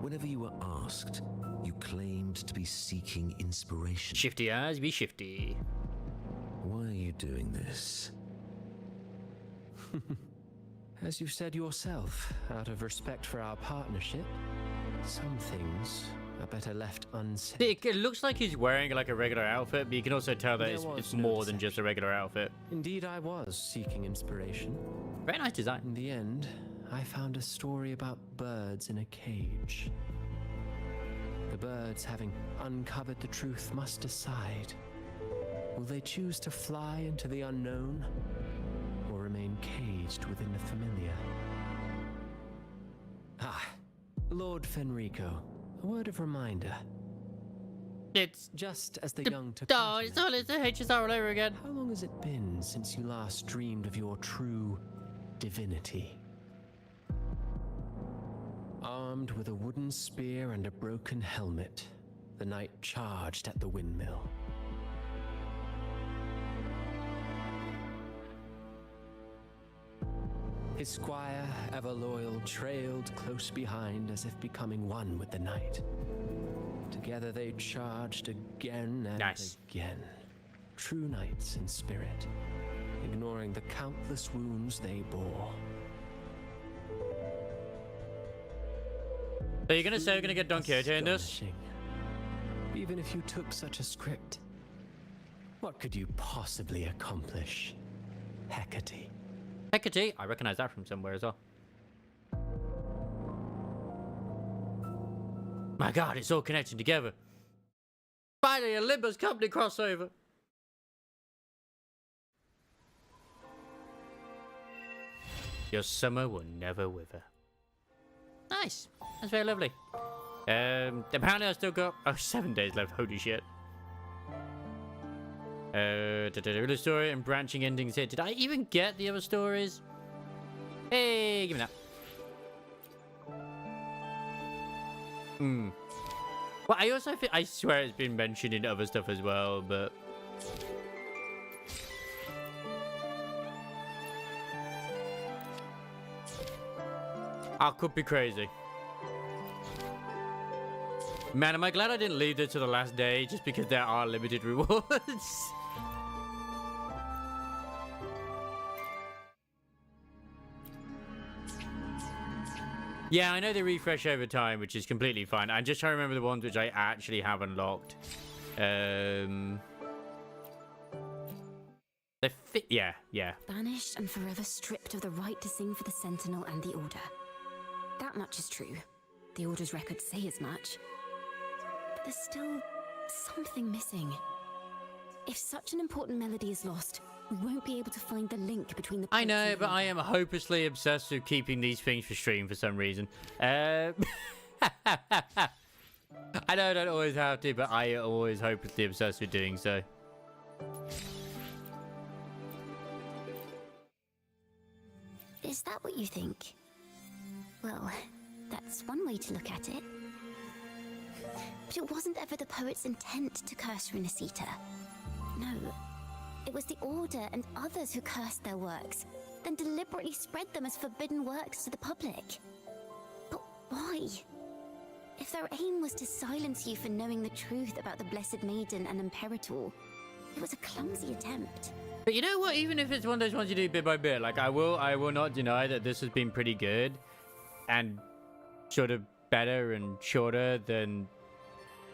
Whenever you were asked, you claimed to be seeking inspiration. Shifty eyes, be shifty. Why are you doing this? As you said yourself, out of respect for our partnership, some things are better left unsaid. It looks like he's wearing like a regular outfit, but you can also tell that it's more than just a regular outfit. Indeed, I was seeking inspiration. Very nice design. In the end, I found a story about birds in a cage. The birds, having uncovered the truth, must decide. Will they choose to fly into the unknown, or remain caged within the familiar? Ah, Lord Fenrico, a word of reminder. It's just as the young took. Oh, it's the HSR all over again. How long has it been since you last dreamed of your true divinity? Armed with a wooden spear and a broken helmet, the knight charged at the windmill. His squire, ever loyal, trailed close behind as if becoming one with the knight. Together they charged again and again. True knights in spirit, ignoring the countless wounds they bore. So you're gonna say we're gonna get Don Quixote in this? Even if you took such a script, what could you possibly accomplish? Hecate. Hecate? I recognize that from somewhere as well. My god, it's all connecting together. Finally, a Olympus company crossover. Your summer will never wither. Nice. That's very lovely. Apparently I still got 7 days left. Holy shit. The story and branching endings here. Did I even get the other stories? Hey, give me that. Well, I also think, I swear it's been mentioned in other stuff as well, but I could be crazy. Man, am I glad I didn't leave it to the last day just because there are limited rewards. Yeah, I know they refresh over time, which is completely fine. I'm just trying to remember the ones which I actually have unlocked. Yeah. Banished and forever stripped of the right to sing for the Sentinel and the Order. That much is true. The Order's records say as much. But there's still something missing. If such an important melody is lost, we won't be able to find the link between the... I know, but I am hopelessly obsessed with keeping these things for stream for some reason. I know I don't always have to, but I am always hopelessly obsessed with doing so. Is that what you think? Well, that's one way to look at it. But it wasn't ever the poet's intent to curse Renacita. No. It was the Order and others who cursed their works, then deliberately spread them as forbidden works to the public. But why? If their aim was to silence you for knowing the truth about the Blessed Maiden and Imperator, it was a clumsy attempt. But you know what? Even if it's one of those ones you do bit by bit, like I will not deny that this has been pretty good, and sort of better and shorter than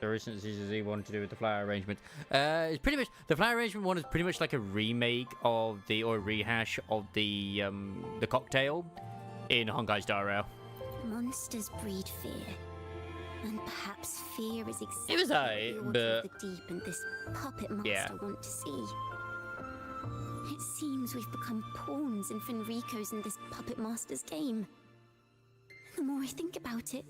the recent seasons he wanted to do with the flower arrangement. It's pretty much the flower arrangement one is pretty much like a remake of the or rehash of the cocktail in Honkai Star Rail. Monsters breed fear, and perhaps fear is exactly it was what but the deep and this puppet master want to see. It seems we've become pawns in Fenrico's and this puppet master's game. The more I think about it,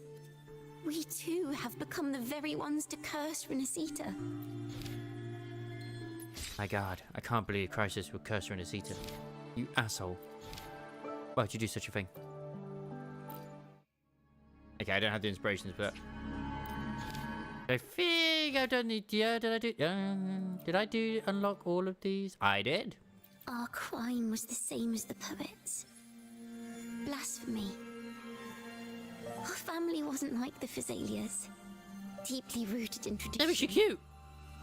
we too have become the very ones to curse Renacita. My god, I can't believe Crisis would curse Renacita. You asshole. Why would you do such a thing? Okay, I don't have the inspirations for that. I think I've done it. Yeah, did I do unlock all of these? I did. Our crime was the same as the poets. Blasphemy. Our family wasn't like the Phyzalias, deeply rooted in tradition. Was she cute?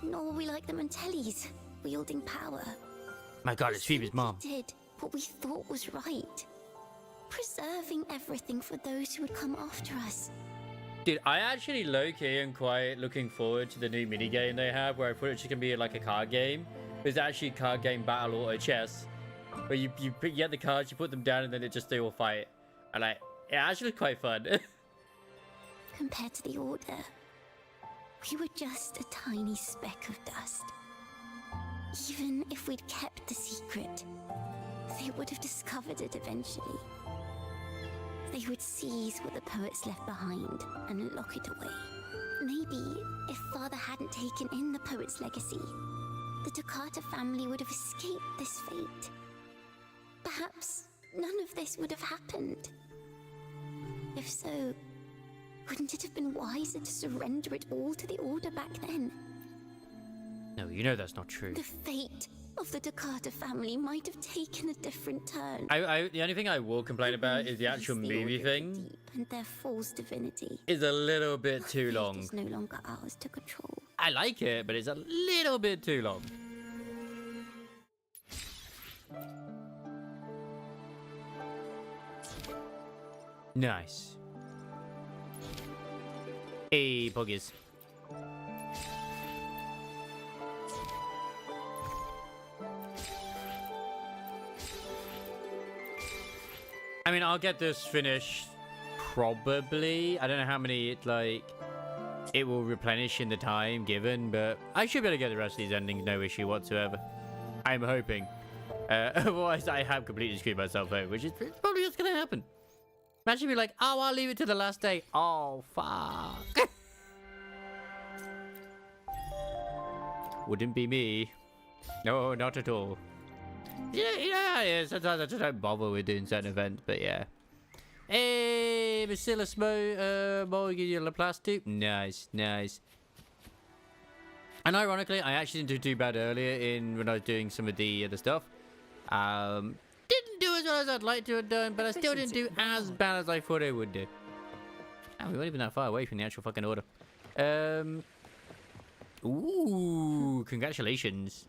Nor were we like the Mantellis, wielding power. My god, it's Phoebe's mom. We did what we thought was right, preserving everything for those who would come after us. Dude, I actually low-key am quite looking forward to the new minigame they have, where I thought it can be like a card game. It's actually a card game battle auto chess, where you get the cards, you put them down, and then they all fight. I like, yeah, actually quite fun. Compared to the Order, we were just a tiny speck of dust. Even if we'd kept the secret, they would have discovered it eventually. They would seize what the poets left behind and lock it away. Maybe if Father hadn't taken in the poet's legacy, the Toccata family would have escaped this fate. Perhaps none of this would have happened. If so, wouldn't it have been wiser to surrender it all to the Order back then? No, you know that's not true. The fate of the Toccata family might have taken a different turn. The only thing I will complain about is the actual movie thing. And their false divinity Is a little bit too long. It's no longer ours to control. I like it, but it's a little bit too long. Nice. Hey, Puggies. I mean, I'll get this finished probably. I don't know how many it will replenish in the time given, but I should be able to get the rest of these endings no issue whatsoever. I'm hoping. Otherwise, I have completely screwed myself over, which is probably what's going to happen. Imagine be like, oh, I'll leave it to the last day. Oh, fuck. Wouldn't be me. No, not at all. Yeah, sometimes I just don't bother with doing certain events, but yeah. Hey, Bacillus Morgan Laplace too. Nice, nice. And ironically, I actually didn't do too bad earlier when I was doing some of the other stuff. Didn't do as well as I'd like to have done, but I still didn't do as bad as I thought I would do. And we weren't even that far away from the actual fucking Order. Ooh, congratulations.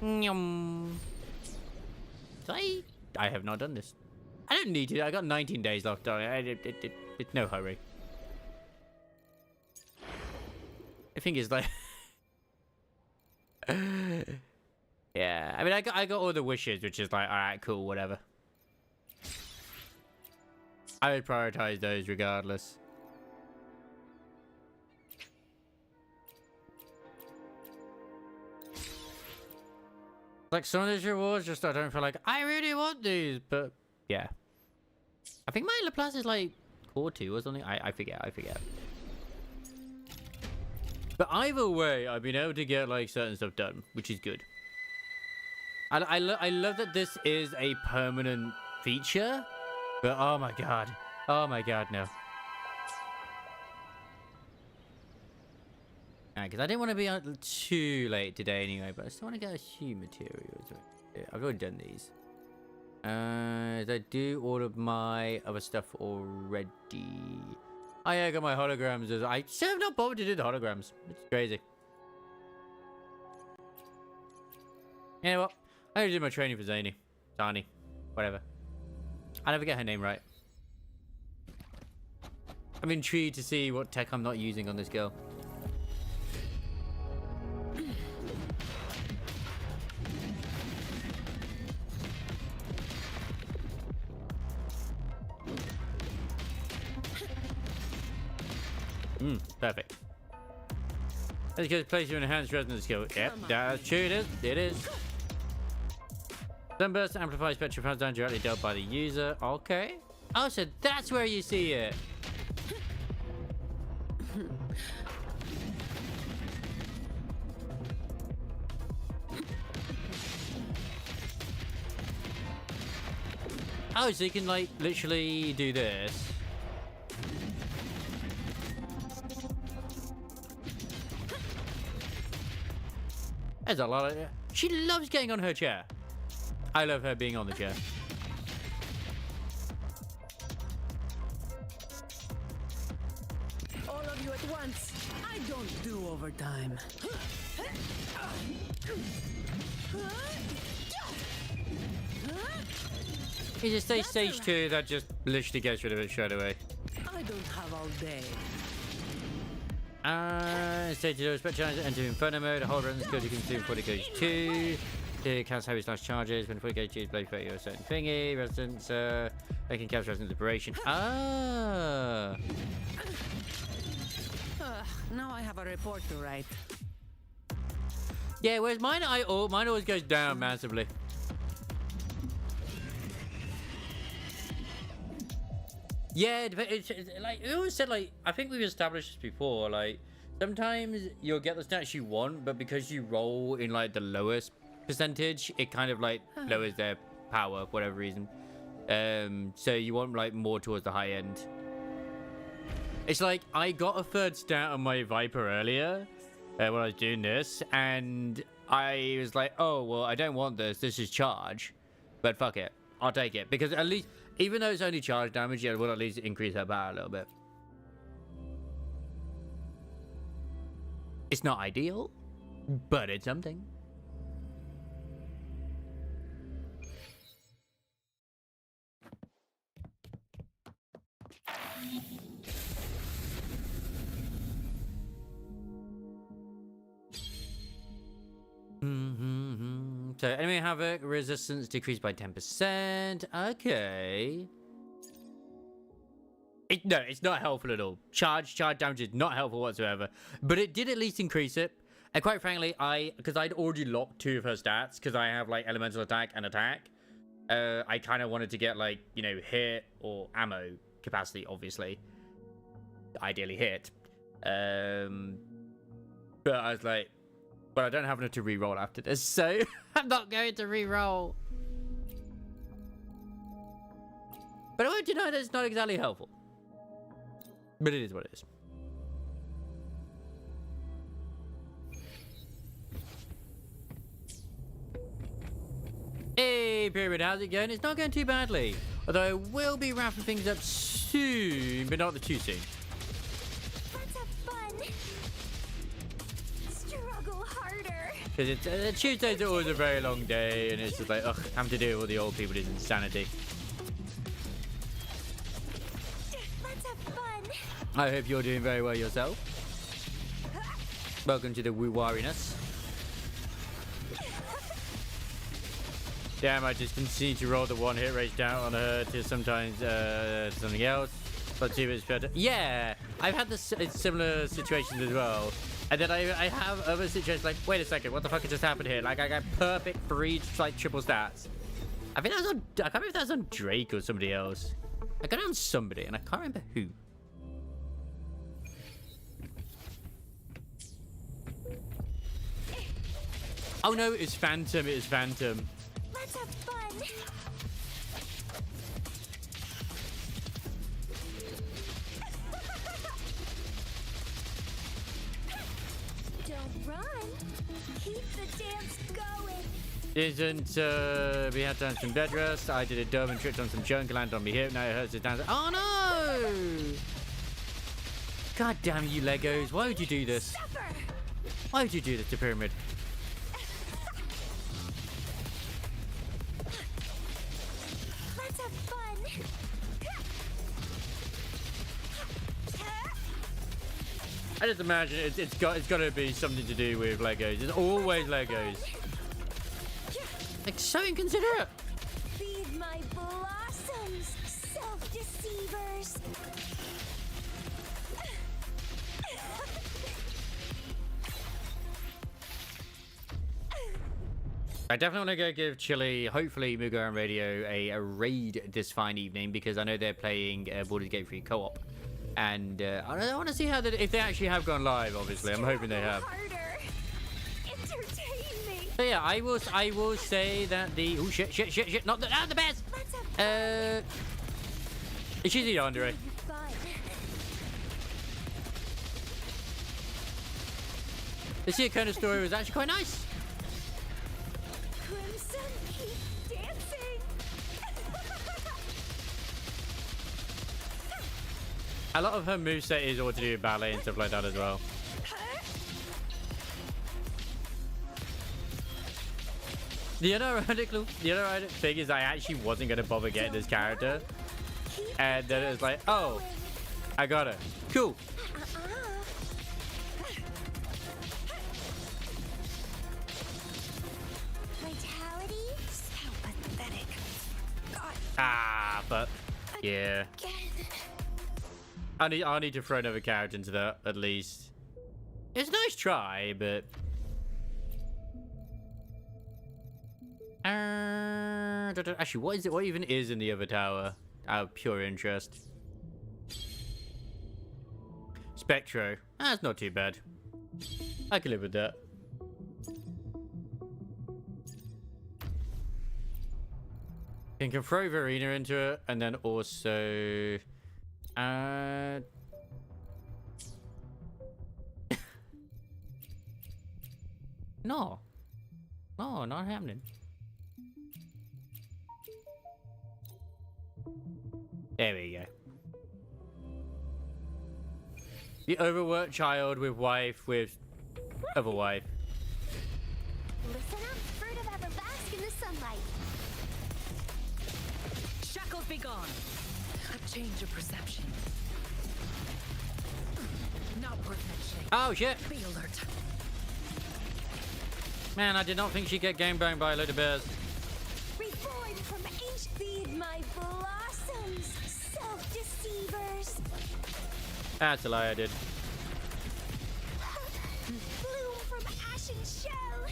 Nyum. I have not done this. I don't need to. I got 19 days left. It's no hurry. I think it's like... yeah, I mean, I got all the wishes, which is like, alright, cool, whatever. I would prioritize those regardless. Like, some of these rewards, just I don't feel like, I really want these, but yeah. I think my Laplace is like core 2 or something. I forget. But either way, I've been able to get like certain stuff done, which is good. I love that this is a permanent feature, but oh my god, no. Because I didn't want to be out too late today anyway, but I still want to get a few materials. I've already done these. I do all of my other stuff already. Oh yeah, I got my holograms. I still have not bothered to do the holograms. It's crazy. You know what? I need to do my training for Zani, whatever. I never get her name right. I'm intrigued to see what tech I'm not using on this girl. Perfect. Let's go place your enhanced resonance skill. Yep, that's true. It is. Sunburst amplifies spectral pounds down directly dealt by the user. Okay. Oh, so that's where you see it. Oh, so you can like literally do this. There's a lot of... She loves getting on her chair. I love her being on the chair. All of you at once. I don't do overtime. You just say stage 2, that just literally gets rid of it straight away. I don't have all day. Stage 2, special enter Inferno mode, hold run skill to consume 40 goes 2. to cast heavy slash charges when fully engaged blade for a certain thingy. Resistance, they can cast resistance liberation. Ah. Now I have a report to write. Yeah, whereas mine always goes down massively. Yeah, it's like we always said, like I think we've established this before. Like sometimes you'll get the stats you want, but because you roll in like the lowest percentage, it kind of like lowers their power for whatever reason. So you want like more towards the high end. It's like I got a third stat on my Viper earlier when I was doing this, and I was like, oh well, I don't want this. This is charge, but fuck it, I'll take it because at least. Even though it's only charge damage, yeah, it will at least increase her power a little bit. It's not ideal, but it's something. So enemy havoc resistance decreased by 10%. Okay. No, it's not helpful at all. Charge damage is not helpful whatsoever. But it did at least increase it. And quite frankly, because I'd already locked 2 of her stats, because I have like elemental attack and attack. I kind of wanted to get like, you know, hit or ammo capacity, obviously. Ideally hit. But I was like, but I don't have enough to re-roll after this, so I'm not going to re-roll. But I won't deny that it's not exactly helpful. But it is what it is. Hey, Pyramid, how's it going? It's not going too badly. Although I will be wrapping things up soon, but not too soon. Let's have fun. Struggle harder. Because Tuesdays are always a very long day, and it's just like, ugh, having to deal with all the old people is insanity. I hope you're doing very well yourself. Welcome to the woo-wariness. Damn, I just continue to roll the one hit rate down on her to sometimes something else. But 2 is better. Yeah, I've had this similar situations as well. And then I have other situations like, wait a second, what the fuck just happened here? Like I got perfect 3 like triple stats. I think that was on, I can't remember if that was on Drake or somebody else. I got it on somebody and I can't remember who. Oh no, it's Phantom. It is Phantom. Let's have fun. Don't run. Keep the dance going. Isn't we had done some bed rest. I did a dome and tripped on some junk, landed on me hip. Now it hurts to dance. Oh no! God damn you, Legos! Why would you do this? Why would you do this to Pyramid? I just imagine it's got to be something to do with Legos. It's always Legos. Like so inconsiderate. Feed my blossoms, self-deceivers. I definitely want to go give Chili, hopefully Mugo and Radio, a raid this fine evening because I know they're playing Baldur's Gate 3 co-op. And I want to see how if they actually have gone live. Obviously, I'm hoping they have. So yeah, I will say that the shit, not the best. It's easy to Andre. The Siakona story was actually quite nice. A lot of her moveset is all to do with ballet and stuff like that as well. The other ironic thing is I actually wasn't going to bother getting this character. And then it was like, oh, I got her. Cool. My Ah, but yeah. I need to throw another character into that at least. It's a nice try, but actually, what is it? What even is in the other tower? Out of pure interest. Spectro. That's not too bad. I can live with that. You can throw Verena into it, and then also no, not happening. There we go. The overworked child with wife with other wife. Listen up, fruit of ever bask in the sunlight. Shackles be gone. A change of perception. Not worth mentioning. Oh shit! Be alert. Man, I did not think she'd get gangbanged by a load of bears. Reborn from ancient feed my blossoms, self-deceivers. That's a lie, I did. Bloom from ashen shell.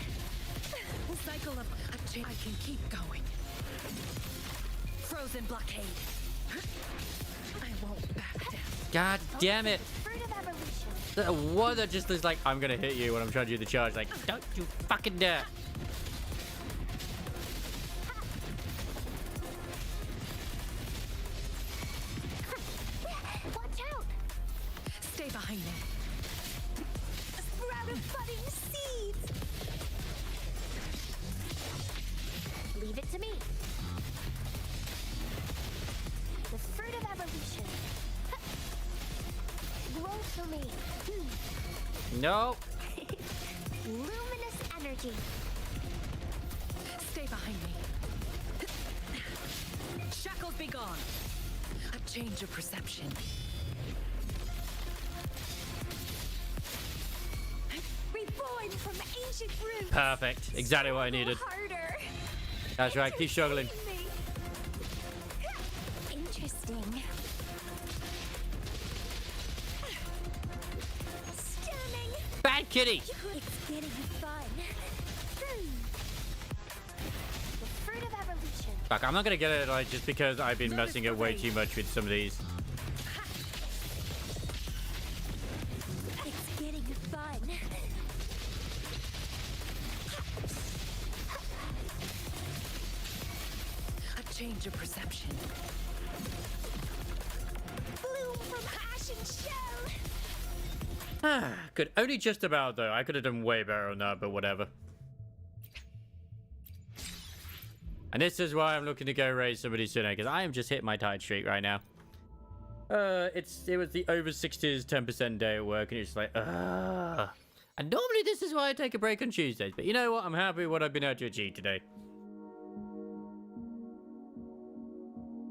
Cycle of a change. I can keep going. Frozen blockade. I won't back down. God damn it! Fruit of evolution. The one that just is like, I'm gonna hit you when I'm trying to do the charge. Like, don't you fucking dare! Watch out! Stay behind me. A sprout of budding seeds. Leave it to me. The fruit of evolution. Grow for me. No. Luminous energy. Stay behind me. Shackles be gone. A change of perception. Reborn from ancient roots. Perfect. Exactly what I needed. Harder. That's right. Keep struggling. Interesting. Stunning. Bad kitty. It's getting fun. The fruit of evolution. Fuck, I'm not gonna get it like just because I've been messing it way too much with some of these. It's getting fun. A change of perception. Bloom from ashen shell. Good. Only just about though. I could have done way better on that, but whatever. And this is why I'm looking to go raise somebody sooner, because I am just hitting my tide streak right now. It was the over 60s 10% day at work, and it's like, And normally this is why I take a break on Tuesdays, but you know what? I'm happy with what I've been able to achieve today.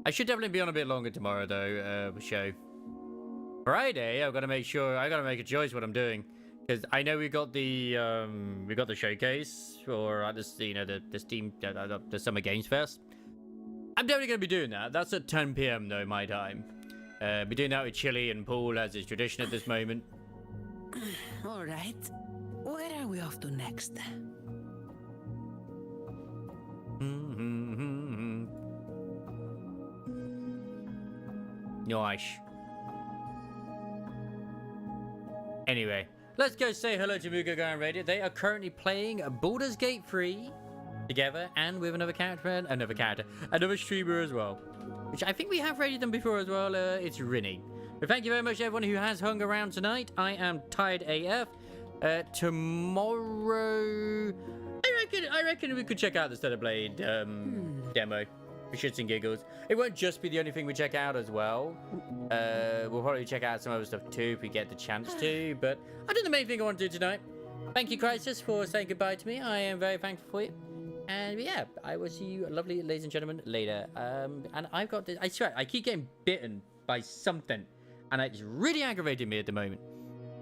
I should definitely be on a bit longer tomorrow though, show. Friday, I've got to make sure, I got to make a choice what I'm doing. Because I know we got the showcase for this, you know, the Steam, the Summer Games Fest. I'm definitely going to be doing that. That's at 10 PM though, my time. Be doing that with Chili and Paul as is tradition at this moment. All right. Where are we off to next? Nice. Anyway, let's go say hello to Mugo Grand Radio. They are currently playing Baldur's Gate 3 together and with another streamer as well. Which I think we have rated them before as well. It's Rinny. But thank you very much everyone who has hung around tonight. I am tired AF. Tomorrow, I reckon we could check out the Stellar Blade demo for shits and giggles. It won't just be the only thing we check out as well. We'll probably check out some other stuff too if we get the chance to. But I think the main thing I want to do tonight. Thank you, Crisis, for saying goodbye to me. I am very thankful for you. And yeah, I will see you, lovely ladies and gentlemen, later. And I've got this. I swear, I keep getting bitten by something, and it's really aggravating me at the moment.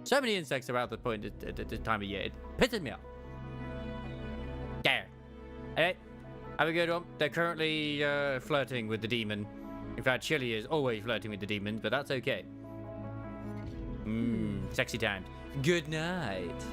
So many insects are at the point at this time of year. It pisses me off. There. Alright. Have a good one. They're currently flirting with the demon. In fact, Chili is always flirting with the demon, but that's okay. Sexy times. Good night.